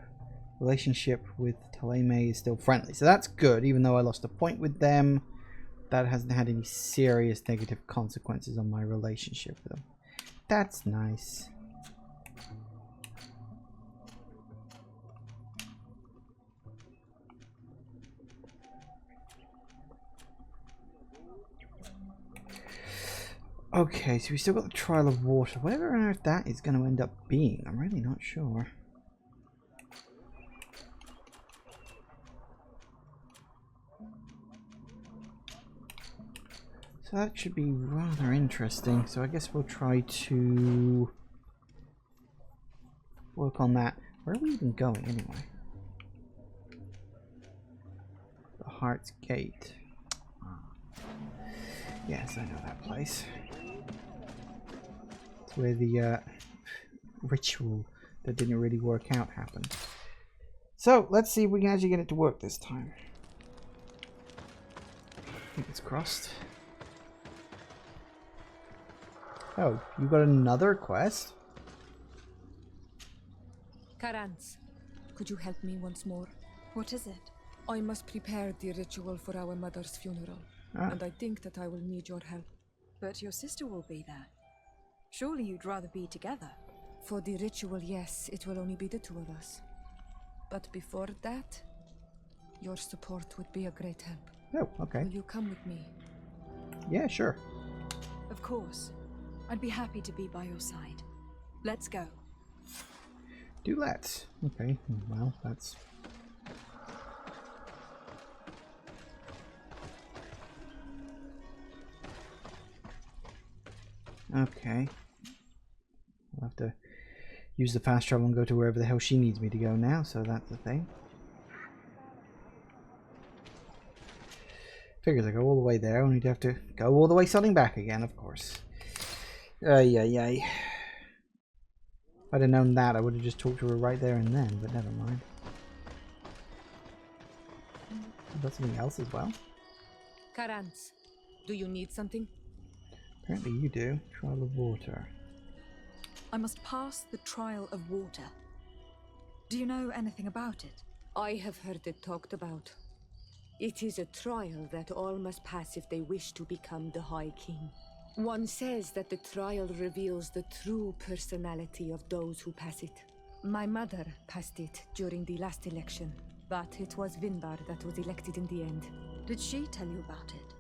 relationship with Taleme is still friendly. So that's good, even though I lost a point with them. That hasn't had any serious negative consequences on my relationship with them. That's nice. Okay, so we still got the Trial of Water. Whatever on earth that is going to end up being, I'm really not sure. So that should be rather interesting. So I guess we'll try to work on that. Where are we even going anyway? The Heart's Gate. Yes, I know that place. It's where the ritual that didn't really work out happened. So let's see if we can actually get it to work this time. I think it's crossed. Oh, you got another quest? Karans, could you help me once more? What is it? I must prepare the ritual for our mother's funeral. And I think that I will need your help. But your sister will be there. Surely you'd rather be together. For the ritual, yes, it will only be the two of us. But before that, your support would be a great help. Oh, okay. Will you come with me? Yeah, sure. Of course. I'd be happy to be by your side. Let's go. Do let's. Okay, well, that's... Okay. I'll have to use the fast travel and go to wherever the hell she needs me to go now, so that's the thing. Figures I go all the way there, only to have to go all the way something back again, of course. If I'd have known that, I would have just talked to her right there and then, but never mind. I've got something else as well. Karans, do you need something? Apparently you do. Trial of Water. I must pass the trial of water. Do you know anything about it? I have heard it talked about. It is a trial that all must pass if they wish to become the High King. One says that the trial reveals the true personality of those who pass it. My mother passed it during the last election, but it was Vinbar that was elected in the end. Did she tell you about it?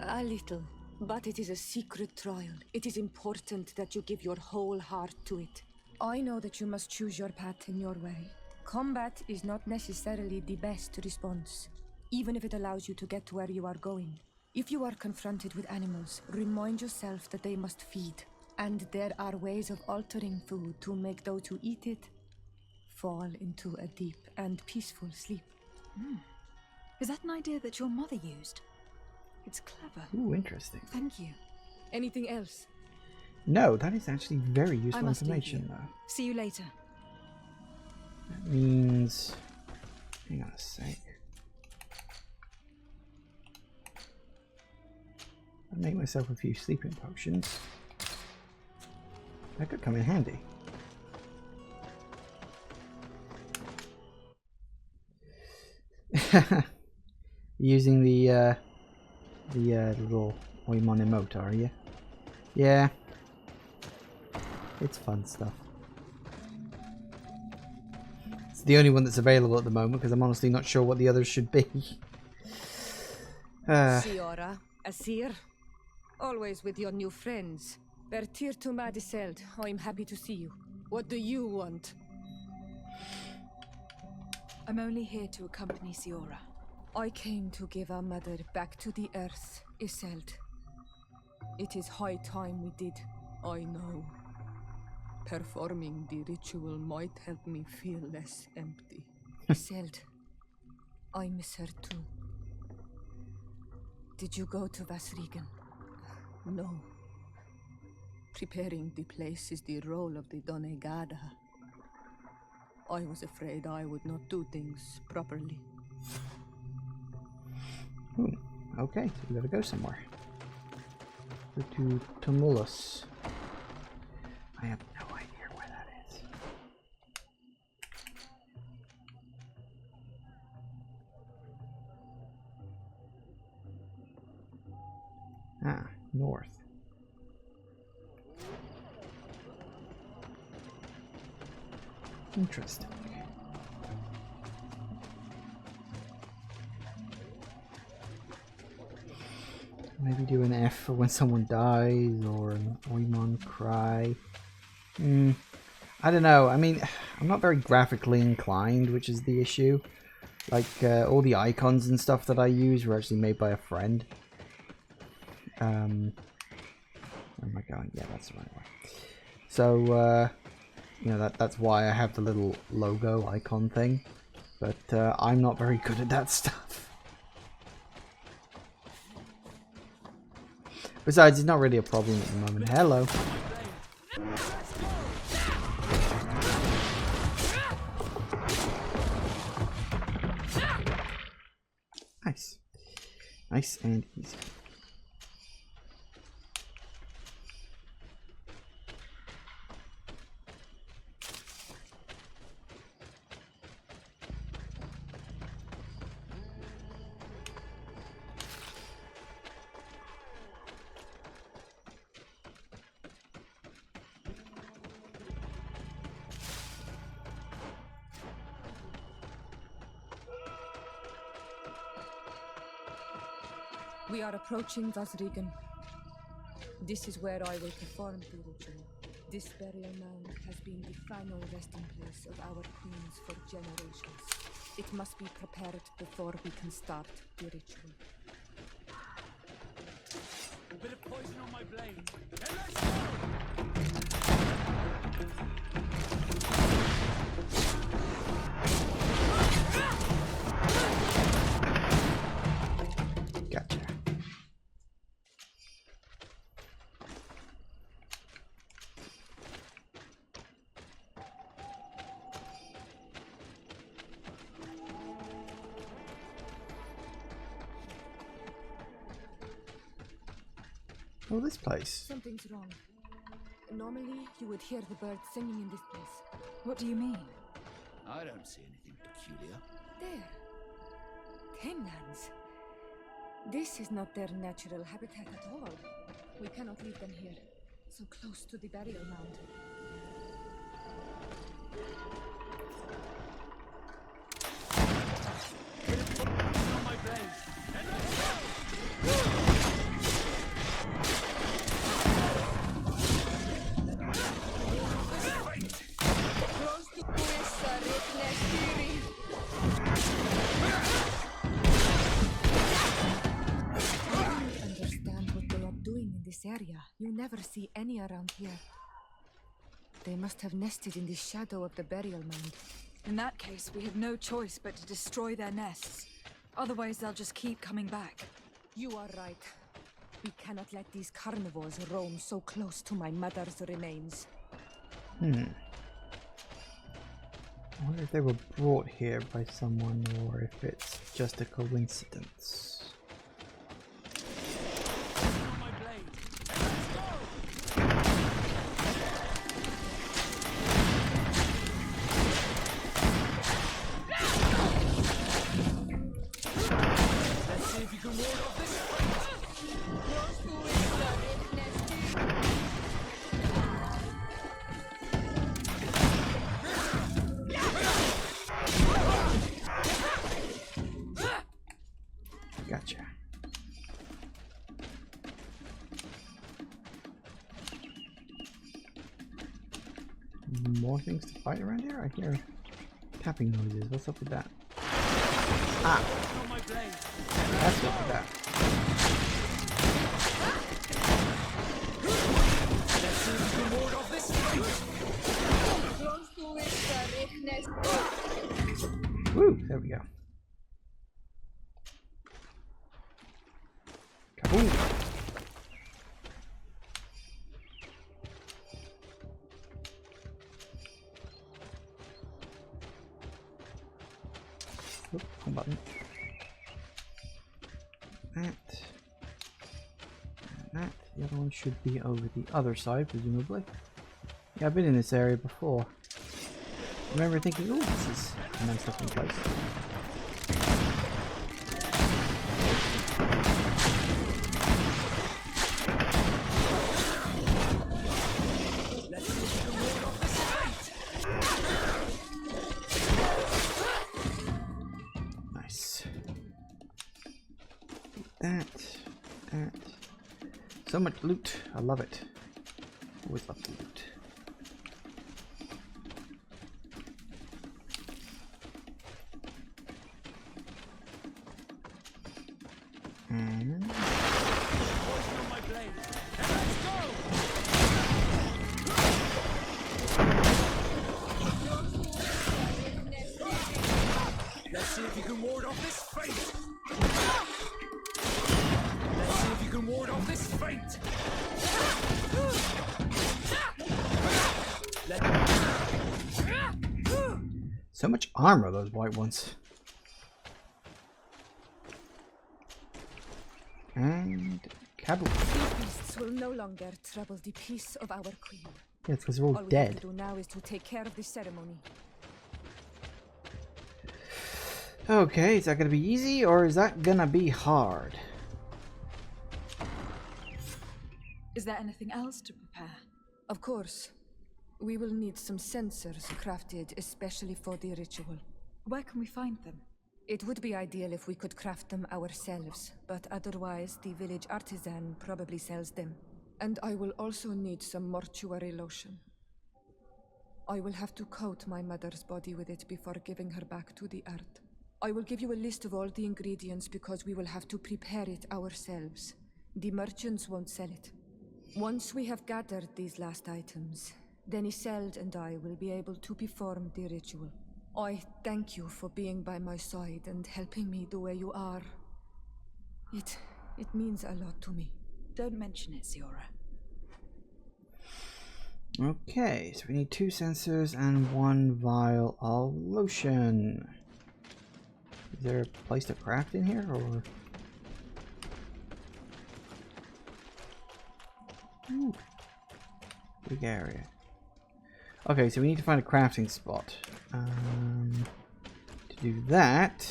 A little, but it is a secret trial. It is important that you give your whole heart to it. I know that you must choose your path in your way. Combat is not necessarily the best response, even if it allows you to get to where you are going. If you are confronted with animals, remind yourself that they must feed, and there are ways of altering food to make those who eat it fall into a deep and peaceful sleep. Is that an idea that your mother used? It's clever. Ooh, interesting. Thank you. Anything else? No, that is actually very I useful must leave information, you. though. See you later. That means... Hang on a sec. I'll make myself a few sleeping potions. That could come in handy. Using the little Oimon emote, are you? Yeah. It's fun stuff. It's the only one that's available at the moment because I'm honestly not sure what the others should be. Siora, Asir, always with your new friends. Bertir to Madiseld, I'm happy to see you. What do you want? I'm only here to accompany Siora. I came to give our mother back to the earth, Iselt. It is high time we did, I know. Performing the ritual might help me feel less empty. Iselt, I miss her too. Did you go to Vasrigan? No. Preparing the place is the role of the Donegada. I was afraid I would not do things properly. Okay, so we gotta go somewhere. Go to Tumulus. I have no idea where that is. Ah, north. Interesting. Maybe do an F for when someone dies, or an Oimon cry. I don't know. I mean, I'm not very graphically inclined, which is the issue. Like, all the icons and stuff that I use were actually made by a friend. Where am I going? Yeah, that's the right way. So, you know, that's why I have the little logo icon thing. But I'm not very good at that stuff. Besides, it's not really a problem at the moment. Hello. Nice. Nice and easy. We are approaching Vasrigan. This is where I will perform the ritual. This burial mound has been the final resting place of our queens for generations. It must be prepared before we can start the ritual. A bit of poison on my blade. Gotcha. Oh, this place. Something's wrong. Normally, you would hear the birds singing in this place. What do you mean? I don't see anything peculiar. There. Tenlands. This is not their natural habitat at all. We cannot leave them here, so close to the burial mound. On my blade. Understand what they are doing in this area. You never see any around here. They must have nested in the shadow of the burial mound. In that case, we have no choice but to destroy their nests. Otherwise, they'll just keep coming back. You are right. We cannot let these carnivores roam so close to my mother's remains. I wonder if they were brought here by someone or if it's just a coincidence. Gotcha. More things to fight around here? I hear tapping noises. What's up with that? Ah! That's what's with that. Woo! There we go. Kaboom! Oop, wrong button. That. And that. The other one should be over the other side, presumably. Yeah, I've been in this area before. I remember thinking, oh, this is a nice looking place. Nice. That. So much loot. I love it. Always love the loot. And let's see if you can ward off this fate. Let's see if you can ward off this fate. so much armor, those white ones. And Kaboom. These beasts will no longer trouble the peace of our queen. Yeah, it's because they're all we dead. have to do now is to take care of the ceremony. Okay, is that gonna be easy or is that gonna be hard? Is there anything else to prepare? Of course. We will need some sensors crafted especially for the ritual. Where can we find them? It would be ideal if we could craft them ourselves, but otherwise the village artisan probably sells them. And I will also need some mortuary lotion. I will have to coat my mother's body with it before giving her back to the earth. I will give you a list of all the ingredients because we will have to prepare it ourselves. The merchants won't sell it. Once we have gathered these last items, then Isolde and I will be able to perform the ritual. I thank you for being by my side and helping me the way you are. It means a lot to me. Don't mention it, Ziora. Okay, so we need 2 sensors and 1 vial of lotion. Is there a place to craft in here, or? Ooh. Big area. Okay, so we need to find a crafting spot. To do that,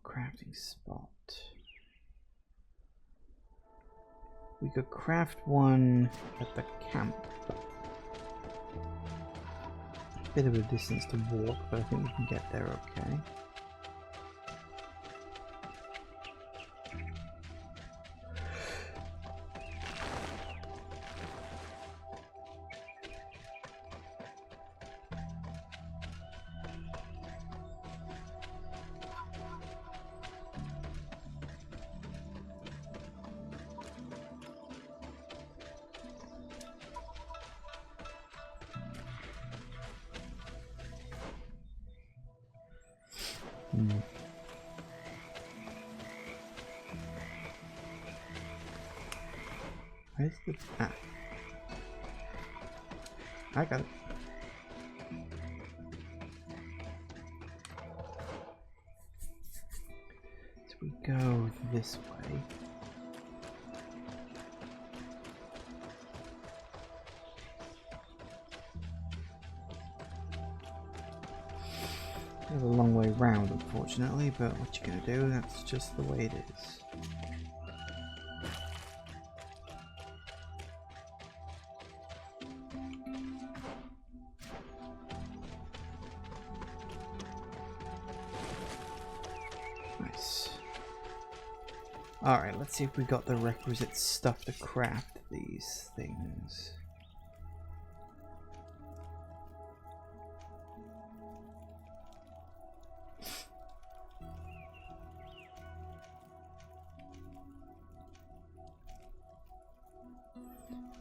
crafting spot. We could craft one at the camp. Bit of a distance to walk, but I think we can get there okay. Where's the... Ah. I got it. So we go this way. There's a long way round, unfortunately, but what you gonna do? That's just the way it is. Nice. Alright, let's see if we got the requisite stuff to craft these things.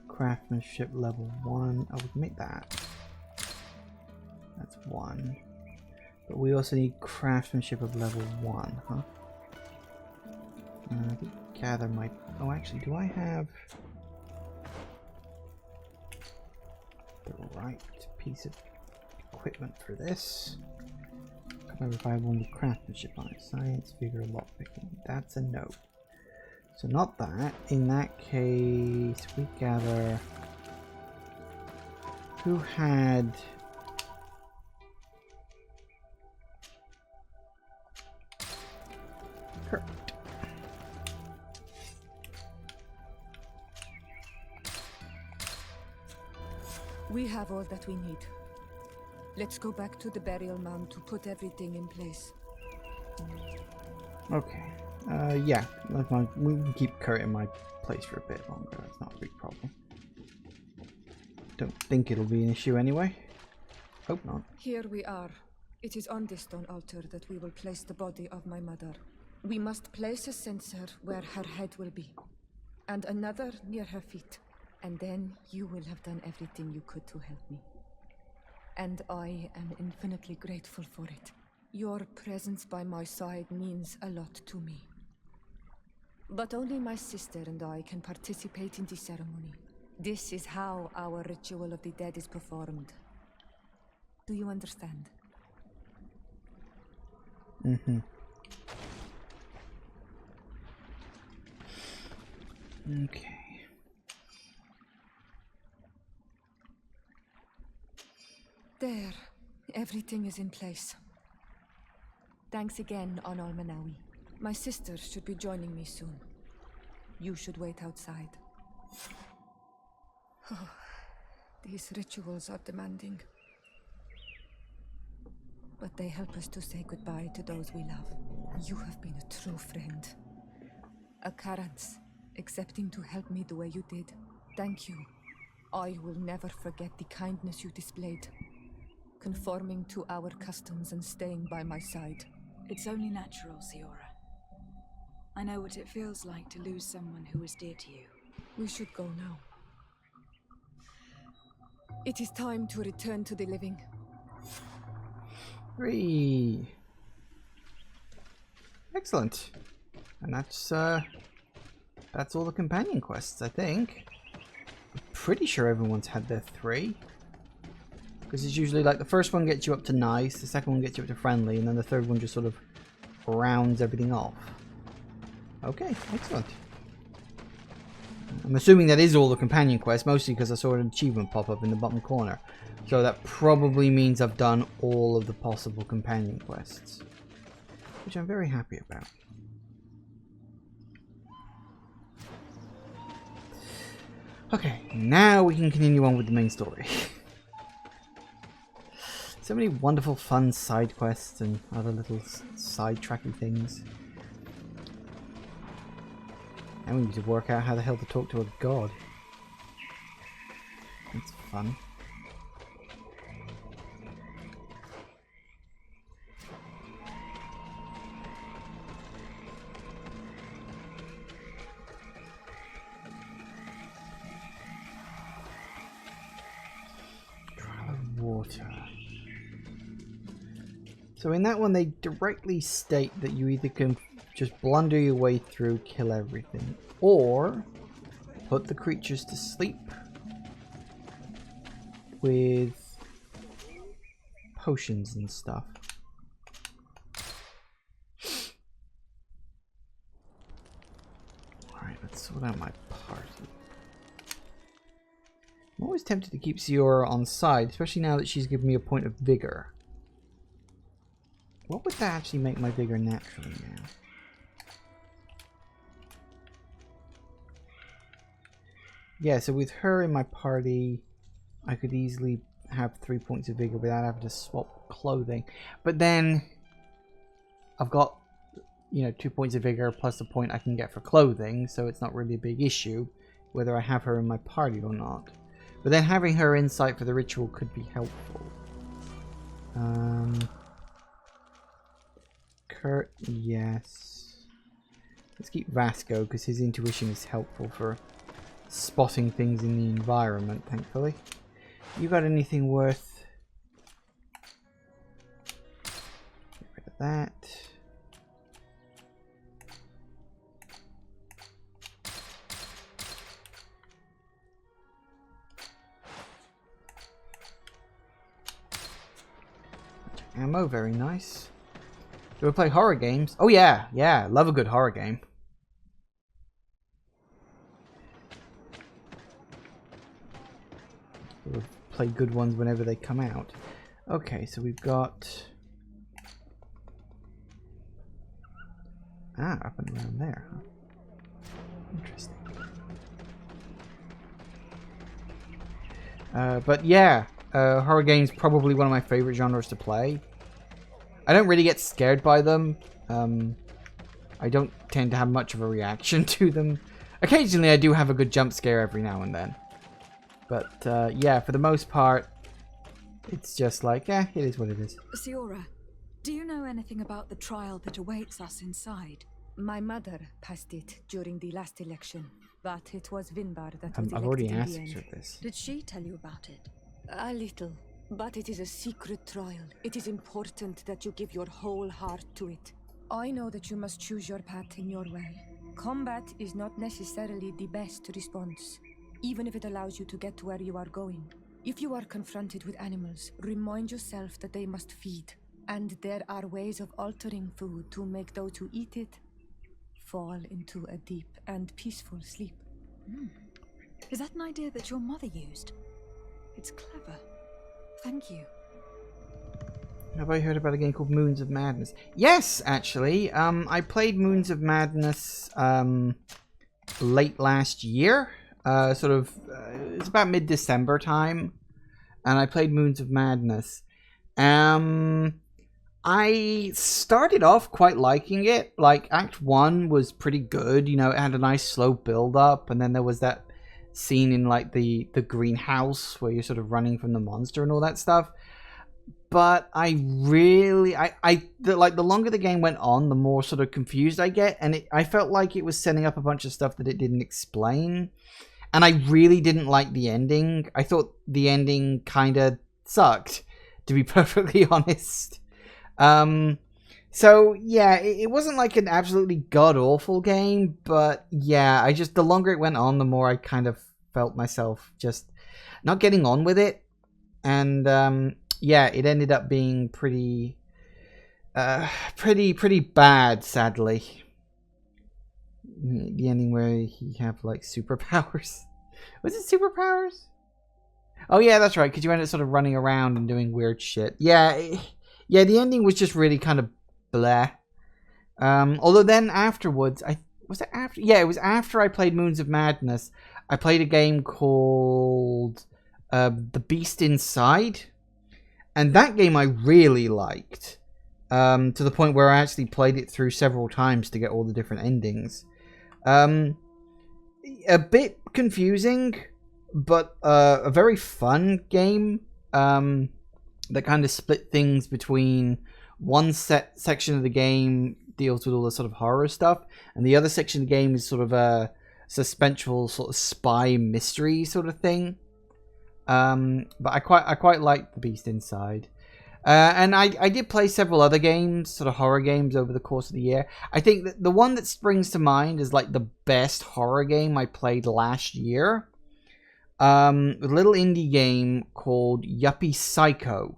Craftsmanship level 1. Oh, we can make that. That's 1. But we also need craftsmanship of level 1, huh? Gather my... Oh, actually, do I have the right piece of equipment for this? However, if I have one with craftsmanship on it. Science, vigor, lockpicking. That's a no. So not that. In that case, we gather... Who had... Kurt. We have all that we need. Let's go back to the burial mound to put everything in place. Okay. Yeah. That's fine. We can keep Kurt in my place for a bit longer. That's not a big problem. Don't think it'll be an issue anyway. Hope not. Here we are. It is on this stone altar that we will place the body of my mother. We must place a censer where her head will be, and another near her feet. And then you will have done everything you could to help me. And I am infinitely grateful for it. Your presence by my side means a lot to me. But only my sister and I can participate in the ceremony. This is how our ritual of the dead is performed. Do you understand? Mm-hmm. Okay. There. Everything is in place. Thanks again, Onol Manawi. My sister should be joining me soon. You should wait outside. Oh, these rituals are demanding. But they help us to say goodbye to those we love. You have been a true friend. A Karans, accepting to help me the way you did. Thank you. I will never forget the kindness you displayed. Conforming to our customs and staying by my side. It's only natural, Siora. I know what it feels like to lose someone who is dear to you. We should go now. It is time to return to the living. 3. Excellent. And that's all the companion quests, I think. I'm pretty sure everyone's had their 3. Because it's usually like the first one gets you up to nice, the second one gets you up to friendly, and then the third one just sort of rounds everything off. Okay, excellent. I'm assuming that is all the companion quests, mostly because I saw an achievement pop up in the bottom corner. So that probably means I've done all of the possible companion quests. Which I'm very happy about. Okay, now we can continue on with the main story. So many wonderful fun side quests and other little side tracky things. And we need to work out how the hell to talk to a god. That's fun. Trial of water. So in that one, they directly state that you either can just blunder your way through, kill everything, or put the creatures to sleep with potions and stuff. Alright, let's sort out my party. I'm always tempted to keep Siora on side, especially now that she's given me a point of vigor. What would that actually make my vigor naturally now? Yeah, so with her in my party, I could easily have 3 points of vigor without having to swap clothing. But then I've got, you know, 2 points of vigor plus the point I can get for clothing, so it's not really a big issue whether I have her in my party or not. But then having her insight for the ritual could be helpful. Kurt, yes. Let's keep Vasco because his intuition is helpful for spotting things in the environment, thankfully. You got anything worth? Get rid of that. Ammo, very nice. Do we play horror games? Oh yeah, yeah, love a good horror game. We'll play good ones whenever they come out. Okay, so we've got... Ah, up and around there, huh? Interesting. But yeah, horror games probably one of my favorite genres to play. I don't really get scared by them. I don't tend to have much of a reaction to them. Occasionally I do have a good jump scare every now and then. But yeah, for the most part, it's just like, it is what it is. Siora, do you know anything about the trial that awaits us inside? My mother passed it during the last election, but it was Vinbar that was I've already elected in asked the her end. this. Did she tell you about it? A little, but it is a secret trial. It is important that you give your whole heart to it. I know that you must choose your path in your way. Combat is not necessarily the best response, even if it allows you to get to where you are going. If you are confronted with animals, remind yourself that they must feed, and there are ways of altering food to make those who eat it fall into a deep and peaceful sleep. Is that an idea that your mother used? It's clever. Thank you. Have I heard about a game called Moons of Madness? Yes, actually. I played Moons of Madness late last year. It's about mid-December time. And I played Moons of Madness. I started off quite liking it. Like, Act 1 was pretty good. You know, it had a nice slow build-up. And then there was that scene in, like, the greenhouse where you're sort of running from the monster and all that stuff. But I really, the longer the game went on, the more sort of confused I get. And I felt like it was setting up a bunch of stuff that it didn't explain. And I really didn't like the ending. I thought the ending kind of sucked, to be perfectly honest. So, yeah, it wasn't like an absolutely god-awful game. But, yeah, the longer it went on, the more I kind of felt myself just not getting on with it. And, yeah, it ended up being pretty bad, sadly. The ending where he have like superpowers. Was it superpowers? Oh yeah, that's right. Because you end up sort of running around and doing weird shit. Yeah, the ending was just really kind of bleh. Although then afterwards, it was after I played Moons of Madness. I played a game called The Beast Inside. And that game I really liked, to the point where I actually played it through several times to get all the different endings. A bit confusing, but a very fun game that kind of split things between one section of the game deals with all the sort of horror stuff, and the other section of the game is sort of a suspenseful sort of spy mystery sort of thing. But I quite like The Beast Inside. And I did play several other games, sort of horror games over the course of the year. I think that the one that springs to mind is like the best horror game I played last year. A little indie game called Yuppie Psycho.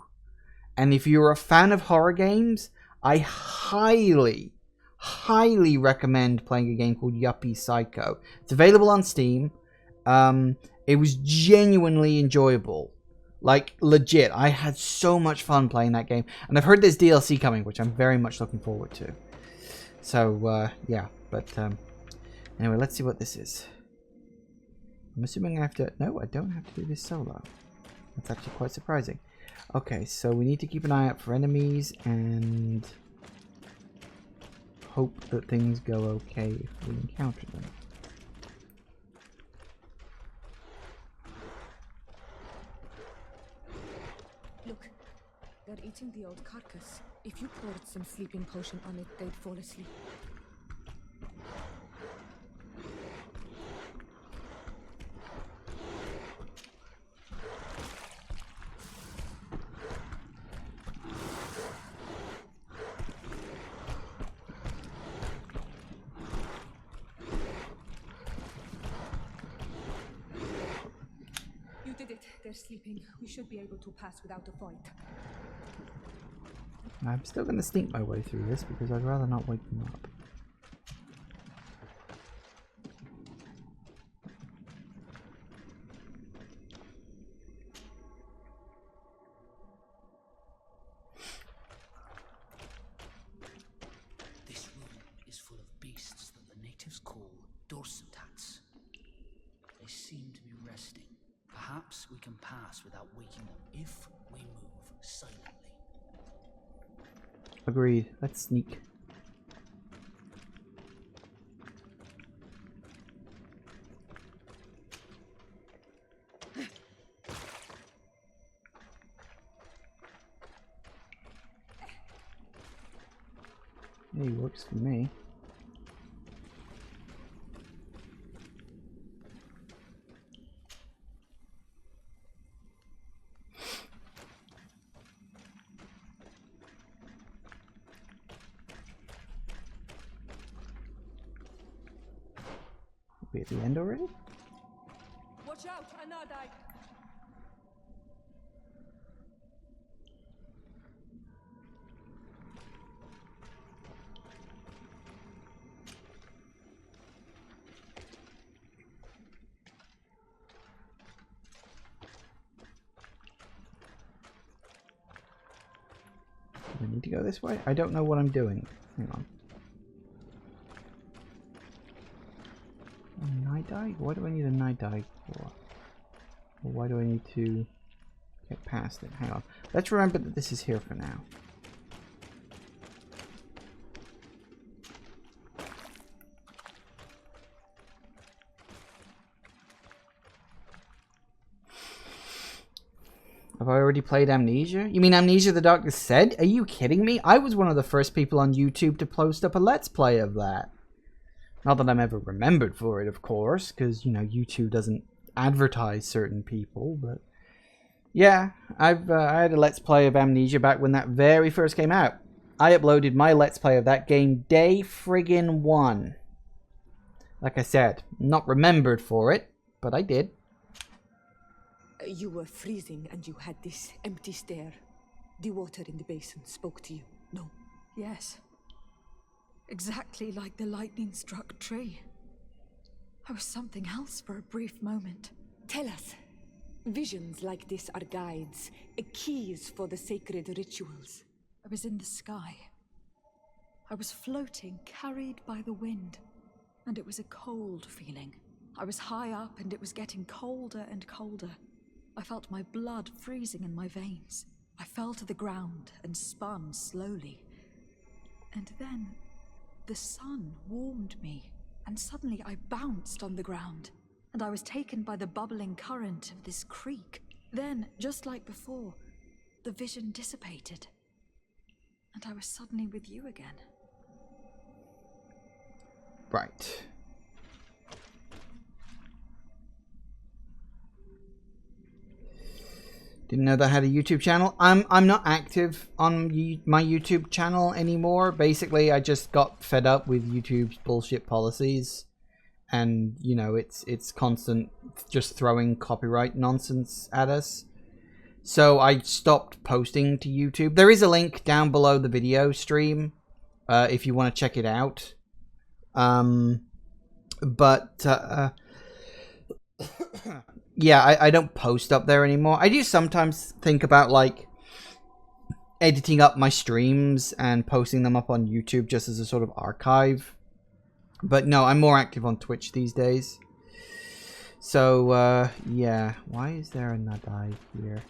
And if you're a fan of horror games, I highly recommend playing a game called Yuppie Psycho. It's available on Steam. It was genuinely enjoyable. Like, legit. I had so much fun playing that game. And I've heard there's DLC coming, which I'm very much looking forward to. So, yeah. But, anyway, let's see what this is. I'm assuming I have to... No, I don't have to do this solo. That's actually quite surprising. Okay, so we need to keep an eye out for enemies and hope that things go okay if we encounter them. Look, they're eating the old carcass. If you poured some sleeping potion on it, they'd fall asleep. You did it. They're sleeping. We should be able to pass without a fight. I'm still going to sneak my way through this because I'd rather not wake them up. This room is full of beasts that the natives call dorsitats. They seem to be resting. Perhaps we can pass without waking them if we move silently. Agreed. Let's sneak. Hey, works for me. We at the end already? Watch out, another. Do I need to go this way? I don't know what I'm doing. Hang on. A night dive? Why do I need a night dive for? Or why do I need to get past it? Hang on. Let's remember that this is here for now. Have I already played Amnesia? You mean Amnesia the Darkness Said? Are you kidding me? I was one of the first people on YouTube to post up a Let's Play of that. Not that I'm ever remembered for it, of course, because, you know, YouTube doesn't advertise certain people, but... Yeah, I had a Let's Play of Amnesia back when that very first came out. I uploaded my Let's Play of that game day friggin' one. Like I said, not remembered for it, but I did. You were freezing and you had this empty stare. The water in the basin spoke to you, no? Yes. Exactly like the lightning-struck tree. I was something else for a brief moment. Tell us. Visions like this are guides, keys for the sacred rituals. I was in the sky. I was floating, carried by the wind. And it was a cold feeling. I was high up and it was getting colder and colder. I felt my blood freezing in my veins. I fell to the ground and spun slowly. And then the sun warmed me, and suddenly I bounced on the ground, and I was taken by the bubbling current of this creek. Then, just like before, the vision dissipated, and I was suddenly with you again. Right. Didn't know that I had a YouTube channel. I'm not active on my YouTube channel anymore. Basically, I just got fed up with YouTube's bullshit policies, and you know, it's constant just throwing copyright nonsense at us. So I stopped posting to YouTube. There is a link down below the video stream if you want to check it out. Yeah, I don't post up there anymore. I do sometimes think about like editing up my streams and posting them up on YouTube just as a sort of archive. But no, I'm more active on Twitch these days. So yeah, why is there a Nadai here?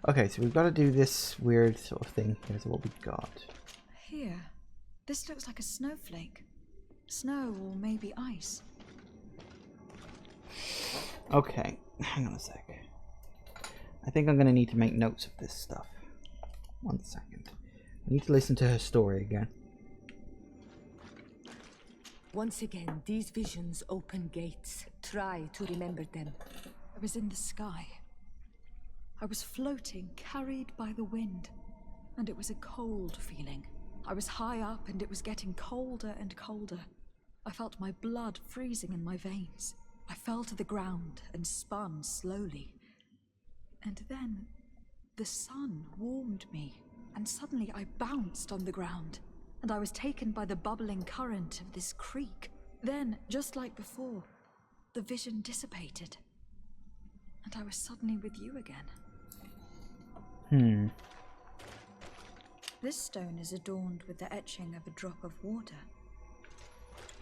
Okay, so we've got to do this weird sort of thing here. So what we got? Here. This looks like a snowflake. Snow or maybe ice. Okay, hang on a sec. I think I'm going to need to make notes of this stuff. 1 second. I need to listen to her story again. Once again, these visions open gates. Try to remember them. I was in the sky. I was floating, carried by the wind. And it was a cold feeling. I was high up and it was getting colder and colder. I felt my blood freezing in my veins. I fell to the ground and spun slowly. And then the sun warmed me, and suddenly I bounced on the ground, and I was taken by the bubbling current of this creek. Then, just like before, the vision dissipated, and I was suddenly with you again. This stone is adorned with the etching of a drop of water.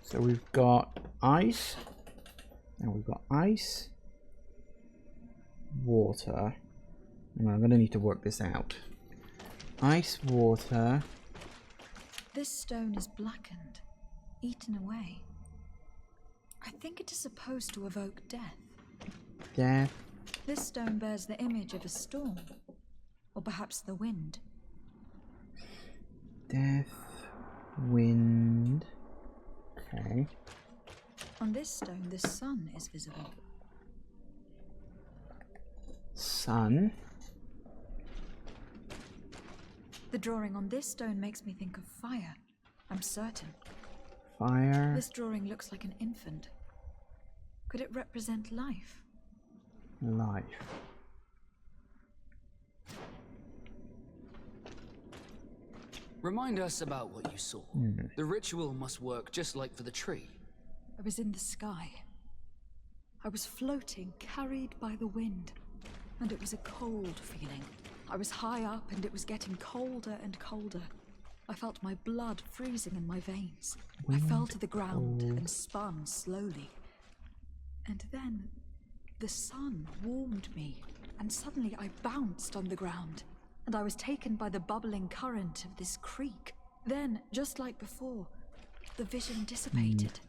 So we've got ice, and we've got ice, water. And I'm going to need to work this out. Ice, water. This stone is blackened, eaten away. I think it is supposed to evoke death. Death. This stone bears the image of a storm, or perhaps the wind. Death, wind. Okay. On this stone, the sun is visible. Sun. The drawing on this stone makes me think of fire. I'm certain. Fire. This drawing looks like an infant. Could it represent life? Life. Remind us about what you saw. The ritual must work just like for the tree. I was in the sky. I was floating, carried by the wind. And it was a cold feeling. I was high up and it was getting colder and colder. I felt my blood freezing in my veins. I fell to the ground and spun slowly. And then the sun warmed me, and suddenly I bounced on the ground, and I was taken by the bubbling current of this creek. Then, just like before, the vision dissipated,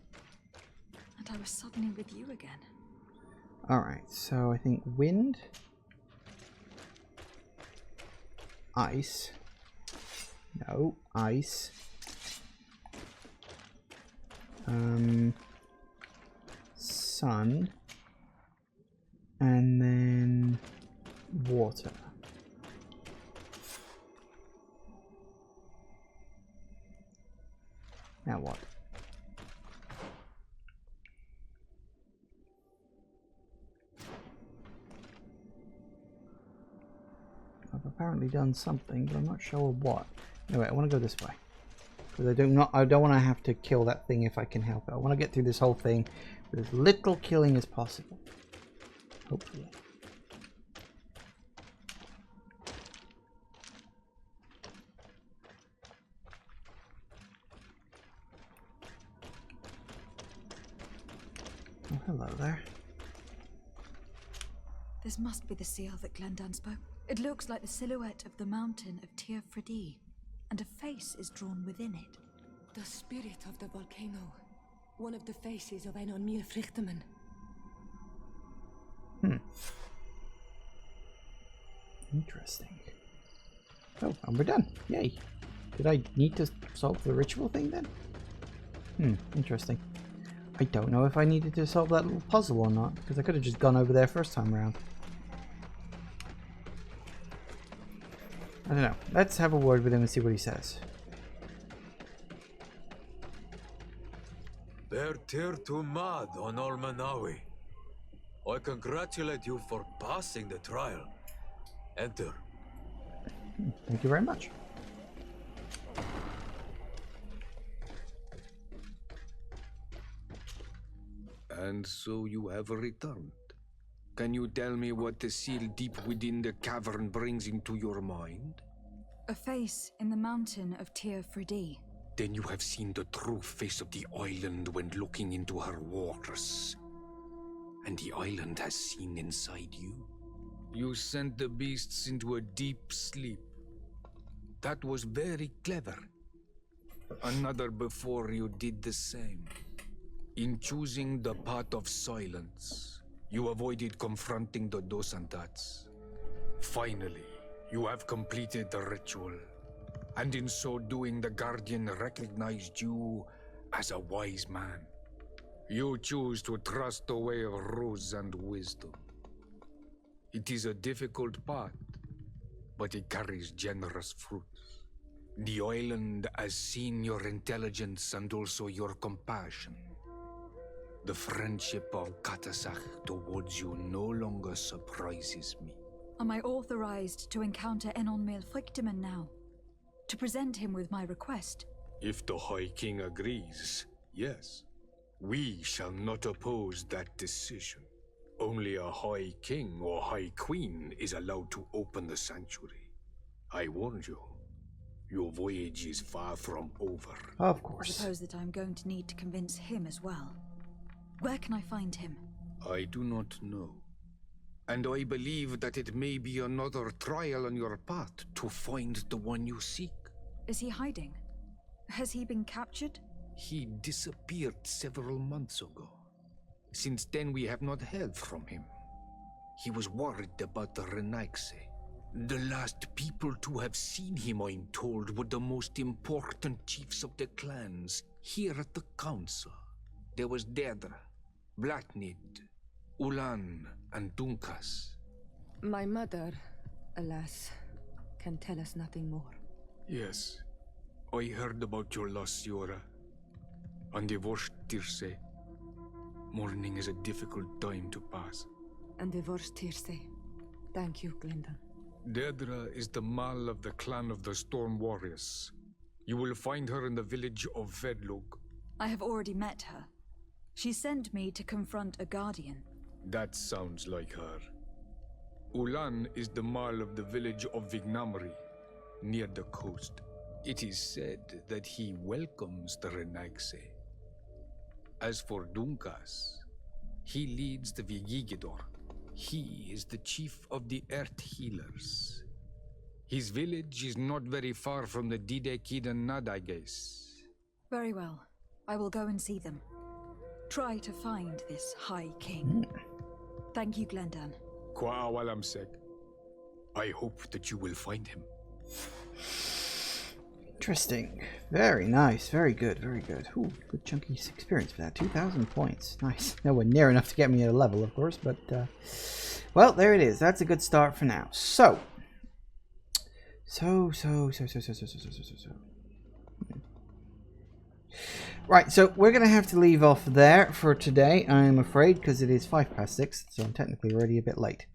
and I was suddenly with you again. Alright, so I think wind, ice, no, ice, sun, and then water. Now what? I've apparently done something, but I'm not sure what. Anyway, I want to go this way. Because I don't want to have to kill that thing if I can help it. I want to get through this whole thing with as little killing as possible. Hopefully. Oh, hello there. This must be the seal that Glendan spoke. It looks like the silhouette of the mountain of Tir Fredi, and a face is drawn within it. The spirit of the volcano. One of the faces of Einon Mir Frichtemann. Interesting. Oh, and we're done. Yay. Did I need to solve the ritual thing then? Interesting. I don't know if I needed to solve that little puzzle or not, because I could have just gone over there first time around. I don't know. Let's have a word with him and see what he says. They're tear too mad on Olmanawi. I congratulate you for passing the trial. Enter. Thank you very much. And so you have returned. Can you tell me what the seal deep within the cavern brings into your mind? A face in the mountain of Tir Fridi. Then you have seen the true face of the island when looking into her waters. And the island has seen inside you. You sent the beasts into a deep sleep. That was very clever. Another before you did the same. In choosing the path of silence, you avoided confronting the Dosantats. Finally, you have completed the ritual. And in so doing, the Guardian recognized you as a wise man. You choose to trust the way of rules and wisdom. It is a difficult path, but it carries generous fruits. The island has seen your intelligence and also your compassion. The friendship of Katasach towards you no longer surprises me. Am I authorized to encounter Enon Milfictiman now? To present him with my request? If the High King agrees, yes. We shall not oppose that decision. Only a High King or High Queen is allowed to open the sanctuary. I warned you. Your voyage is far from over. Of course. I suppose that I'm going to need to convince him as well. Where can I find him? I do not know. And I believe that it may be another trial on your path to find the one you seek. Is he hiding? Has he been captured? He disappeared several months ago. Since then, we have not heard from him. He was worried about the Renaigse. The last people to have seen him, I'm told, were the most important chiefs of the clans here at the council. There was Deirdre, Blatnid, Ulan, and Dunkas. My mother, alas, can tell us nothing more. Yes, I heard about your loss, Siora. And divorced Tirce. Mourning is a difficult time to pass. And divorced Tirce. Thank you, Glendon. Deirdre is the Mal of the clan of the Storm Warriors. You will find her in the village of Vedlug. I have already met her. She sent me to confront a guardian. That sounds like her. Ulan is the Mal of the village of Vignamri, near the coast. It is said that he welcomes the Renaigse. As for Dunkas, he leads the Vigigidor. He is the chief of the Earth Healers. His village is not very far from the Didekidan Nadages. Very well. I will go and see them. Try to find this High King. Thank you, Glendan. Kwa'awalamsek. I hope that you will find him. Interesting. Very nice. Very good. Very good. Ooh, good chunky experience for that. 2,000 points. Nice. Nowhere near enough to get me at a level, of course, but well, there it is. That's a good start for now. So. Right, so we're going to have to leave off there for today, I'm afraid, because it is 6:05, so I'm technically already a bit late.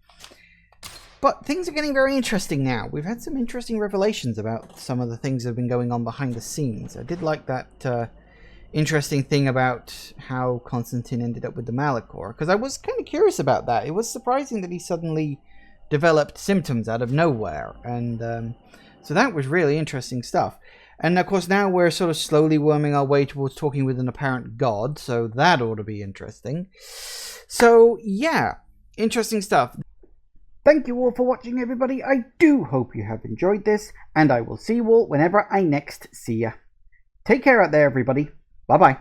But things are getting very interesting now. We've had some interesting revelations about some of the things that have been going on behind the scenes. I did like that interesting thing about how Constantine ended up with the Malachor, because I was kind of curious about that. It was surprising that he suddenly developed symptoms out of nowhere, and so that was really interesting stuff. And of course now we're sort of slowly worming our way towards talking with an apparent god, so that ought to be interesting. So yeah, interesting stuff. Thank you all for watching, everybody. I do hope you have enjoyed this, and I will see you all whenever I next see ya. Take care out there, everybody. Bye-bye.